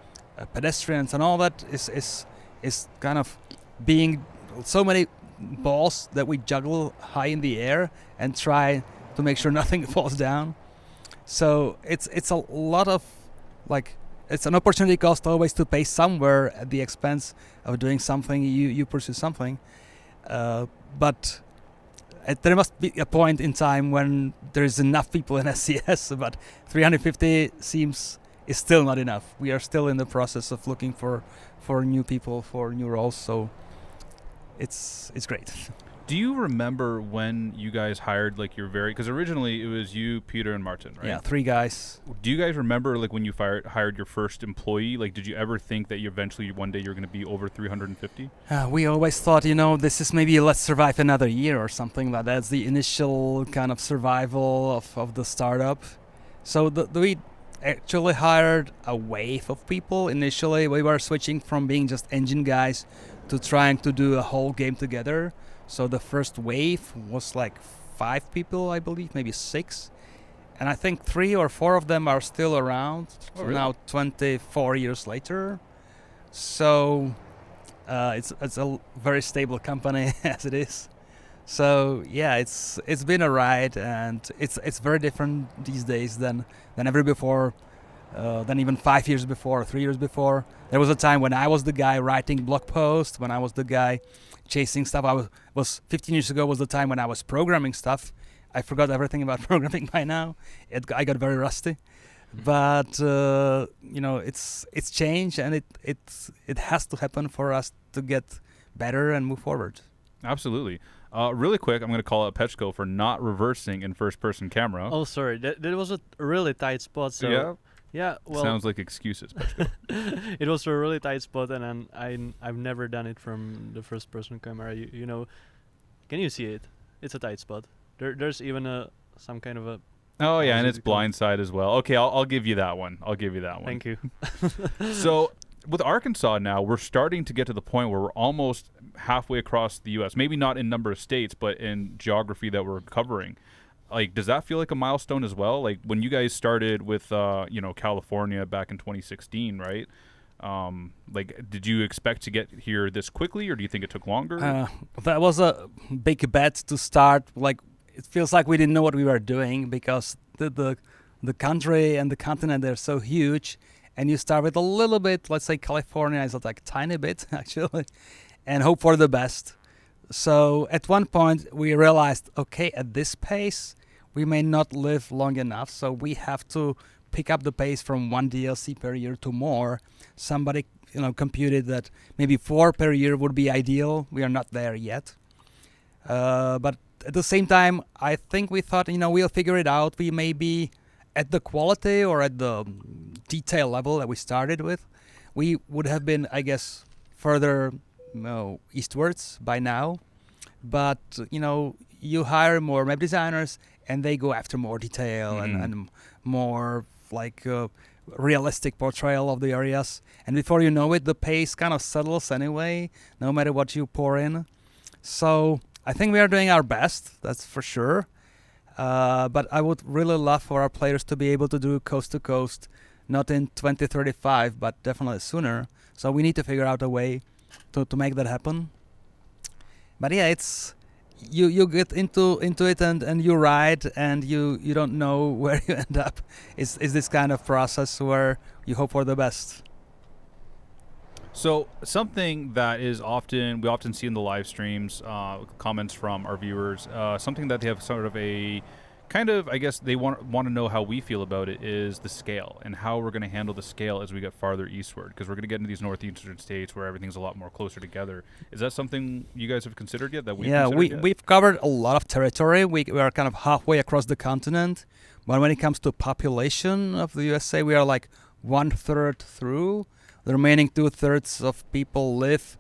pedestrians, and all that is kind of being so many balls that we juggle high in the air and try to make sure nothing falls down. So it's a lot of like, it's an opportunity cost always to pay somewhere at the expense of doing something. You pursue something, but there must be a point in time when there's enough people in SCS. But 350 is still not enough. We are still in the process of looking for new people, for new roles. So it's great. Do you remember when you guys hired like your because originally it was you, Peter, and Martin, right? Yeah, 3 guys. Do you guys remember like when you hired your first employee? Like, did you ever think that you eventually one day you're going to be over 350? We always thought, this is maybe let's survive another year or something like that. That's the initial kind of survival of the startup. So we actually hired a wave of people. Initially, we were switching from being just engine guys to trying to do a whole game together. So the first wave was like 5 people, I believe, maybe 6. And I think 3 or 4 of them are still around now 24 years later. So it's a very stable company as it is. So yeah, it's been a ride, and it's very different these days than ever before, than even 5 years before, 3 years before. There was a time when I was the guy writing blog posts, when I was the guy chasing stuff. I was 15 years ago was the time when I was programming stuff. I forgot everything about programming by now. I got very rusty, but it's changed, and it has to happen for us to get better and move forward. Absolutely. Really quick, I'm going to call out Petchko for not reversing in first-person camera. Oh, sorry. That was a really tight spot. So yeah. Well, sounds like excuses, Petchko. it was a really tight spot, and then I've never done it from the first-person camera. You know, can you see it? It's a tight spot. There's even some kind of a. Oh yeah, and it's blindside as well. Okay, I'll give you that one. Thank you. So with Arkansas now, we're starting to get to the point where we're almost halfway across the U.S. Maybe not in number of states, but in geography that we're covering. Like, does that feel like a milestone as well? Like when you guys started with, California back in 2016, right? Like, did you expect to get here this quickly, or do you think it took longer? That was a big bet to start. Like, it feels like we didn't know what we were doing, because the country and the continent, they're so huge, and you start with a little bit. Let's say California is like a tiny bit actually, and hope for the best. So at one point we realized, okay, at this pace we may not live long enough, so we have to pick up the pace from 1 DLC per year to more. Somebody computed that maybe 4 per year would be ideal. We are not there yet, but at the same time I think we thought, we'll figure it out. We may be at the quality or at the detail level that we started with. We would have been, I guess, further eastwards by now, but you hire more map designers and they go after more detail and more like realistic portrayal of the areas, and before you know it, the pace kind of settles anyway, no matter what you pour in. So I think we are doing our best, that's for sure, but I would really love for our players to be able to do coast to coast, not in 2035 but definitely sooner. So we need to figure out a way to make that happen. But yeah, it's you get into it and you ride, and you don't know where you end up. Is this kind of process where you hope for the best. So something that we often see in the live streams, comments from our viewers, something that they have sort of a kind of, I guess they want to know how we feel about it, is the scale and how we're going to handle the scale as we get farther eastward, because we're going to get into these northeastern states where everything's a lot more closer together. Is that something you guys have considered yet? We've covered a lot of territory. We are kind of halfway across the continent, but when it comes to population of the USA, we are like 1/3 through. The remaining 2/3 of people live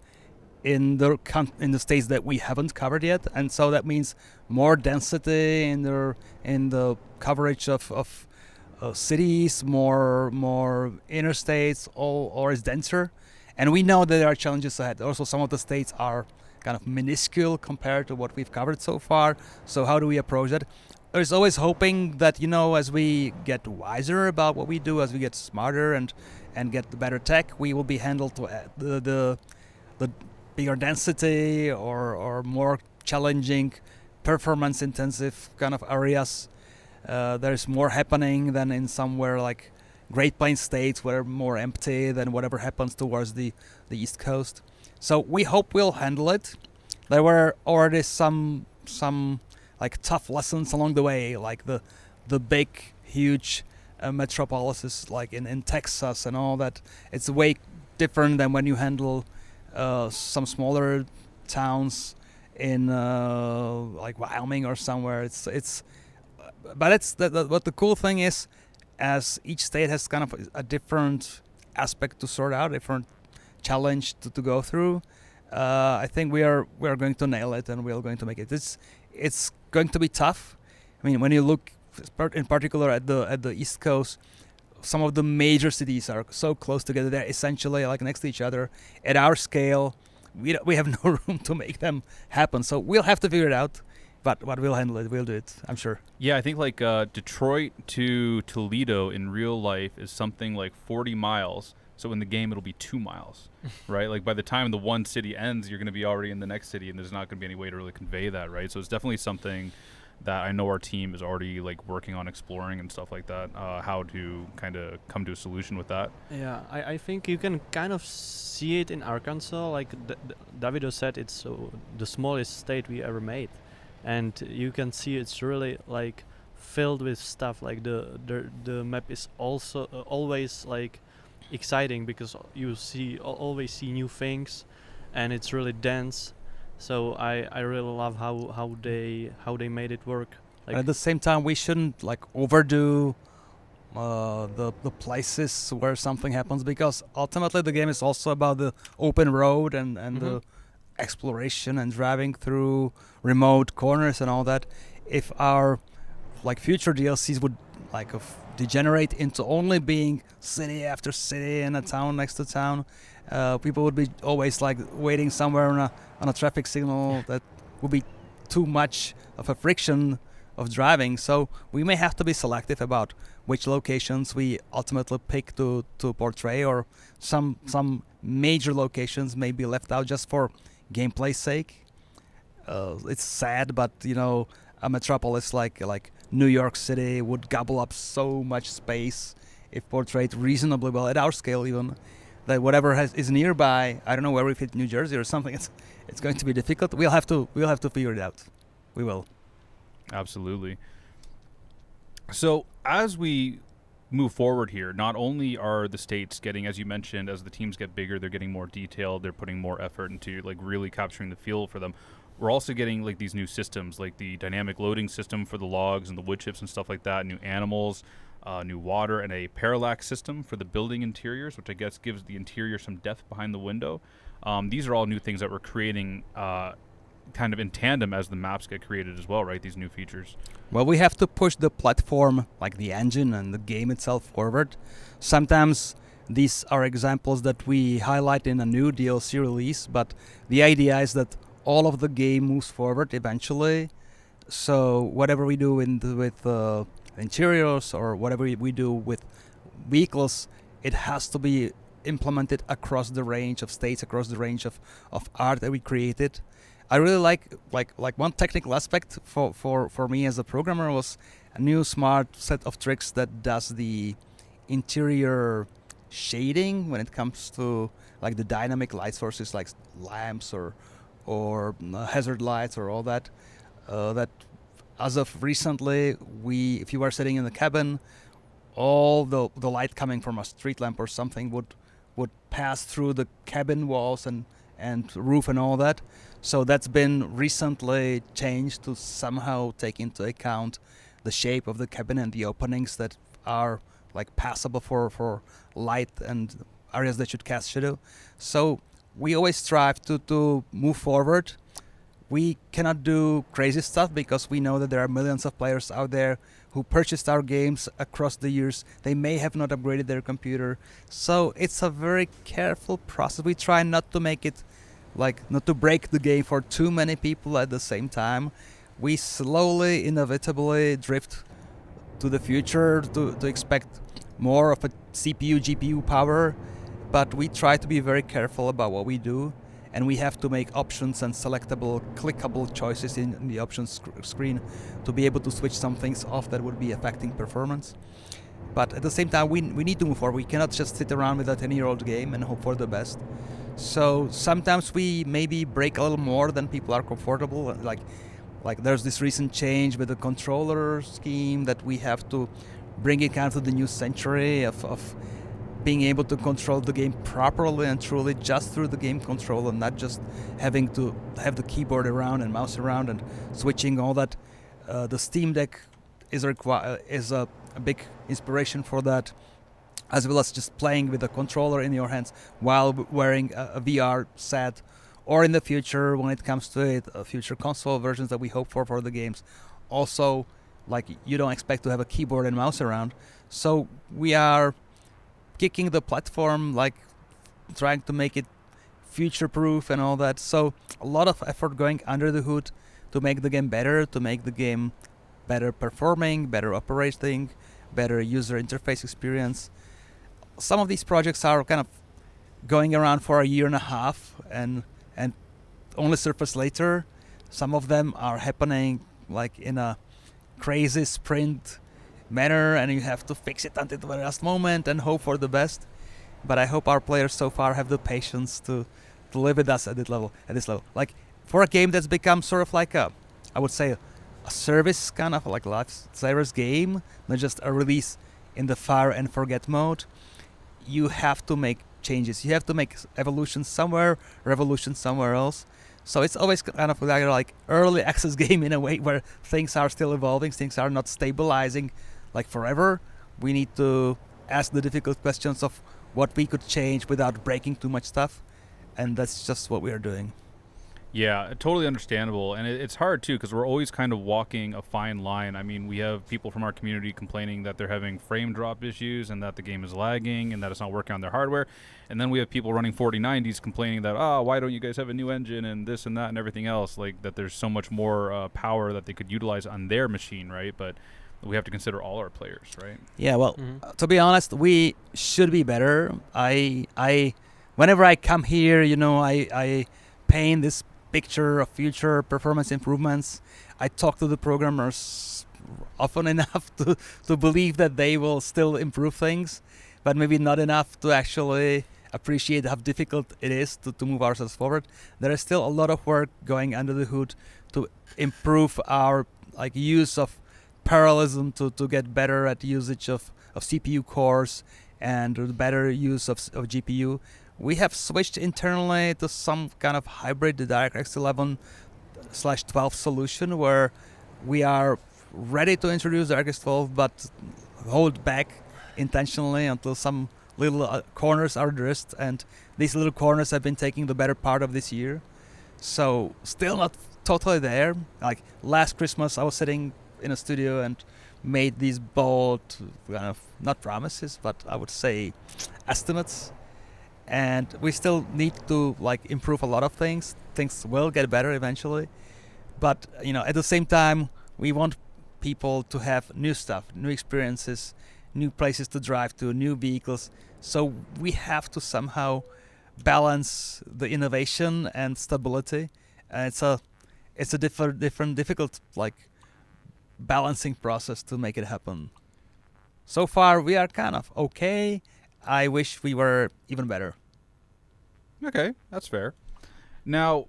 in the states that we haven't covered yet, and so that means more density in the coverage of cities, more interstates, or is denser, and we know that there are challenges ahead. Also, some of the states are kind of minuscule compared to what we've covered so far. So how do we approach that? There's always hoping that as we get wiser about what we do, as we get smarter and get the better tech, we will be handled to the bigger density or more challenging, performance-intensive kind of areas. There's more happening than in somewhere like Great Plains states, where more empty than whatever happens towards the East Coast. So we hope we'll handle it. There were already some like tough lessons along the way, like the big, huge metropolises like in Texas and all that. It's way different than when you handle some smaller towns in like Wyoming or somewhere. But what the cool thing is, as each state has kind of a different aspect to sort out, different challenge to go through. I think we are going to nail it, and we are going to make it. It's going to be tough. I mean, when you look in particular at the East Coast, some of the major cities are so close together. They're essentially like next to each other. At our scale, we have no room to make them happen. So we'll have to figure it out. But we'll handle it. We'll do it, I'm sure. Yeah, I think like Detroit to Toledo in real life is something like 40 miles. So in the game, it'll be 2 miles, right? Like by the time the one city ends, you're going to be already in the next city, and there's not going to be any way to really convey that, right? So it's definitely something that I know our team is already like working on exploring and stuff like that, how to kind of come to a solution with that. Yeah, I think you can kind of see it in Arkansas. Like Davido said, it's the smallest state we ever made. And you can see it's really like filled with stuff. Like the map is also always like exciting, because you always see new things, and it's really dense. So I really love how they made it work. Like, at the same time, we shouldn't like overdo the places where something happens, because ultimately the game is also about the open road and the exploration and driving through remote corners and all that. If our like future DLCs would like degenerate into only being city after city and a town next to town, people would be always like waiting somewhere on a traffic signal. That would be too much of a friction of driving. So we may have to be selective about which locations we ultimately pick to portray, or some major locations may be left out just for gameplay's sake. It's sad, but you know, a metropolis like New York City would gobble up so much space if portrayed reasonably well at our scale, even that whatever is nearby. I don't know where we fit New Jersey or something. It's going to be difficult. We'll have to figure it out. We will. Absolutely. So as we move forward here, not only are the states getting, as you mentioned, as the teams get bigger, they're getting more detailed, they're putting more effort into like really capturing the feel for them. We're also getting like these new systems, like the dynamic loading system for the logs and the wood chips and stuff like that, new animals, new water, and a parallax system for the building interiors, which I guess gives the interior some depth behind the window. These are all new things that we're creating kind of in tandem as the maps get created as well, right? These new features. Well, we have to push the platform, like the engine and the game itself, forward. Sometimes these are examples that we highlight in a new DLC release, but the idea is that all of the game moves forward eventually. So whatever we do with interiors, or whatever we do with vehicles, it has to be implemented across the range of states, across the range of art that we created. I really like one technical aspect for me as a programmer was a new smart set of tricks that does the interior shading when it comes to like the dynamic light sources like lamps or hazard lights or all that. That as of recently, if you are sitting in the cabin, all the light coming from a street lamp or something would pass through the cabin walls and roof and all that. So that's been recently changed to somehow take into account the shape of the cabin and the openings that are like passable for light and areas that should cast shadow. So we always strive to move forward. We cannot do crazy stuff because we know that there are millions of players out there who purchased our games across the years. They may have not upgraded their computer. So it's a very careful process. We try not to make it not to break the game for too many people at the same time. We slowly, inevitably drift to the future to expect more of a CPU, GPU power, but we try to be very careful about what we do, and we have to make options and selectable, clickable choices in the options screen to be able to switch some things off that would be affecting performance. But at the same time, we need to move forward. We cannot just sit around with a 10-year-old game and hope for the best. So sometimes we maybe break a little more than people are comfortable. Like there's this recent change with the controller scheme that we have to bring it kind of to the new century of being able to control the game properly and truly just through the game control, and not just having to have the keyboard around and mouse around and switching all that. The Steam Deck is a big inspiration for that, as well as just playing with a controller in your hands while wearing a VR set, or in the future, when it comes to it, future console versions that we hope for the games. Also, like, you don't expect to have a keyboard and mouse around, so we are kicking the platform, like trying to make it future-proof and all that. So a lot of effort going under the hood to make the game better, to make the game better performing, better operating, better user interface experience. Some of these projects are kind of going around for a year and a half and only surface later. Some of them are happening like in a crazy sprint manner, and you have to fix it until the last moment and hope for the best. But I hope our players so far have the patience to live with us at this level. Like, for a game that's become sort of like I would say a service, kind of like lifesavers game, not just a release in the fire and forget mode. You have to make changes. You have to make evolution somewhere, revolution somewhere else. So it's always kind of like early access game in a way, where things are still evolving, things are not stabilizing like forever. We need to ask the difficult questions of what we could change without breaking too much stuff, and that's just what we are doing. Yeah, totally understandable. And it's hard, too, because we're always kind of walking a fine line. I mean, we have people from our community complaining that they're having frame drop issues and that the game is lagging and that it's not working on their hardware. And then we have people running 4090s complaining that, why don't you guys have a new engine and this and that and everything else? Like, that there's so much more power that they could utilize on their machine, right? But we have to consider all our players, right? Yeah, well, to be honest, we should be better. Whenever I come here, I paint this picture of future performance improvements. I talk to the programmers often enough to believe that they will still improve things, but maybe not enough to actually appreciate how difficult it is to move ourselves forward. There is still a lot of work going under the hood to improve our use of parallelism, to get better at usage of CPU cores and better use of GPU. We have switched internally to some kind of hybrid DirectX 11/12 solution, where we are ready to introduce DirectX 12, but hold back intentionally until some little corners are addressed, and these little corners have been taking the better part of this year. So still not totally there. Like last Christmas, I was sitting in a studio and made these bold, kind of not promises, but I would say estimates. And we still need to improve a lot of things. Things will get better eventually, but at the same time, we want people to have new stuff, new experiences, new places to drive to, new vehicles. So we have to somehow balance the innovation and stability. It's a different difficult balancing process to make it happen. So far, we are kind of okay. I wish we were even better. Okay, that's fair. Now,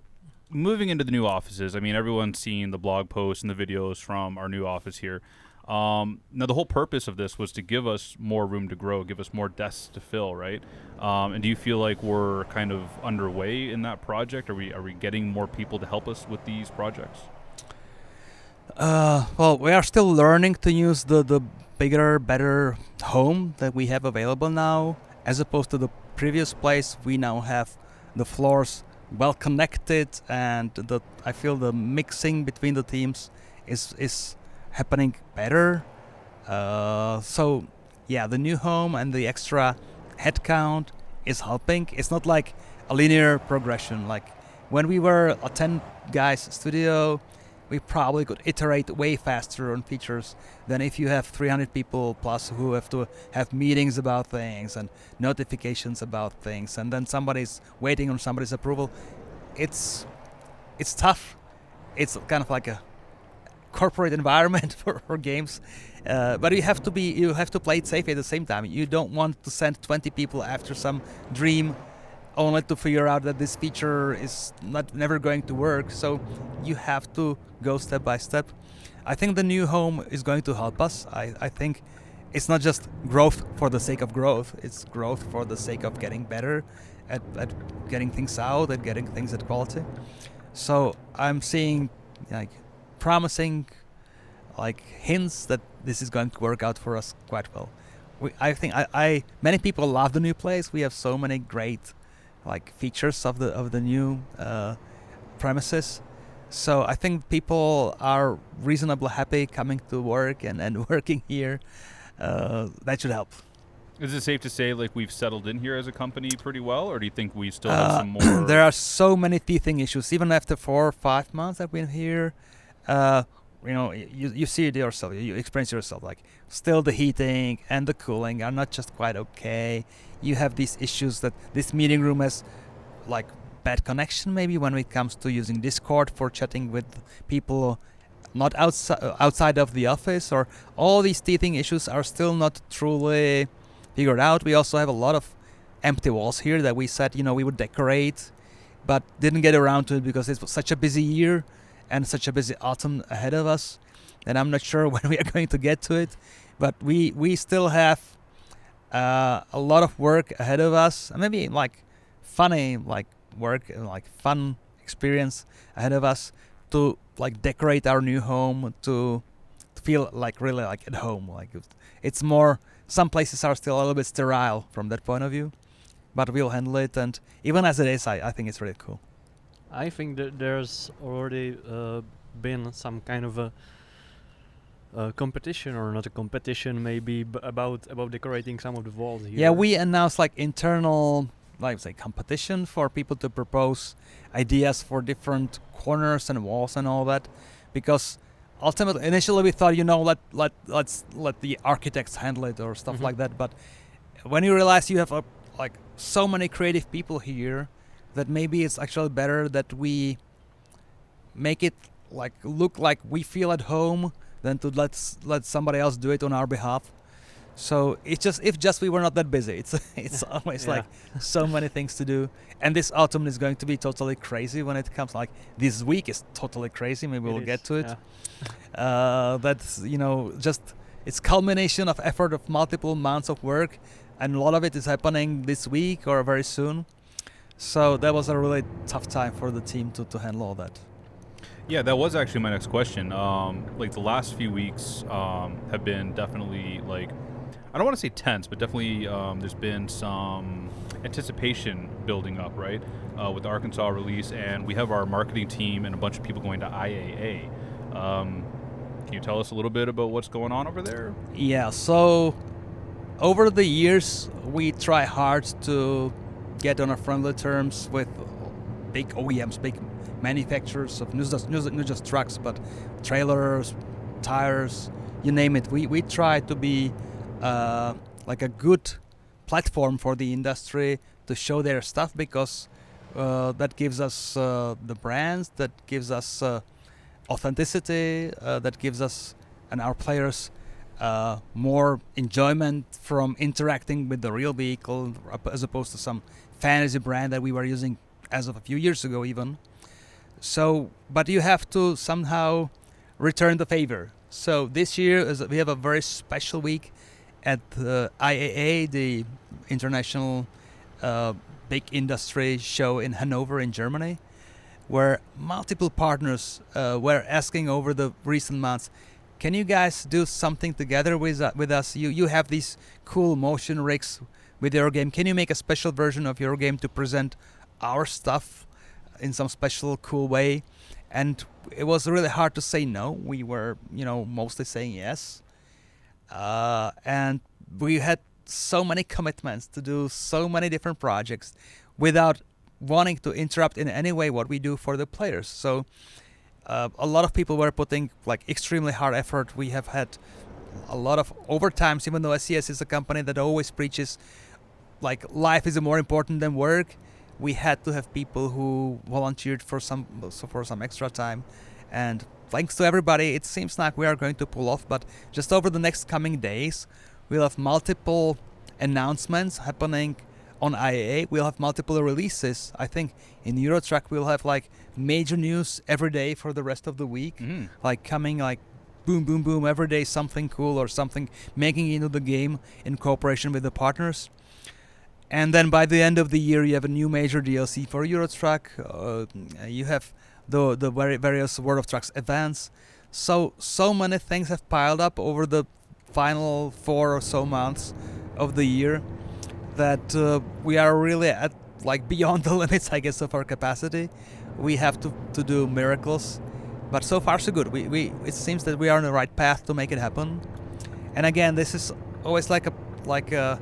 moving into the new offices, I mean, everyone's seen the blog posts and the videos from our new office here. Now, the whole purpose of this was to give us more room to grow, give us more desks to fill, right? And do you feel like we're kind of underway in that project? Are we getting more people to help us with these projects? Well, we are still learning to use the bigger, better home that we have available now, as opposed to the previous place. We now have the floors well connected, and I feel the mixing between the teams is happening better. So yeah, the new home and the extra headcount is helping. It's not like a linear progression. Like when we were a 10 guys studio, we probably could iterate way faster on features than if you have 300 people plus who have to have meetings about things and notifications about things, and then somebody's waiting on somebody's approval. It's tough. It's kind of like a corporate environment for games, but you have to play it safe at the same time. You don't want to send 20 people after some dream only to figure out that this feature is never going to work. So you have to go step by step. I think the new home is going to help us. I think it's not just growth for the sake of growth. It's growth for the sake of getting better at getting things out, at getting things at quality. So I'm seeing like promising like hints that this is going to work out for us quite well. I think many people love the new place. We have so many great like features of the new premises. So I think people are reasonably happy coming to work and working here. That should help. Is it safe to say like we've settled in here as a company pretty well, or do you think we still have some more? There are so many teething issues. Even after 4 or 5 months I've been here, you see it yourself. You experience yourself. Like still the heating and the cooling are not just quite okay. You have these issues that this meeting room has like bad connection maybe when it comes to using Discord for chatting with people not outside of the office, or all these teething issues are still not truly figured out. We also have a lot of empty walls here that we said, we would decorate, but didn't get around to it because it was such a busy year and such a busy autumn ahead of us, and I'm not sure when we are going to get to it. But we still have a lot of work ahead of us, and maybe like funny like work and like fun experience ahead of us to like decorate our new home to feel like really like at home. Like it's more, some places are still a little bit sterile from that point of view, but we'll handle it. And even as it is, I think it's really cool. I think that there's already been some kind of a competition, or not a competition maybe, about decorating some of the walls here. Yeah, we announced like internal, like say, competition for people to propose ideas for different corners and walls and all that, because ultimately, initially we thought, let's let the architects handle it or stuff like that. But when you realize you have like so many creative people here, that maybe it's actually better that we make it like look like we feel at home than to let somebody else do it on our behalf. So it's just, if just we were not that busy. It's always like so many things to do. And this autumn is going to be totally crazy when it comes, like this week is totally crazy. Maybe we'll get to it. Yeah. That's, just it's culmination of effort of multiple months of work, and a lot of it is happening this week or very soon. So that was a really tough time for the team to handle all that. Yeah, that was actually my next question. Like the last few weeks have been definitely like, I don't want to say tense, but definitely there's been some anticipation building up, right? With the Arkansas release, and we have our marketing team and a bunch of people going to IAA. Can you tell us a little bit about what's going on over there? Yeah, so over the years, we try hard to get on a friendly terms with big OEMs, big manufacturers of not just trucks, but trailers, tires, you name it. We try to be like a good platform for the industry to show their stuff, because that gives us the brands, that gives us authenticity, that gives us and our players more enjoyment from interacting with the real vehicle, as opposed to some fantasy brand that we were using as of a few years ago even. So, but you have to somehow return the favor. So this year we have a very special week at the IAA, the International Big Industry Show in Hanover in Germany, where multiple partners were asking over the recent months, can you guys do something together with us? You have these cool motion rigs with your game. Can you make a special version of your game to present our stuff in some special cool way? And it was really hard to say no. We were, mostly saying yes. And we had so many commitments to do so many different projects without wanting to interrupt in any way what we do for the players. So a lot of people were putting like extremely hard effort. We have had a lot of overtimes, even though SCS is a company that always preaches like life is more important than work. We had to have people who volunteered for some extra time, and thanks to everybody, it seems like we are going to pull off. But just over the next coming days, we'll have multiple announcements happening on IAA. We'll have multiple releases. I think in Eurotruck we'll have like major news every day for the rest of the week, like coming like boom, boom, boom, every day something cool or something making it into the game in cooperation with the partners. And then by the end of the year, you have a new major DLC for Euro Truck. You have the various World of Trucks events. So many things have piled up over the final 4 or so months of the year that we are really at like beyond the limits, I guess, of our capacity. We have to do miracles, but so far so good. It seems that we are on the right path to make it happen. And again, this is always like a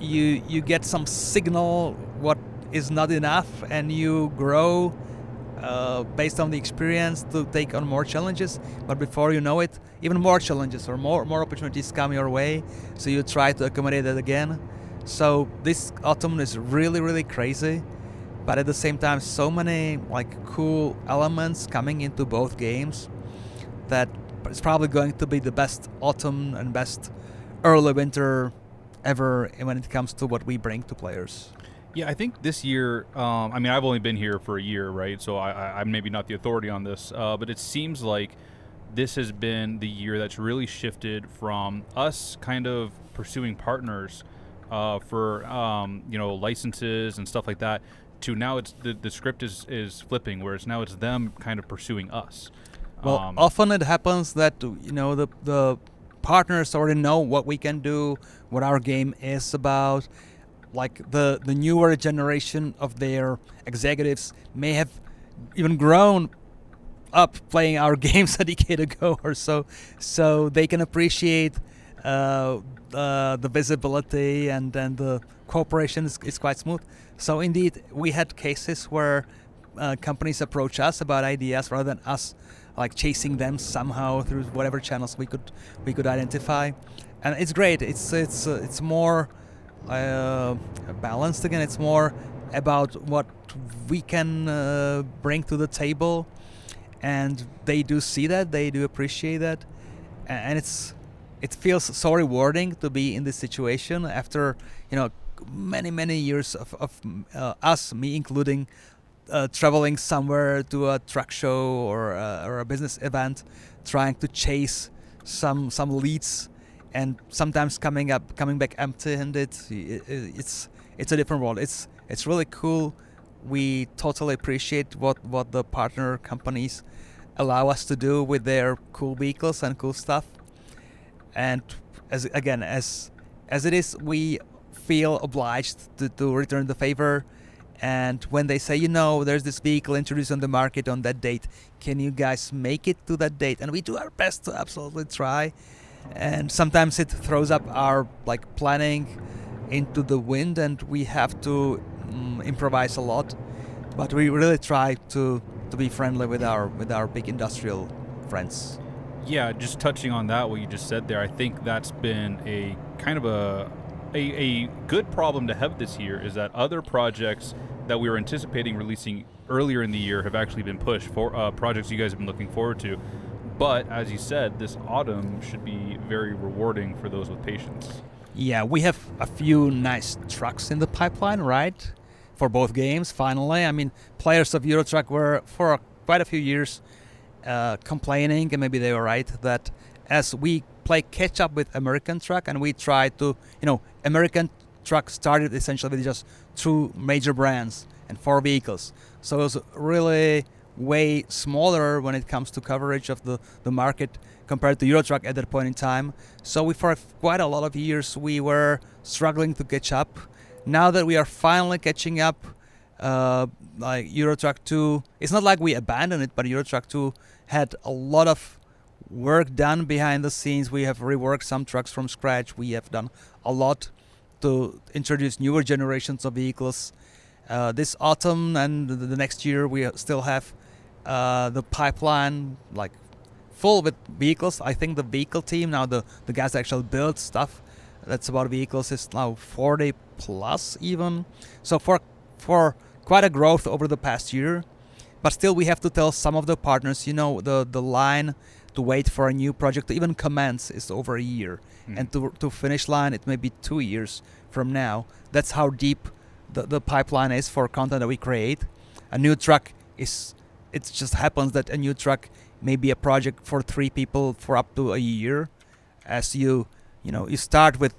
you get some signal what is not enough, and you grow based on the experience to take on more challenges. But before you know it, even more challenges or more opportunities come your way, so you try to accommodate that again. So this autumn is really crazy, but at the same time so many like cool elements coming into both games that it's probably going to be the best autumn and best early winter ever when it comes to what we bring to players. Yeah, I think this year, I mean, I've only been here for a year, right? So I'm maybe not the authority on this, but it seems like this has been the year that's really shifted from us kind of pursuing partners for, licenses and stuff like that, to now it's the script is flipping, whereas now it's them kind of pursuing us. Well, often it happens that, the partners already know what we can do, what our game is about. Like the newer generation of their executives may have even grown up playing our games a decade ago or so they can appreciate the visibility, and then the cooperation is quite smooth. So indeed, we had cases where companies approach us about ideas rather than us like chasing them somehow through whatever channels we could identify, and it's great. It's more balanced again. It's more about what we can bring to the table, and they do see that, they do appreciate that, and it feels so rewarding to be in this situation after many years of us, me including, traveling somewhere to a truck show or a business event, trying to chase some leads, and sometimes coming back empty-handed. It's a different world. It's really cool. We totally appreciate what the partner companies allow us to do with their cool vehicles and cool stuff. And as it is, we feel obliged to return the favor. And when they say, there's this vehicle introduced on the market on that date, can you guys make it to that date? And we do our best to absolutely try. And sometimes it throws up our planning into the wind, and we have to improvise a lot. But we really try to be friendly with our big industrial friends. Yeah, just touching on that, what you just said there, I think that's been a kind of a good problem to have this year, is that other projects that we were anticipating releasing earlier in the year have actually been pushed for projects you guys have been looking forward to. But as you said, this autumn should be very rewarding for those with patience. Yeah, we have a few nice trucks in the pipeline, right? For both games, finally. I mean, players of Eurotruck were for quite a few years complaining, and maybe they were right, that as we play catch up with American Truck, and we try to, American Truck started essentially with just 2 major brands and 4 vehicles. So it was really way smaller when it comes to coverage of the market compared to Eurotruck at that point in time. So for quite a lot of years we were struggling to catch up. Now that we are finally catching up, like Eurotruck 2, it's not like we abandoned it, but Eurotruck 2 had a lot of work done behind the scenes. We have reworked some trucks from scratch. We have done a lot to introduce newer generations of vehicles. This autumn and the next year we still have the pipeline full with vehicles. I think the vehicle team now, the guys that actually build stuff that's about vehicles, is now 40 plus even. So for quite a growth over the past year. But still we have to tell some of the partners, the line to wait for a new project to even commence is over a year. And to finish line, it may be 2 years from now. That's how deep the pipeline is for content that we create. A new truck is it just happens that a new truck may be a project for 3 people for up to a year, as you start with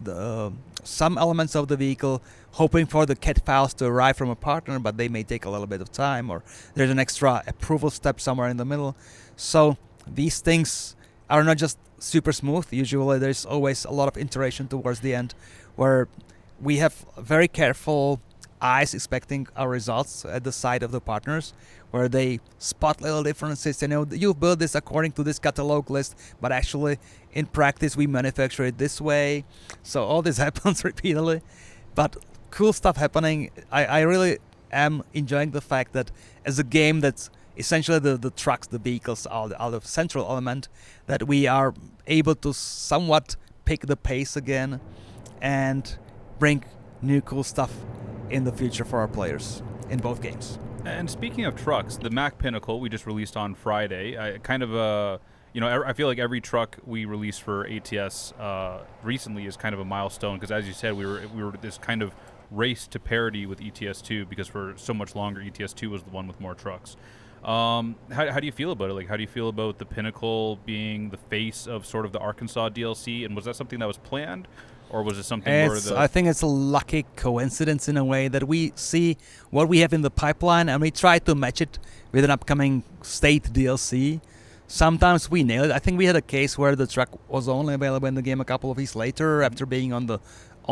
some elements of the vehicle, hoping for the CAD files to arrive from a partner, but they may take a little bit of time, or there's an extra approval step somewhere in the middle. So these things are not just super smooth. Usually there's always a lot of iteration towards the end, where we have very careful eyes expecting our results at the side of the partners, where they spot little differences. You've built this according to this catalog list, but actually in practice we manufacture it this way. So all this happens repeatedly, but cool stuff happening. I really am enjoying the fact that as a game that's essentially the trucks, the vehicles are the central element, that we are able to somewhat pick the pace again and bring new cool stuff in the future for our players in both games. And speaking of trucks, the Mac Pinnacle we just released on Friday, I feel like every truck we release for ATS recently is kind of a milestone, because as you said, we were this kind of race to parity with ETS2, because for so much longer ETS2 was the one with more trucks. How do you feel about it? Like, how do you feel about the Pinnacle being the face of sort of the Arkansas DLC? And was that something that was planned, or was it something I think it's a lucky coincidence in a way that we see what we have in the pipeline and we try to match it with an upcoming state DLC. Sometimes we nail it. I think we had a case where the truck was only available in the game a couple of weeks later, after being on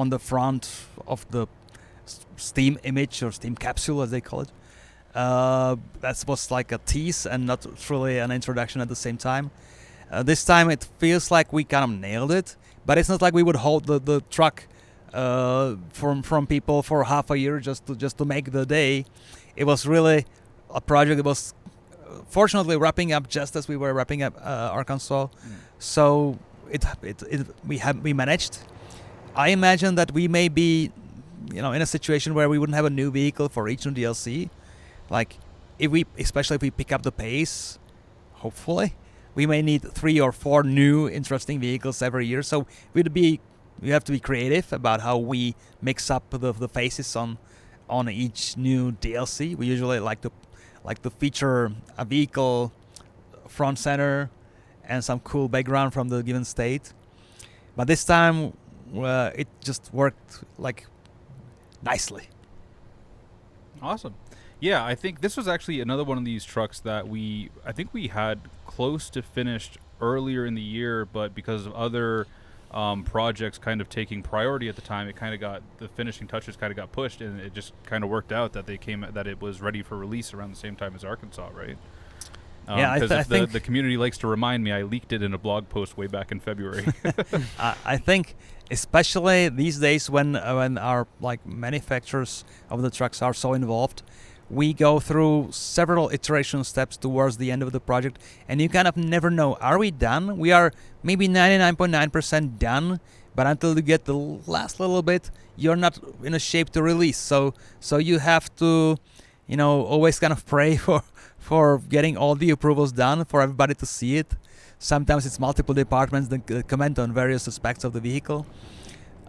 the front of the Steam image, or Steam capsule as they call it. That was like a tease and not truly an introduction at the same time. This time it feels like we kind of nailed it, but it's not like we would hold the truck from people for half a year just to make the day. It was really a project that was fortunately wrapping up just as we were wrapping up Arkansas. So we managed. I imagine that we may be in a situation where we wouldn't have a new vehicle for each new DLC. Like, especially if we pick up the pace, hopefully, we may need 3 or 4 new interesting vehicles every year. So we have to be creative about how we mix up the faces on each new DLC. We usually like to feature a vehicle front center and some cool background from the given state. But this time, it just worked like nicely. Awesome. Yeah, I think this was actually another one of these trucks that I think we had close to finished earlier in the year, but because of other projects kind of taking priority at the time, the finishing touches kind of got pushed, and it just kind of worked out that that it was ready for release around the same time as Arkansas, right? Because I think the community likes to remind me, I leaked it in a blog post way back in February. I think especially these days when our manufacturers of the trucks are so involved, we go through several iteration steps towards the end of the project, and you kind of never know, are we done? We are maybe 99.9% done, but until you get the last little bit, you're not in a shape to release. So you have to, always kind of pray for getting all the approvals done for everybody to see it. Sometimes it's multiple departments that comment on various aspects of the vehicle,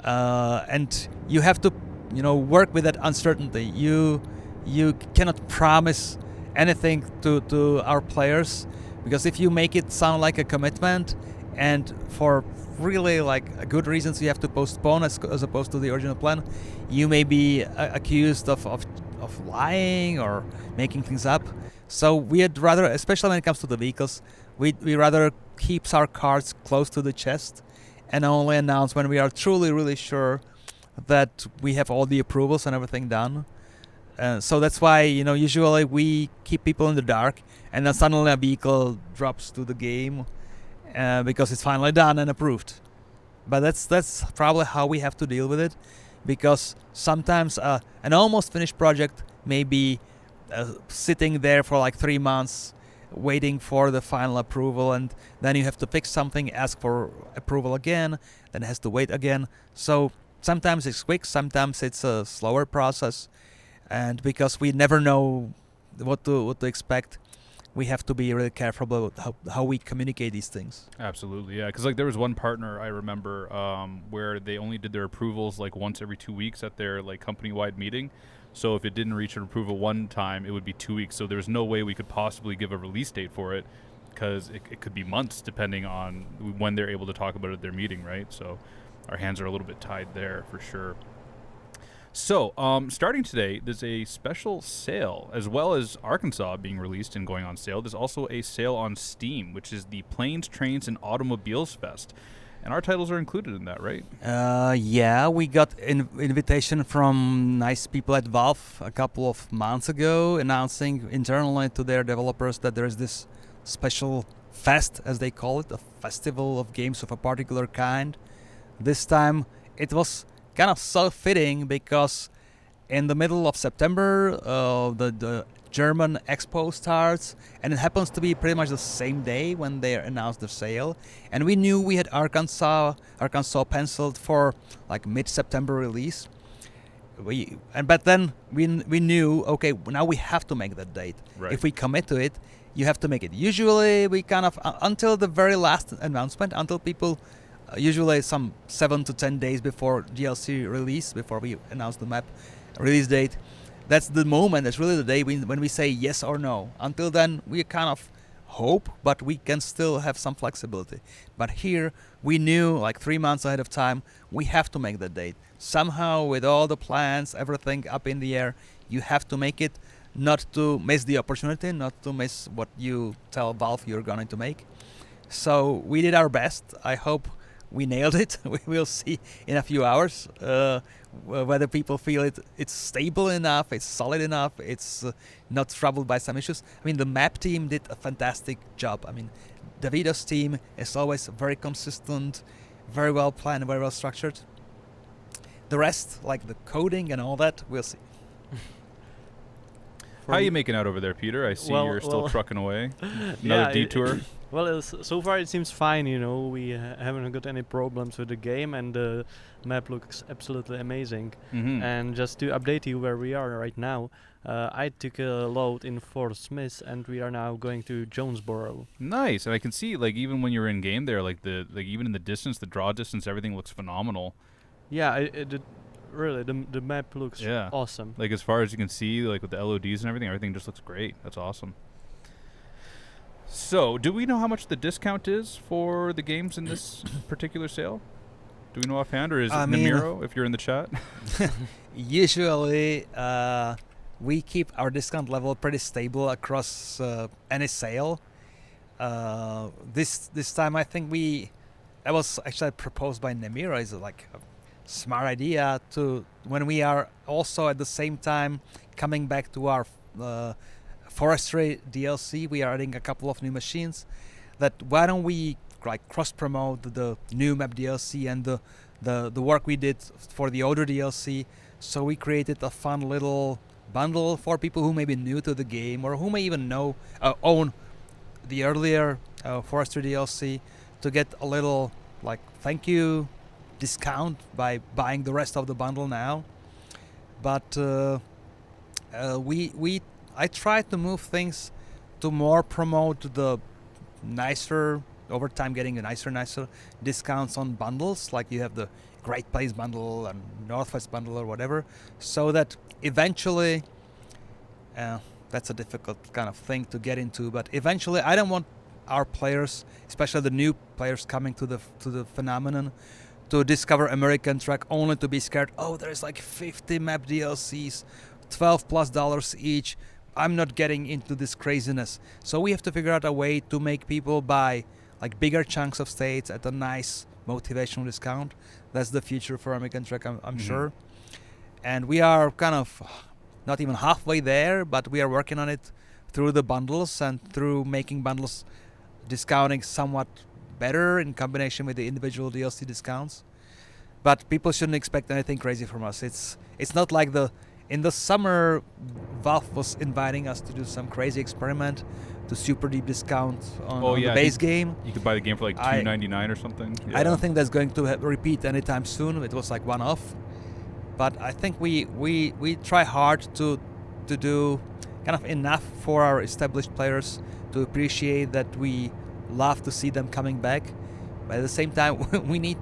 and you have to, work with that uncertainty. You cannot promise anything to our players, because if you make it sound like a commitment, and for really good reasons you have to postpone as opposed to the original plan, you may be accused of lying or making things up. So we'd rather, especially when it comes to the vehicles, we rather keep our cards close to the chest and only announce when we are truly really sure that we have all the approvals and everything done. So that's why, usually we keep people in the dark, and then suddenly a vehicle drops to the game because it's finally done and approved. But that's probably how we have to deal with it, because sometimes an almost finished project may be sitting there for 3 months waiting for the final approval, and then you have to fix something, ask for approval again, then it has to wait again. So sometimes it's quick, sometimes it's a slower process. And because we never know what to expect, we have to be really careful about how we communicate these things. Absolutely, yeah. Because there was one partner I remember where they only did their approvals once every 2 weeks at their company-wide meeting. So if it didn't reach an approval one time, it would be 2 weeks. So there's no way we could possibly give a release date for it, because it could be months depending on when they're able to talk about it at their meeting, right? So our hands are a little bit tied there for sure. So starting today, there's a special sale, as well as Arkansas being released and going on sale. There's also a sale on Steam, which is the Planes, Trains, and Automobiles Fest. And our titles are included in that, right? Yeah, we got invitation from nice people at Valve a couple of months ago, announcing internally to their developers that there is this special fest, as they call it, a festival of games of a particular kind. This time it was kind of so fitting because in the middle of September the German Expo starts, and it happens to be pretty much the same day when they announced the sale. And we knew we had Arkansas penciled for like mid-September release. But then we knew, okay, now we have to make that date. Right. If we commit to it, you have to make it. Usually we kind of until the very last announcement, until people usually some 7 to 10 days before DLC release, before we announce the map release date. That's the moment, that's really the day when we say yes or no. Until then, we kind of hope, but we can still have some flexibility. But here, we knew like 3 months ahead of time, we have to make that date. Somehow, with all the plans, everything up in the air, you have to make it, not to miss the opportunity, not to miss what you tell Valve you're going to make. So we did our best. I hope we nailed it. We will see in a few hours whether people feel it's stable enough, it's solid enough, it's not troubled by some issues. I mean, the map team did a fantastic job. I mean, Davido's team is always very consistent, very well planned, very well structured. The rest, like the coding and all that, we'll see. How are you making out over there, Peter? I see you're still trucking away. Another yeah, detour. Well, so far it seems fine, you know. We haven't got any problems with the game, and the map looks absolutely amazing. Mm-hmm. And just to update you where we are right now, I took a load in Fort Smith, and we are now going to Jonesboro. Nice, and I can see like even when you're in game there, like even in the distance, the draw distance, everything looks phenomenal. Yeah, really, the map looks awesome. Like as far as you can see, like with the LODs and everything just looks great. That's awesome. So, do we know how much the discount is for the games in this particular sale? Do we know offhand, or is it Namiro, if you're in the chat? Usually, we keep our discount level pretty stable across any sale. This time, I think that was actually proposed by Namiro. Is like a smart idea to when we are also at the same time coming back to our Forestry DLC. We are adding a couple of new machines. That why don't we like cross promote the new map DLC and the work we did for the older DLC? So we created a fun little bundle for people who may be new to the game or who may even own the earlier Forestry DLC to get a little like thank you discount by buying the rest of the bundle now. But I try to move things to more promote the nicer, over time getting a nicer discounts on bundles, like you have the Great Place bundle and Northwest bundle or whatever, so that eventually, that's a difficult kind of thing to get into, but eventually I don't want our players, especially the new players coming to the phenomenon, to discover American Truck only to be scared, oh, there's like 50 map DLCs, $12+ each, I'm not getting into this craziness. So we have to figure out a way to make people buy like bigger chunks of states at a nice motivational discount. That's the future for American Truck, I'm sure. And we are kind of not even halfway there, but we are working on it through the bundles and through making bundles discounting somewhat better in combination with the individual DLC discounts. But people shouldn't expect anything crazy from us. It's not like in the summer, Valve was inviting us to do some crazy experiment to super deep discount on the base game. You could buy the game for like $2.99 or something. Yeah. I don't think that's going to repeat anytime soon. It was like one-off. But I think we try hard to do kind of enough for our established players to appreciate that we love to see them coming back. But at the same time, we need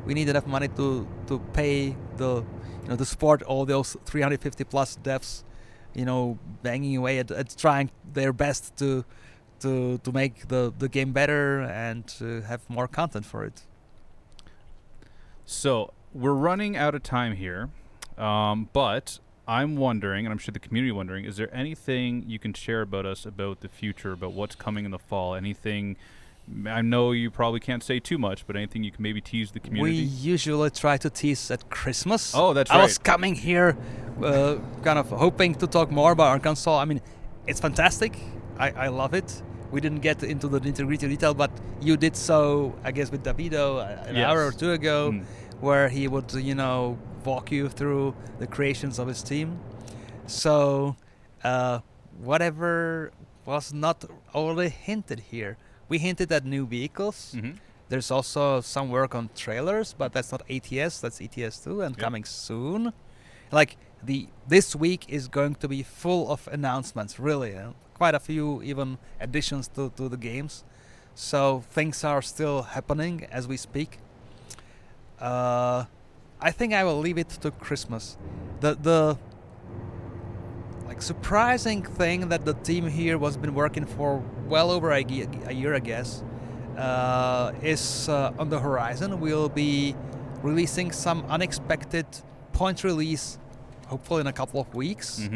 enough money to pay to support all those 350 plus devs, banging away at trying their best to make the game better and to have more content for it. So we're running out of time here, but I'm wondering, and I'm sure the community wondering, is there anything you can share about us about the future, about what's coming in the fall? Anything? I know you probably can't say too much, but anything you can maybe tease the community? We usually try to tease at Christmas. Oh, that's right. I was coming here kind of hoping to talk more about our console. I mean, it's fantastic. I love it. We didn't get into the nitty-gritty detail, but you did so, I guess, with Davido an hour or two ago, where he would, walk you through the creations of his team. So, whatever was not already hinted here. We hinted at new vehicles. Mm-hmm. There's also some work on trailers, but that's not ATS, that's ETS2 and coming soon. Like, this week is going to be full of announcements, really. Quite a few even additions to the games. So things are still happening as we speak. I think I will leave it to Christmas. The surprising thing that the team here was been working for well over a year, I guess, is on the horizon. We'll be releasing some unexpected point release, hopefully in a couple of weeks,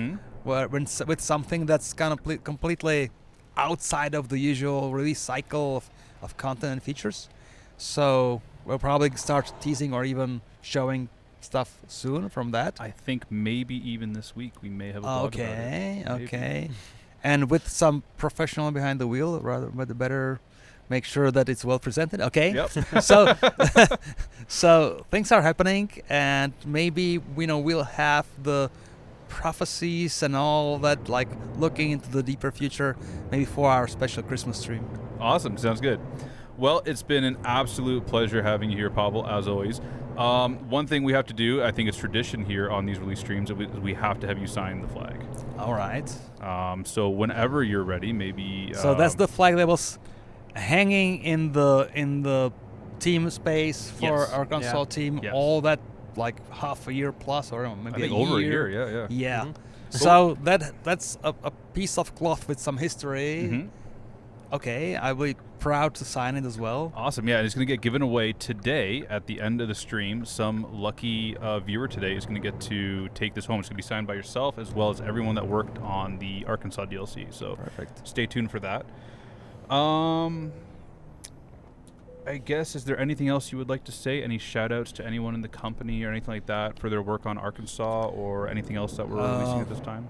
with something that's kind of completely outside of the usual release cycle of content and features. So we'll probably start teasing or even showing stuff soon from that. I think maybe even this week we may have a blog about it. Okay. And with some professional behind the wheel, but better make sure that it's well presented. Okay. Yep. So things are happening, and maybe we'll have the prophecies and all that, like looking into the deeper future, maybe for our special Christmas stream. Awesome. Sounds good. Well, it's been an absolute pleasure having you here, Pavel, as always. One thing we have to do, I think it's tradition here on these release streams, is we have to have you sign the flag. All right. So whenever you're ready, maybe. So that's the flag that was hanging in the team space for our console team. Yes. All that, like half a year plus, or maybe I think over a year. Yeah. Yeah. Mm-hmm. So that's a piece of cloth with some history. Mm-hmm. Okay, I'll be proud to sign it as well. Awesome. Yeah, it's going to get given away today at the end of the stream. Some lucky viewer today is going to get to take this home. It's going to be signed by yourself as well as everyone that worked on the Arkansas DLC. So perfect. Stay tuned for that. I guess, is there anything else you would like to say? Any shout-outs to anyone in the company or anything like that for their work on Arkansas or anything else that we're releasing at this time?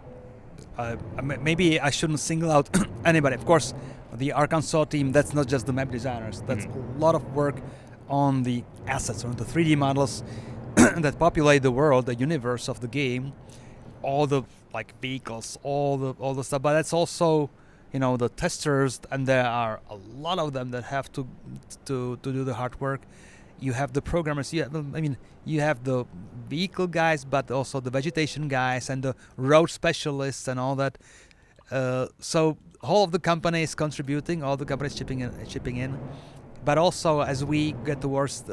Maybe I shouldn't single out anybody. Of course, the Arkansas team, that's not just the map designers. That's a lot of work on the assets, on the 3D models that populate the world, the universe of the game, all the vehicles, all the stuff. But that's also, the testers, and there are a lot of them that have to do the hard work. You have the programmers. You have the vehicle guys, but also the vegetation guys and the road specialists and all that. So all of the companies contributing, all the companies chipping in. But also, as we get towards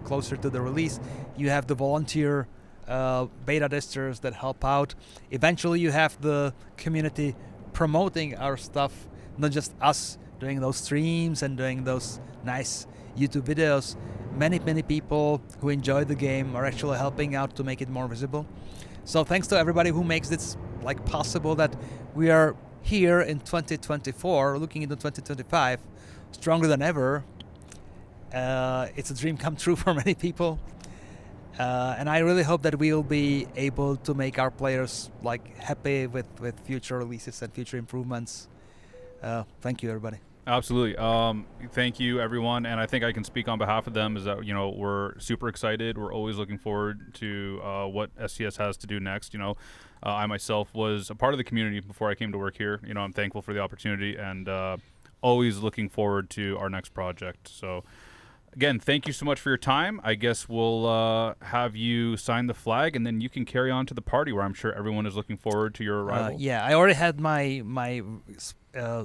closer to the release, you have the volunteer beta testers that help out. Eventually, you have the community promoting our stuff, not just us doing those streams and doing those nice YouTube videos. Many people who enjoy the game are actually helping out to make it more visible. So thanks to everybody who makes this possible, that we are here in 2024, looking into 2025, stronger than ever. It's a dream come true for many people. And I really hope that we'll be able to make our players happy with future releases and future improvements. Thank you, everybody. Absolutely. Thank you, everyone. And I think I can speak on behalf of them, is that, we're super excited. We're always looking forward to what SCS has to do next. I myself was a part of the community before I came to work here. I'm thankful for the opportunity and always looking forward to our next project. So again, thank you so much for your time. I guess we'll have you sign the flag, and then you can carry on to the party, where I'm sure everyone is looking forward to your arrival. Yeah, I already had my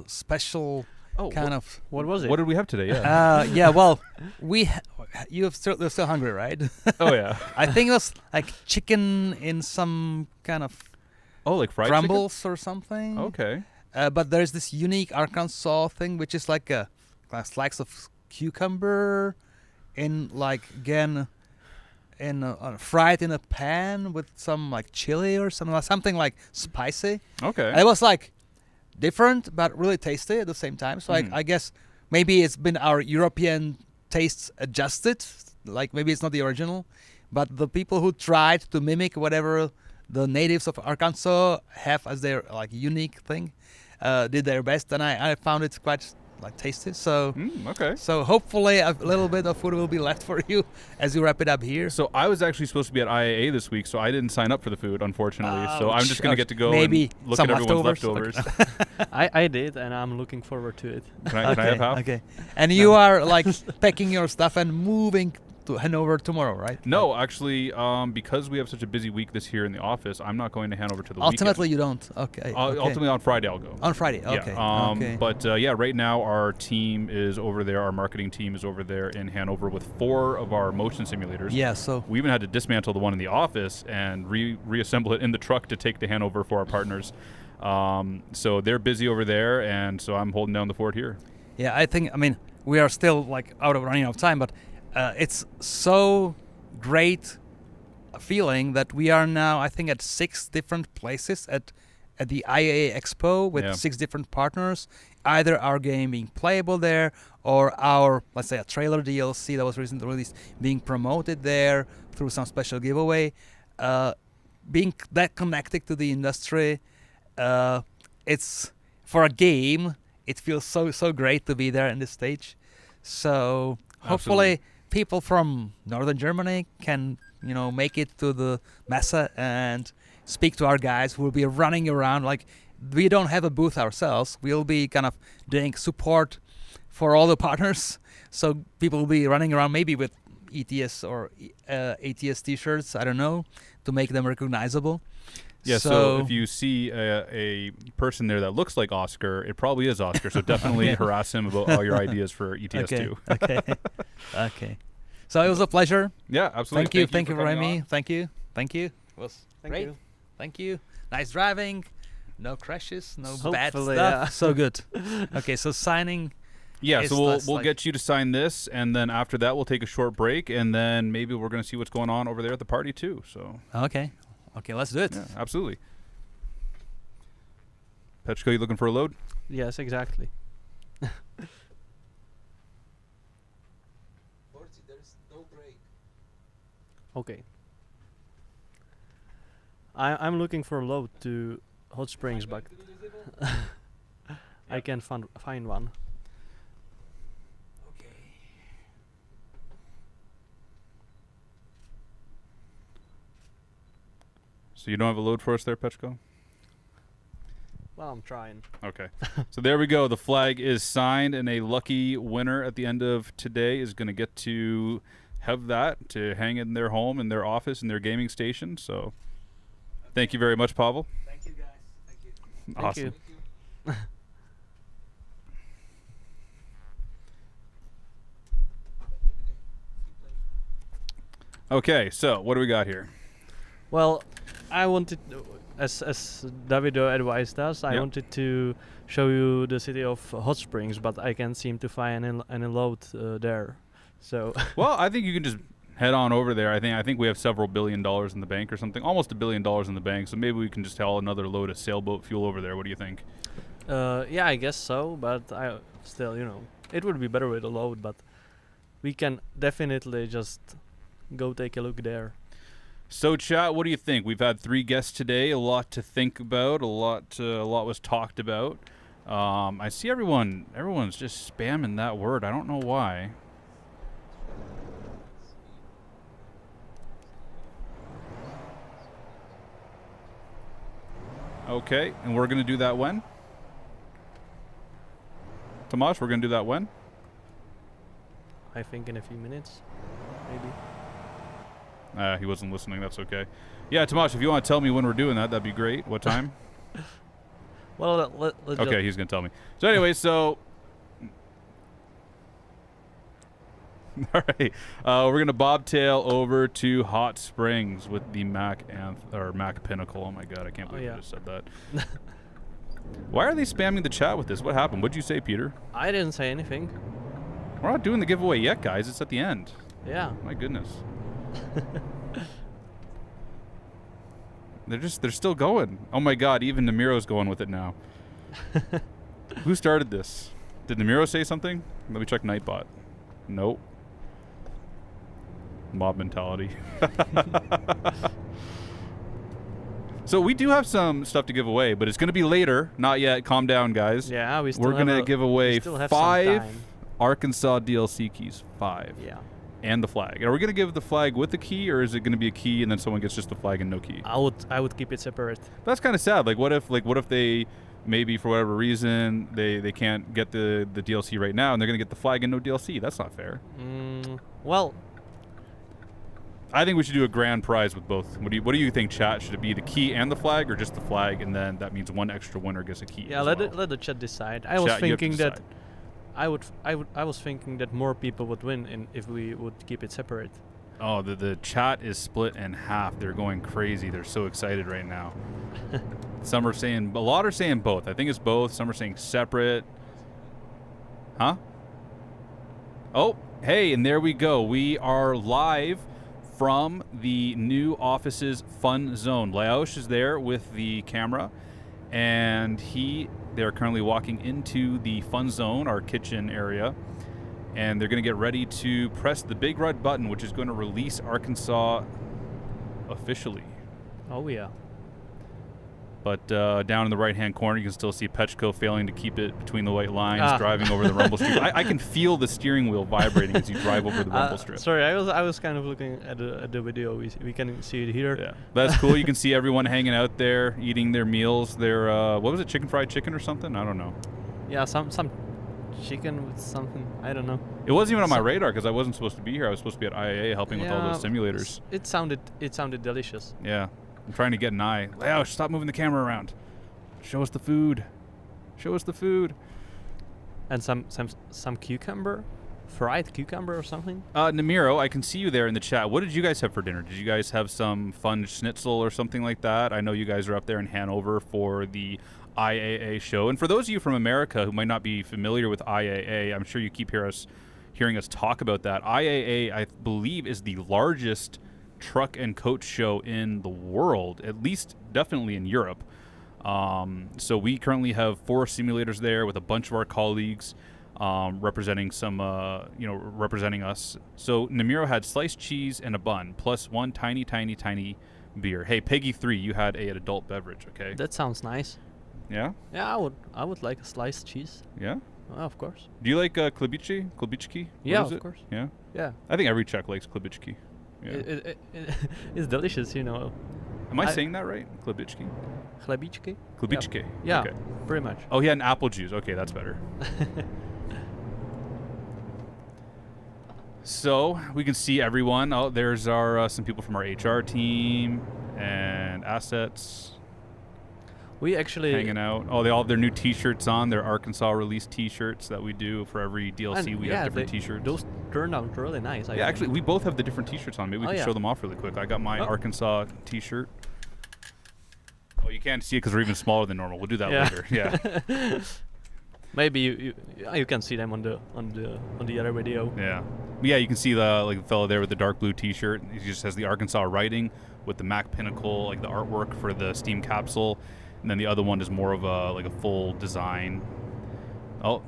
special Oh, kind of. What was it? What did we have today? Yeah. Yeah, well, you're still hungry, right? Oh yeah. I think it was like chicken in some kind of Oh, like fried chicken? crumbles or something. Okay. But there's this unique Arkansas thing, which is like a slice of cucumber in like again in fried in a pan with some like chili or something like spicy. Okay. And it was like different but really tasty at the same time. So I guess maybe it's been our European tastes adjusted. Like maybe it's not the original, but the people who tried to mimic whatever the natives of Arkansas have as their like unique thing did their best, and I found it quite like tasty. So okay. so hopefully a little bit of food will be left for you as you wrap it up here. So I was actually supposed to be at IAA this week, so I didn't sign up for the food, unfortunately. So I'm just going to get to go maybe and look some at everyone's leftovers. I did, and I'm looking forward to it. Can I have half? Okay. And you are like packing your stuff and moving to Hanover tomorrow, right? No, actually, because we have such a busy week this year in the office, I'm not going to Hanover to the Ultimately, you don't. Okay. weekend. Ultimately, on Friday I'll go. On Friday. Okay. Yeah. Okay. But yeah, right now our team is over there. Our marketing team is over there in Hanover with 4 of our motion simulators. Yeah. So We even had to dismantle the one in the office and reassemble it in the truck to take to Hanover for our partners. So they're busy over there, and so I'm holding down the fort here. yeah, I mean, we are still like running out of time, but it's so great a feeling that we are now, I think, at 6 different places at the IAA Expo with 6 different partners. Either our game being playable there, or our, let's say, a trailer DLC that was recently released being promoted there through some special giveaway. Being that connected to the industry, it's for a game. It feels so great to be there in this stage. So hopefully people from northern Germany can make it to the messe and speak to our guys who will be running around. Like, we don't have a booth ourselves. We'll be kind of doing support for all the partners. So people will be running around maybe with ETS or ATS t-shirts, I don't know, to make them recognizable. Yeah, so if you see a person there that looks like Oscar, it probably is Oscar. So definitely harass him about all your ideas for ETS too. Okay. So it was a pleasure. Yeah, absolutely. Thank you for having me. on. Thank you. It was great. You. Thank you. Nice driving. No crashes. No bad Hopefully, stuff. yeah. So good. Okay, so signing. Yeah, It's so we'll less like- get you to sign this, and then after that we'll take a short break, and then maybe we're going to see what's going on over there at the party too. So Okay, let's do it. yeah, absolutely. Petchko, you looking for a load? Yes, exactly. Okay. I'm looking for a load to Hot Springs, but I can't find one. So you don't have a load for us there, Petchko? Well, I'm trying. Okay. So there we go. The flag is signed, and a lucky winner at the end of today is going to get to have that to hang in their home, in their office, in their gaming station. So thank you very much, Pavel. Thank you, guys. Thank you. Thank Awesome. you. Okay, so what do we got here? Well, I wanted, as Davido advised us, I Yep. wanted to show you the city of Hot Springs, but I can't seem to find any load there. So Well, I think you can just head on over there. I think we have several $1 billion in the bank or something, almost $1 billion in the bank. So maybe we can just haul another load of sailboat fuel over there. What do you think? yeah, I guess so. But I still, it would be better with a load. But we can definitely just go take a look there. So, chat, what do you think? We've had 3 guests today. A lot to think about. A lot was talked about. I see everyone's just spamming that word. I don't know why. Okay, and we're gonna do that when? Tomasz, we're gonna do that when? I think in a few minutes, maybe. He wasn't listening. That's okay. Yeah, Tomasz, if you want to tell me when we're doing that, that'd be great. What time? Well, let's Okay, he's gonna tell me. So anyway, so All right. We're going to bobtail over to Hot Springs with the Mac Pinnacle. Oh, my God. I can't believe I just said that. Why are they spamming the chat with this? What happened? What'd you say, Peter? I didn't say anything. We're not doing the giveaway yet, guys. It's at the end. Yeah. My goodness. They're still going. Oh, my God. Even Nemiro's going with it now. Who started this? Did Nemiro say something? Let me check Nightbot. Nope. Mob mentality. So we do have some stuff to give away, but it's going to be later. Not yet. Calm down, guys. Yeah, We're going to give away 5 Arkansas DLC keys. 5. Yeah. And the flag. And are we going to give the flag with the key, or is it going to be a key and then someone gets just the flag and no key? I would keep it separate. That's kind of sad. What if they maybe for whatever reason they can't get the DLC right now and they're going to get the flag and no DLC? That's not fair. Well, I think we should do a grand prize with both. What do you think, chat? Should it be the key and the flag, or just the flag, and then that means one extra winner gets a key? yeah, let the chat decide. I was thinking that I was thinking that more people would win if we would keep it separate. Oh, the chat is split in half. They're going crazy. They're so excited right now. Some are saying, a lot are saying both. I think it's both. Some are saying separate. Huh? Oh, hey, and there we go. We are live from the new office's fun zone. Laosh is there with the camera, and they're currently walking into the fun zone, our kitchen area, and they're going to get ready to press the big red button, which is going to release Arkansas officially. Oh, yeah. But down in the right-hand corner, you can still see Petchko failing to keep it between the white lines, driving over the rumble strip. I can feel the steering wheel vibrating as you drive over the rumble strip. Sorry, I was kind of looking at the video. We can see it here. Yeah, that's cool. You can see everyone hanging out there, eating their meals. Their what was it, fried chicken or something? I don't know. Yeah, some chicken with something. I don't know. It wasn't even on my radar because I wasn't supposed to be here. I was supposed to be at IAA helping with all those simulators. It sounded delicious. Yeah. I'm trying to get an eye. Leo, stop moving the camera around. Show us the food. Show us the food. And some cucumber? Fried cucumber or something? Nemiro, I can see you there in the chat. What did you guys have for dinner? Did you guys have some fun schnitzel or something like that? I know you guys are up there in Hanover for the IAA show. And for those of you from America who might not be familiar with IAA, I'm sure you keep hearing us talk about that. IAA, I believe, is the largest truck and coach show in the world, at least definitely in Europe. So we currently have 4 simulators there with a bunch of our colleagues representing representing us. So Nemiro had sliced cheese and a bun plus 1 tiny beer. Hey, Peggy 3, you had an adult beverage, okay? That sounds nice. Yeah? Yeah, I would like a sliced cheese. Yeah? Of course. Do you like klibichki? Yeah, of course. Yeah? Yeah. I think every Czech likes klibichki. Yeah. It's delicious, you know. Am I saying that right? Klibichki? Chlebičky? Klibichki. Yeah, Okay. pretty much. Oh, he had an apple juice. Okay, that's better. So we can see everyone. Oh, there's our some people from our HR team and assets. We actually hanging out. Oh, they all have their new T-shirts on. Their Arkansas release T-shirts that we do for every DLC. We have different T-shirts. Those turned out really nice. Yeah, actually, we both have the different T-shirts on. Maybe we can show them off really quick. I got my Arkansas T-shirt. Oh, you can't see it because we're even smaller than normal. We'll do that later. Yeah. Maybe you can see them on the other video. Yeah. Yeah, you can see the fellow there with the dark blue T-shirt. He just has the Arkansas writing with the Mac Pinnacle, like the artwork for the Steam capsule. And then the other one is more of a full design. Oh,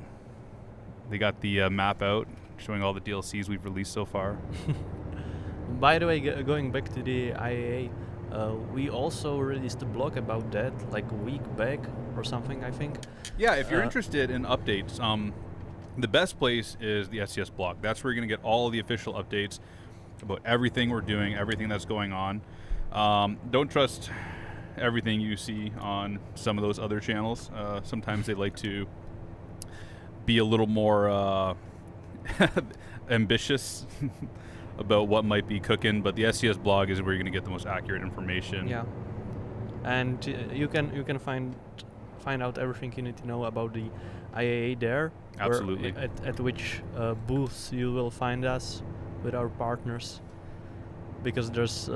they got the map out, showing all the DLCs we've released so far. By the way, going back to the IAA, we also released a blog about that, like a week back or something, I think. Yeah, if you're interested in updates, the best place is the SCS blog. That's where you're going to get all of the official updates about everything we're doing, everything that's going on. Don't trust everything you see on some of those other channels. Sometimes they like to be a little more ambitious about what might be cooking, but the SCS blog is where you're going to get the most accurate information. Yeah, and you can find out everything you need to know about the IAA there. Absolutely. At which booths you will find us with our partners, because there's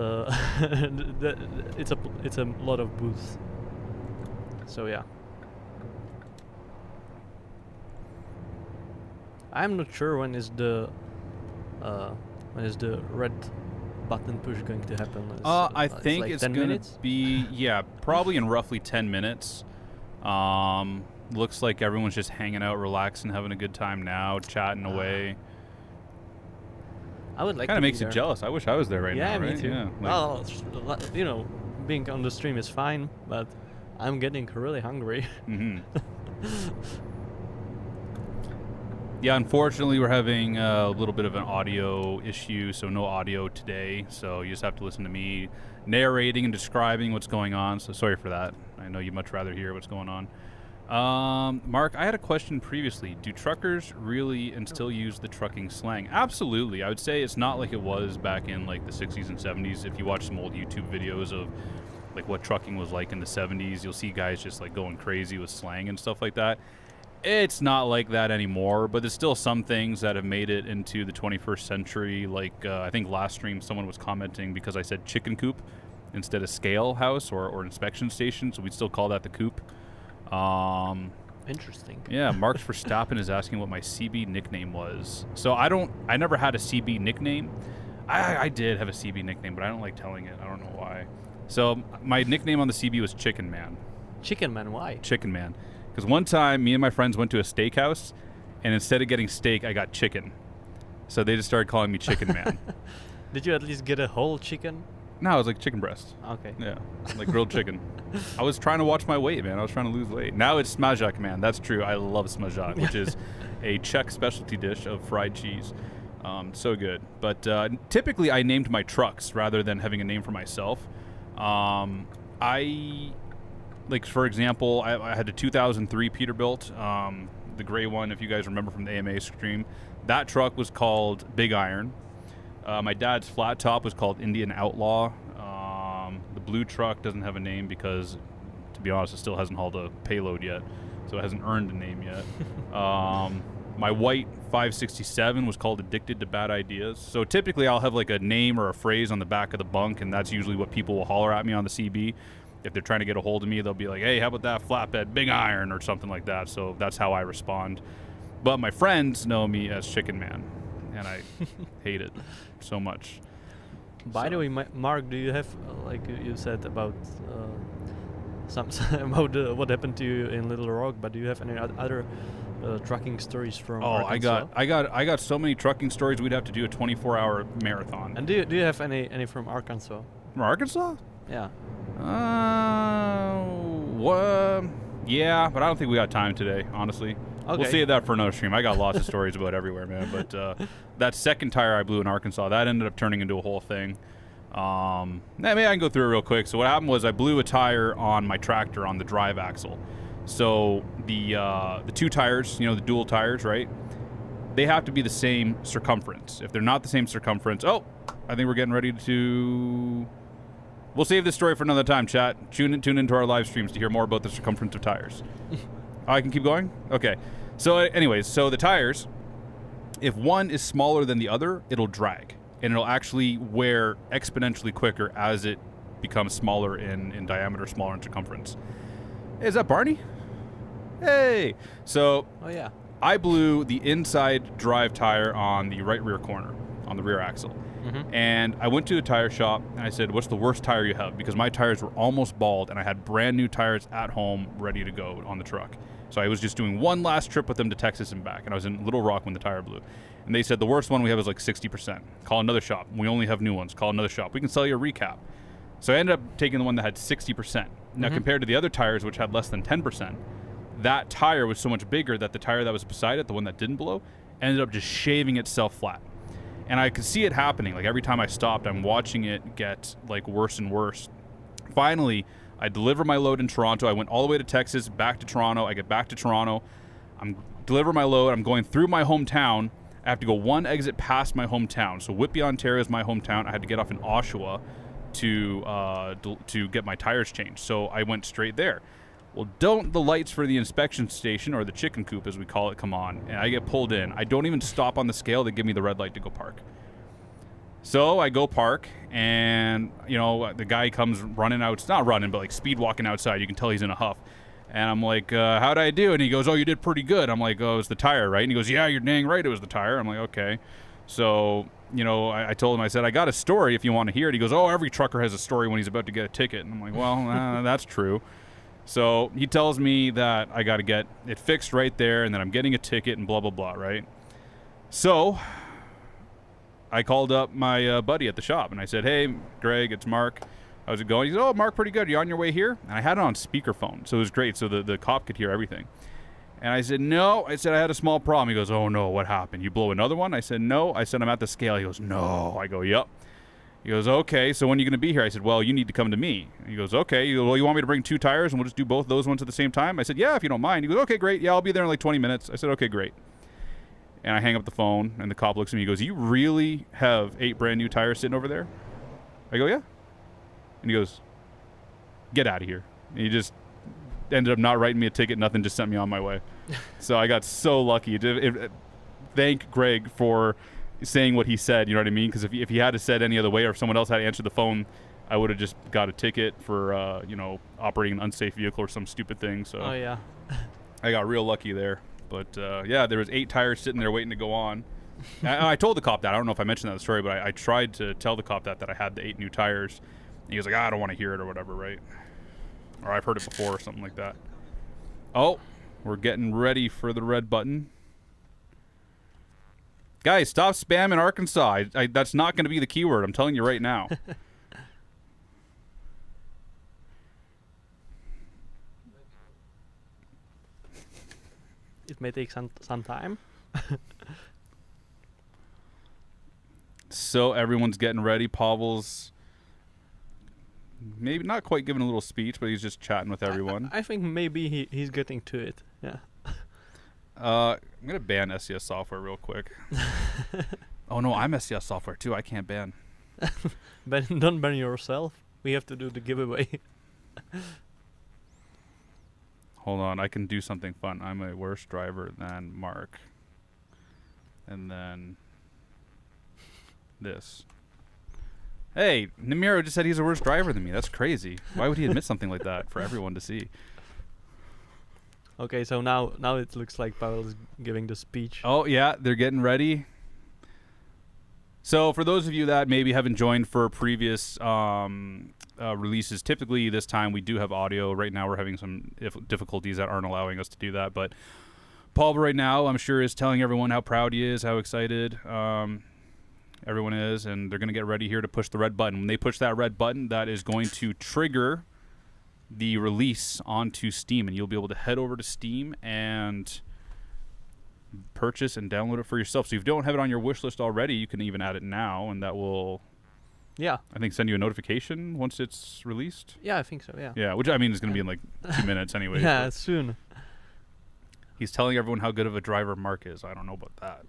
it's a lot of booths. So yeah. I'm not sure when is the red button push going to happen. I think like it's 10 going to minutes? be, probably in roughly 10 minutes. Looks like everyone's just hanging out, relaxing, having a good time now, chatting away. I would like Kind to of be makes there. you jealous. I wish I was there right now, Yeah, right? me too. Yeah, Well, you know, being on the stream is fine, but I'm getting really hungry. Yeah, unfortunately, we're having a little bit of an audio issue, so no audio today. So you just have to listen to me narrating and describing what's going on. So sorry for that. I know you'd much rather hear what's going on. Mark, I had a question previously. Do truckers really and still use the trucking slang? Absolutely. I would say it's not like it was back in like the 60s and 70s. If you watch some old YouTube videos of like what trucking was like in the 70s, you'll see guys just like going crazy with slang and stuff like that. It's not like that anymore, but there's still some things that have made it into the 21st century. Like I think last stream someone was commenting because I said chicken coop instead of scale house or inspection station, so we'd still call that the coop. Interesting. Yeah, Marks Verstappen is asking what my CB nickname was. So I never had a CB nickname. I did have a CB nickname, but I don't like telling it. I don't know why. So my nickname on the CB was Chicken Man. Chicken Man, why? Chicken Man. Because one time, me and my friends went to a steakhouse, and instead of getting steak, I got chicken. So they just started calling me Chicken Man. Did you at least get a whole chicken? No, it was like chicken breast. Okay. Yeah, like grilled chicken. I was trying to watch my weight, man. I was trying to lose weight. Now it's smajak, man. That's true. I love smajak, which is a Czech specialty dish of fried cheese. So good. But typically, I named my trucks rather than having a name for myself. Like, for example, I had a 2003 Peterbilt, the gray one, if you guys remember from the AMA stream. That truck was called Big Iron. My dad's flat top was called Indian Outlaw. The blue truck doesn't have a name because, to be honest, it still hasn't hauled a payload yet, so it hasn't earned a name yet. My white 567 was called Addicted to Bad Ideas. So typically I'll have like a name or a phrase on the back of the bunk, and that's usually what people will holler at me on the CB. If they're trying to get a hold of me, they'll be like, hey, how about that flatbed Big Iron or something like that. So that's how I respond. But my friends know me as Chicken Man, and I hate it so much. By the way, Mark, do you have, like you said about about what happened to you in Little Rock, but do you have any other trucking stories from Arkansas? I got so many trucking stories. We'd have to do a 24-hour marathon. And do you have any from Arkansas? From Arkansas? Yeah. Yeah, but I don't think we got time today, honestly. Okay. We'll save that for another stream. I got lots of stories about everywhere, man. But that second tire I blew in Arkansas, that ended up turning into a whole thing. Maybe I can go through it real quick. So what happened was I blew a tire on my tractor on the drive axle. So the two tires, the dual tires, right? They have to be the same circumference. If they're not the same circumference, I think we're getting ready to... We'll save this story for another time, chat. Tune into our live streams to hear more about the circumference of tires. I can keep going? Okay. So anyways, so the tires, if one is smaller than the other, it'll drag. And it'll actually wear exponentially quicker as it becomes smaller in diameter, smaller in circumference. Is that Barney? Hey! So Oh, yeah. I blew the inside drive tire on the right rear corner, on the rear axle. Mm-hmm. And I went to a tire shop and I said, what's the worst tire you have? Because my tires were almost bald and I had brand new tires at home ready to go on the truck. So I was just doing one last trip with them to Texas and back. And I was in Little Rock when the tire blew. And they said, the worst one we have is like 60%. Call another shop. We only have new ones. Call another shop. We can sell you a recap. So I ended up taking the one that had 60%. Now, compared to the other tires, which had less than 10%, that tire was so much bigger that the tire that was beside it, the one that didn't blow, ended up just shaving itself flat. And I could see it happening. Like every time I stopped, I'm watching it get like worse and worse. Finally, I deliver my load in Toronto. I went all the way to Texas, back to Toronto. I get back to Toronto. I'm delivering my load. I'm going through my hometown. I have to go one exit past my hometown. So Whitby, Ontario is my hometown. I had to get off in Oshawa to get my tires changed. So I went straight there. Well, don't the lights for the inspection station, or the chicken coop as we call it, come on, and I get pulled in. I don't even stop on the scale. They give me the red light to go park. So I go park, and, you know, the guy comes running out. It's not running, but like speed walking outside. You can tell he's in a huff. And I'm like, how'd I do? And he goes, oh, you did pretty good. I'm like, oh, it was the tire, right? And he goes, yeah, you're dang right, it was the tire. I'm like, okay. So, you know, I told him, I said, I got a story if you want to hear it. He goes, oh, every trucker has a story when he's about to get a ticket. And I'm like, well, that's true. So he tells me that I got to get it fixed right there, and that I'm getting a ticket and blah, blah, blah, right? So I called up my buddy at the shop, and I said, hey, Greg, it's Mark. How's it going? He said, oh, Mark, pretty good. You on your way here? And I had it on speakerphone, so it was great, so the cop could hear everything. And I said, no. I said, I had a small problem. He goes, oh, no, what happened? You blow another one? I said, no. I said, I'm at the scale. He goes, no. I go, yep. He goes, okay, so when are you going to be here? I said, well, you need to come to me. He goes, okay. He goes, well, you want me to bring 2 tires and we'll just do both those ones at the same time? I said, yeah, if you don't mind. He goes, okay, great. Yeah, I'll be there in like 20 minutes. I said, okay, great. And I hang up the phone, and the cop looks at me. He goes, you really have 8 brand new tires sitting over there? I go, yeah. And he goes, get out of here. And he just ended up not writing me a ticket, nothing, just sent me on my way. So I got so lucky. Thank Greg for saying what he said, you know what I mean? Because if he had said any other way, or if someone else had answered the phone, I would have just got a ticket for, you know, operating an unsafe vehicle or some stupid thing. So Oh yeah. I got real lucky there. But, yeah, there was 8 tires sitting there waiting to go on. I told the cop that. I don't know if I mentioned that in the story, but I tried to tell the cop that I had the 8 new tires. And he was like, I don't want to hear it or whatever, right? Or I've heard it before or something like that. Oh, we're getting ready for the red button. Guys, stop spamming Arkansas. That's not going to be the keyword. I'm telling you right now. It may take some time. So everyone's getting ready. Pavel's maybe not quite giving a little speech, but he's just chatting with everyone. I think maybe he's getting to it. Yeah. I'm going to ban SCS software real quick. Oh, no, I'm SCS software, too. I can't ban. Don't ban yourself. We have to do the giveaway. Hold on. I can do something fun. I'm a worse driver than Mark. And then this. Hey, Namiro just said he's a worse driver than me. That's crazy. Why would he admit something like that for everyone to see? Okay, so now it looks like Pavel's giving the speech. Oh, yeah, they're getting ready. So for those of you that maybe haven't joined for previous releases, typically this time we do have audio. Right now we're having some difficulties that aren't allowing us to do that. But Paul right now, I'm sure, is telling everyone how proud he is, how excited everyone is, and they're going to get ready here to push the red button. When they push that red button, that is going to trigger the release onto Steam, and you'll be able to head over to Steam and purchase and download it for yourself. So if you don't have it on your wish list already, you can even add it now, and that will, Yeah. I think, send you a notification once it's released. Yeah, I think so. Yeah. Yeah, which I mean is going to be in like 2 minutes anyway. Yeah, soon. He's telling everyone how good of a driver Mark is. I don't know about that.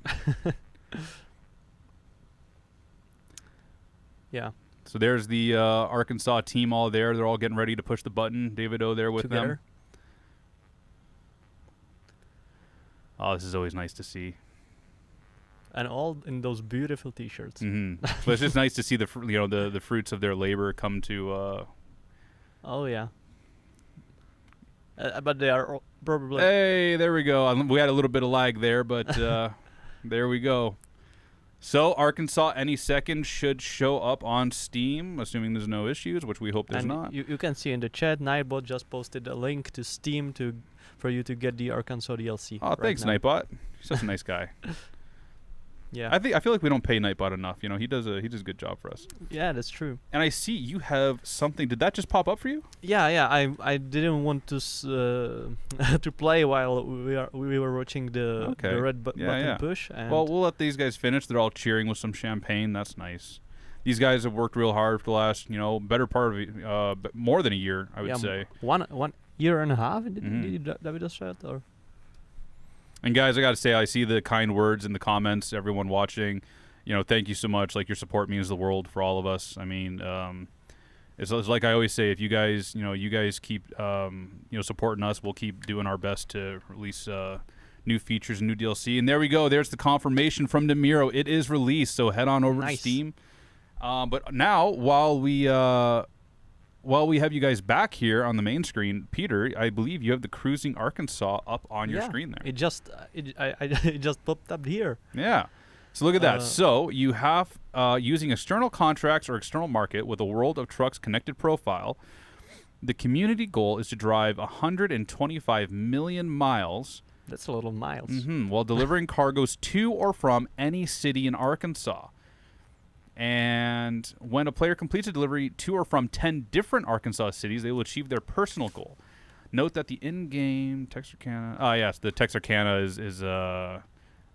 Yeah. So there's the Arkansas team all there. They're all getting ready to push the button. David O there with them. Together. Oh, this is always nice to see. And all in those beautiful T-shirts. Mm-hmm. But it's just nice to see the the fruits of their labor come to. Oh yeah. But they are probably. Hey, there we go. We had a little bit of lag there, but there we go. So Arkansas any second should show up on Steam, assuming there's no issues, which we hope there's and not. You can see in the chat, Nightbot just posted a link to Steam for you to get the Arkansas DLC. Oh, right thanks, now. Nightbot. He's such a nice guy. Yeah. I feel like we don't pay Nightbot enough. You know, he does a good job for us. Yeah, that's true. And I see you have something. Did that just pop up for you? Yeah. I didn't want to to play while we were watching the red button push. And well, we'll let these guys finish. They're all cheering with some champagne. That's nice. These guys have worked real hard for the last, better part of more than a year, I would say. 1 year and a half. Did David said or? And guys, I got to say, I see the kind words in the comments. Everyone watching, thank you so much. Like, your support means the world for all of us. I mean, It's like I always say, if you guys keep supporting us, we'll keep doing our best to release new features and new DLC. And there we go. There's the confirmation from Nemiro. It is released. So head on over to Steam. But now, while we have you guys back here on the main screen, Peter, I believe you have the Cruising Arkansas up on your screen there. It just it just popped up here. Yeah. So look at that. So you have using external contracts or external market with a World of Trucks connected profile. The community goal is to drive 125 million miles. That's a lot of miles. While delivering cargoes to or from any city in Arkansas. And when a player completes a delivery to or from 10 different Arkansas cities, they will achieve their personal goal. Note that the in-game Texarkana... the Texarkana is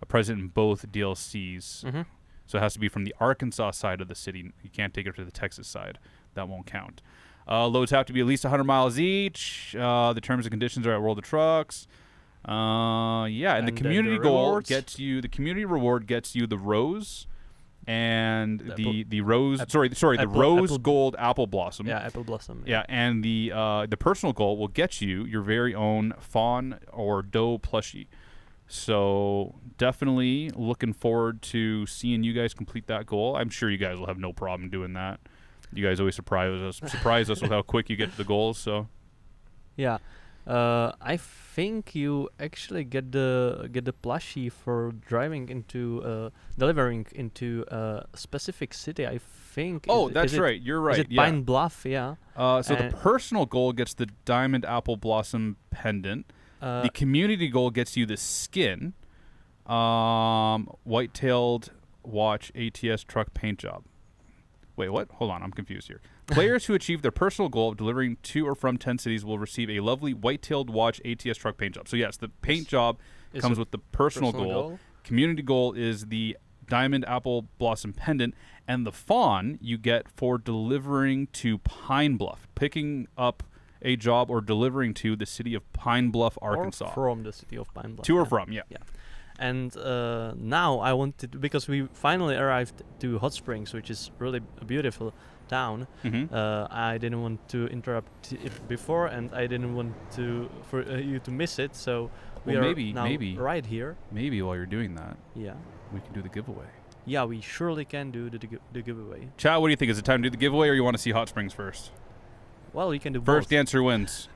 present in both DLCs. So it has to be from the Arkansas side of the city. You can't take it to the Texas side. That won't count. Loads have to be at least 100 miles each. The terms and conditions are at World of Trucks. And the community goal gets you... The community reward gets you the rose... And the rose, the rose gold apple blossom. Yeah, apple blossom. Yeah, and the personal goal will get you your very own fawn or doe plushie. So definitely looking forward to seeing you guys complete that goal. I'm sure you guys will have no problem doing that. You guys always surprise us with how quick you get to the goals. So yeah. I think you actually get the plushie for delivering into a specific city. I think. Oh, that's right. You're right. Is it Pine Bluff? Yeah. So the personal goal gets the diamond apple blossom pendant. The community goal gets you the skin. White-tailed watch ATS truck paint job. Wait, what? Hold on, I'm confused here. Players who achieve their personal goal of delivering to or from 10 cities will receive a lovely white-tailed watch ATS truck paint job. So yes, the paint job comes with the personal goal. Community goal is the diamond apple blossom pendant, and the fawn you get for delivering to Pine Bluff, picking up a job or delivering to the city of Pine Bluff, Arkansas. Or from the city of Pine Bluff. To or from, yeah. And now I wanted, because we finally arrived to Hot Springs, which is really a beautiful town. I didn't want to interrupt it before, and I didn't want for you to miss it. So we are now right here. Maybe while you're doing that, we can do the giveaway. Yeah, we surely can do the giveaway. Chad, what do you think? Is it time to do the giveaway, or you want to see Hot Springs first? Well, you can do first. Both. Answer wins.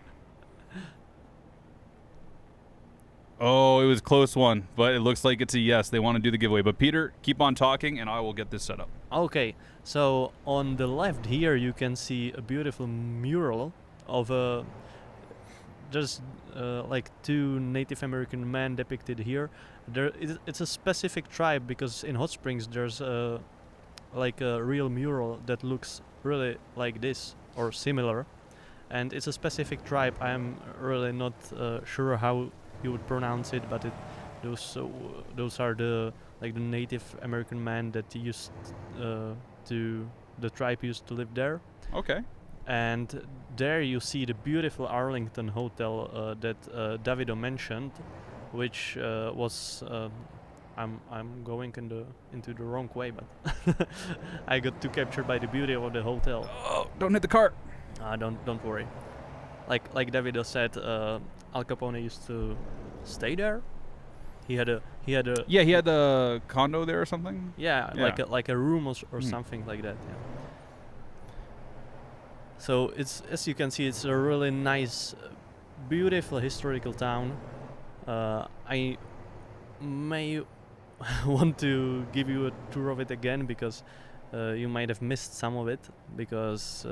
Oh, it was a close one, but it looks like it's a yes. They want to do the giveaway. But Peter, keep on talking, and I will get this set up. Okay, so on the left here, you can see a beautiful mural of just like two Native American men depicted here. It's a specific tribe, because in Hot Springs there's like a real mural that looks really like this or similar, and it's a specific tribe. I'm really not sure how you would pronounce it, but those are the Native American men that used the tribe used to live there. Okay. And there you see the beautiful Arlington Hotel that Davido mentioned, which was I'm going into the wrong way, but I got too captured by the beauty of the hotel. Oh, don't hit the cart. Don't worry. Like Davido said, Al Capone used to stay there. He had a condo there or something. Yeah. like a room or something like that. Yeah. So it's, as you can see, it's a really nice, beautiful historical town. I may want to give you a tour of it again, because you might have missed some of it, because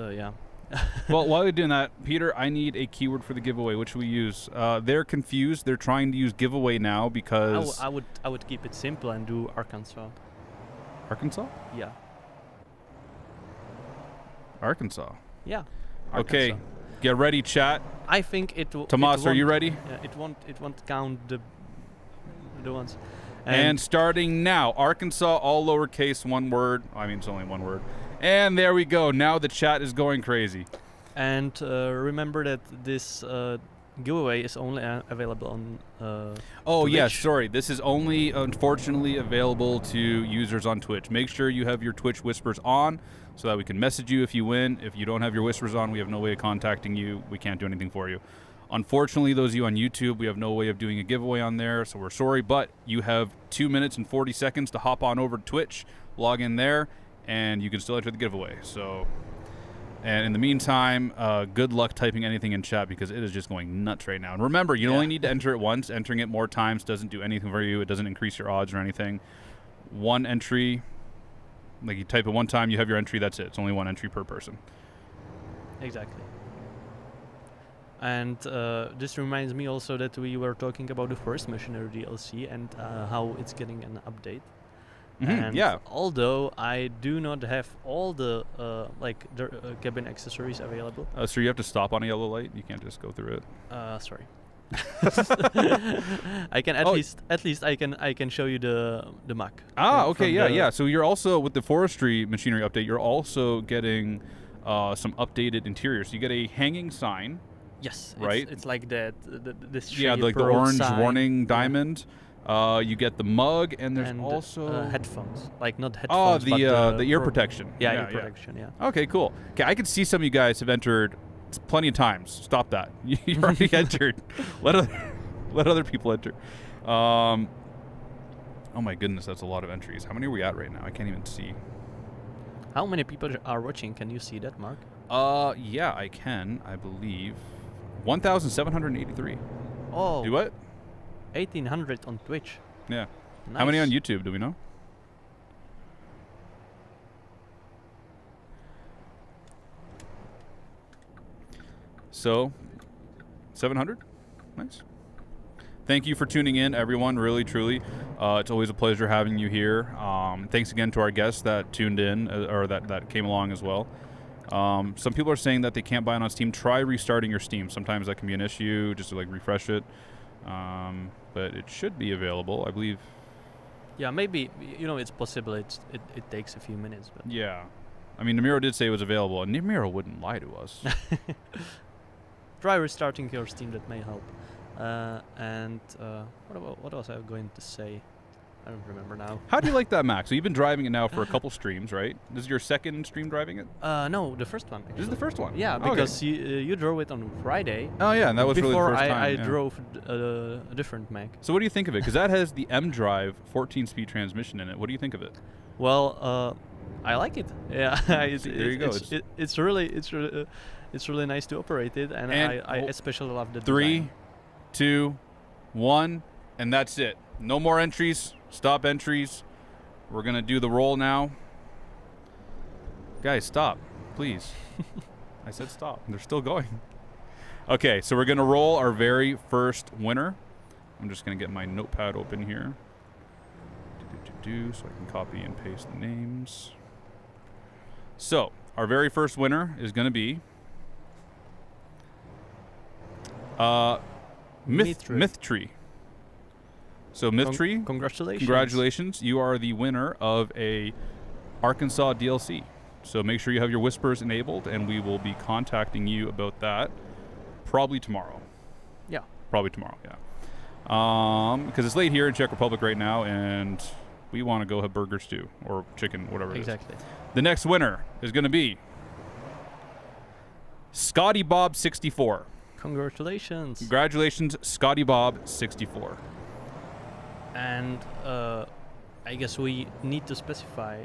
Well, while you're doing that, Peter, I need a keyword for the giveaway. What should we use? They're confused. They're trying to use giveaway now because I would keep it simple and do Arkansas. Arkansas? Yeah. Arkansas. Yeah. Okay. Arkansas. Get ready, chat. I think it. Tomas, are you ready? Yeah, it won't count the ones. And starting now, Arkansas, all lowercase, one word. I mean, it's only one word. And there we go. Now the chat is going crazy. And remember that this giveaway is only available on. Oh yes, Twitch. sorry. This is only unfortunately available to users on Twitch. Make sure you have your Twitch whispers on so that we can message you if you win. If you don't have your whispers on, we have no way of contacting you. We can't do anything for you. Unfortunately, those of you on YouTube, we have no way of doing a giveaway on there, so we're sorry, but you have 2 minutes and 40 seconds to hop on over to Twitch, log in there, and you can still enter the giveaway. So, and in the meantime, good luck typing anything in chat because it is just going nuts right now. And remember, you only need to enter it once. Entering it more times doesn't do anything for you. It doesn't increase your odds or anything. One entry, like you type it one time, you have your entry, that's it. It's only one entry per person. Exactly. And this reminds me also that we were talking about the Forest Machinery DLC and how it's getting an update. And Yeah. although I do not have all the cabin accessories available. So you have to stop on a yellow light. You can't just go through it. Sorry. I can at least I can show you the map. Okay, yeah. So you're also with the Forestry Machinery update. You're also getting some updated interiors. So you get a hanging sign. Yes, right. It's like that. This Yeah, shape like the road orange sign. warning Yeah. diamond. You get the mug, and there's also headphones. Like not headphones. the ear protection. Yeah, ear protection. Yeah. Okay, cool. Okay, I can see some of you guys have entered plenty of times. Stop that. You've already entered. Let other people enter. Oh my goodness, that's a lot of entries. How many are we at right now? I can't even see. How many people are watching? Can you see that, Mark? Yeah, I can. I believe 1,783. Oh. Do what? 1,800 on Twitch. Yeah. Nice. How many on YouTube? Do we know? So, 700? Nice. Thank you for tuning in, everyone, really, truly. It's always a pleasure having you here. Thanks again to our guests that tuned in, or that came along as well. Some people are saying that they can't buy it on Steam. Try restarting your Steam. Sometimes that can be an issue, just to like refresh it. But it should be available, I believe. Yeah, maybe, it's possible. It takes a few minutes. But Yeah. I mean, Namiro did say it was available, and Namiro wouldn't lie to us. Try restarting your Steam. That may help. What else I was going to say? I don't remember now. How do you like that, Max? So you've been driving it now for a couple streams, right? This is your second stream driving it? No, the first one. This is the first one? Yeah, Okay. because you drove it on Friday. Oh, yeah, and that was really the Before first time. I yeah. drove a different Mac. So what do you think of it? Because that has the M-Drive 14-speed transmission in it. What do you think of it? Well, I like it. Yeah, There you go. It's really nice to operate it, and I especially love the 3, design. 2, 1, and that's it. No more entries. Stop entries. We're going to do the roll now. Guys, stop, please. I said stop. They're still going. Okay, so we're going to roll our very first winner. I'm just going to get my notepad open here. So I can copy and paste the names. So, our very first winner is going to be Myth Tree. So Myth Tree, congratulations. You are the winner of a Arkansas DLC. So make sure you have your whispers enabled, and we will be contacting you about that probably tomorrow. Yeah. Probably tomorrow, yeah. Because it's late here in Czech Republic right now, and we want to go have burgers too, or chicken, whatever it is. Exactly. The next winner is going to be Scotty Bob 64. Congratulations. Congratulations, Scotty Bob 64. And I guess we need to specify.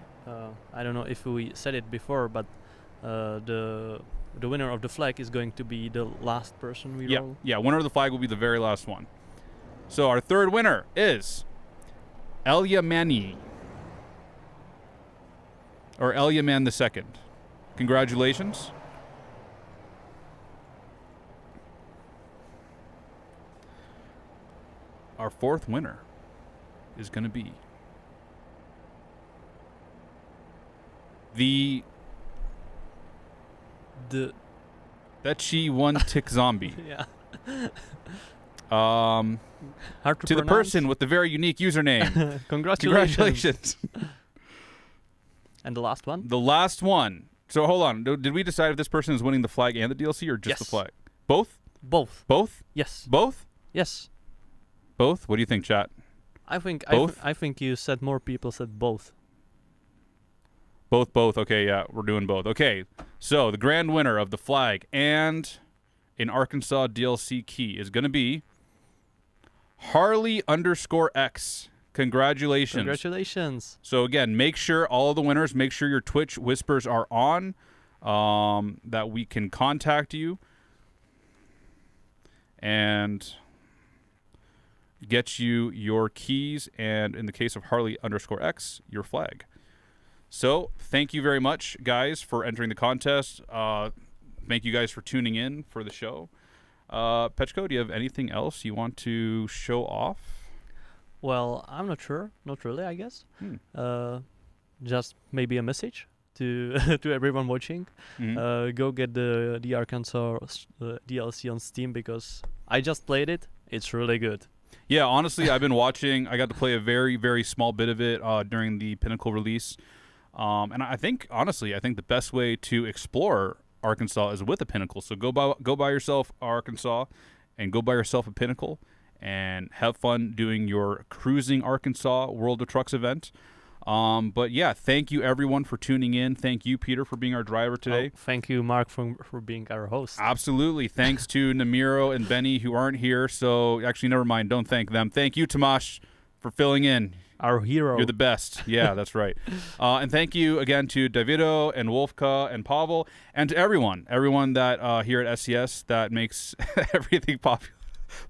I don't know if we said it before, but the winner of the flag is going to be the last person we roll. Yeah, winner of the flag will be the very last one. So our third winner is Elia Mani, or Elia Man II. Congratulations. Our fourth winner is going to be that she won Tick Zombie. Yeah. Hard to the person with the very unique username. Congratulations. And the last one? The last one. So hold on. Did we decide if this person is winning the flag and the DLC or just the flag? Both? Both. Both? Yes. Both? Yes. Both? What do you think, chat? I think Both? I think you said more people said both. Both. Okay, yeah, we're doing both. Okay, so the grand winner of the flag and an Arkansas DLC key is going to be Harley_X. Congratulations. Congratulations. So again, make sure all of the winners, make sure your Twitch whispers are on, that we can contact you and get you your keys, and in the case of Harley_X, your flag. So thank you very much, guys, for entering the contest. Thank you guys for tuning in for the show. Petchko, do you have anything else you want to show off? Well, I'm not sure. Not really, I guess. Just maybe a message to to everyone watching. Go get the Arkansas DLC on Steam, because I just played it. It's really good. Yeah, honestly, I've been watching. I got to play a very, very small bit of it during the Pinnacle release. And I think, honestly, the best way to explore Arkansas is with a Pinnacle. So go buy yourself Arkansas and go buy yourself a Pinnacle and have fun doing your Cruising Arkansas World of Trucks event. But yeah, thank you everyone for tuning in. Thank you, Peter, for being our driver today. Thank you, Mark, for being our host. Absolutely. Thanks to Namiro and Benny, who aren't here. So actually, never mind. Don't thank them. Thank you, Tomasz, for filling in. Our hero. You're the best. Yeah, that's right. And thank you again to Davido and Wolfka and Pavel, and to everyone that here at SCS that makes everything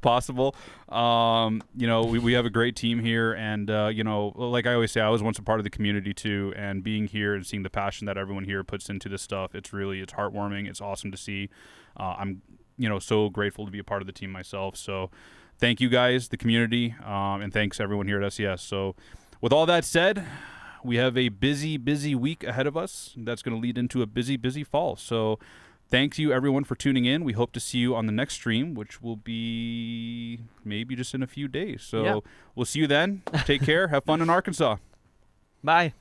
possible. We have a great team here, and like I always say, I was once a part of the community too, and being here and seeing the passion that everyone here puts into this stuff, it's heartwarming. It's awesome to see. I'm so grateful to be a part of the team myself. So thank you guys, the community, and thanks everyone here at SCS. So with all that said, we have a busy week ahead of us. That's going to lead into a busy fall. So thanks you everyone for tuning in. We hope to see you on the next stream, which will be maybe just in a few days. So We'll see you then. Take care. Have fun in Arkansas. Bye.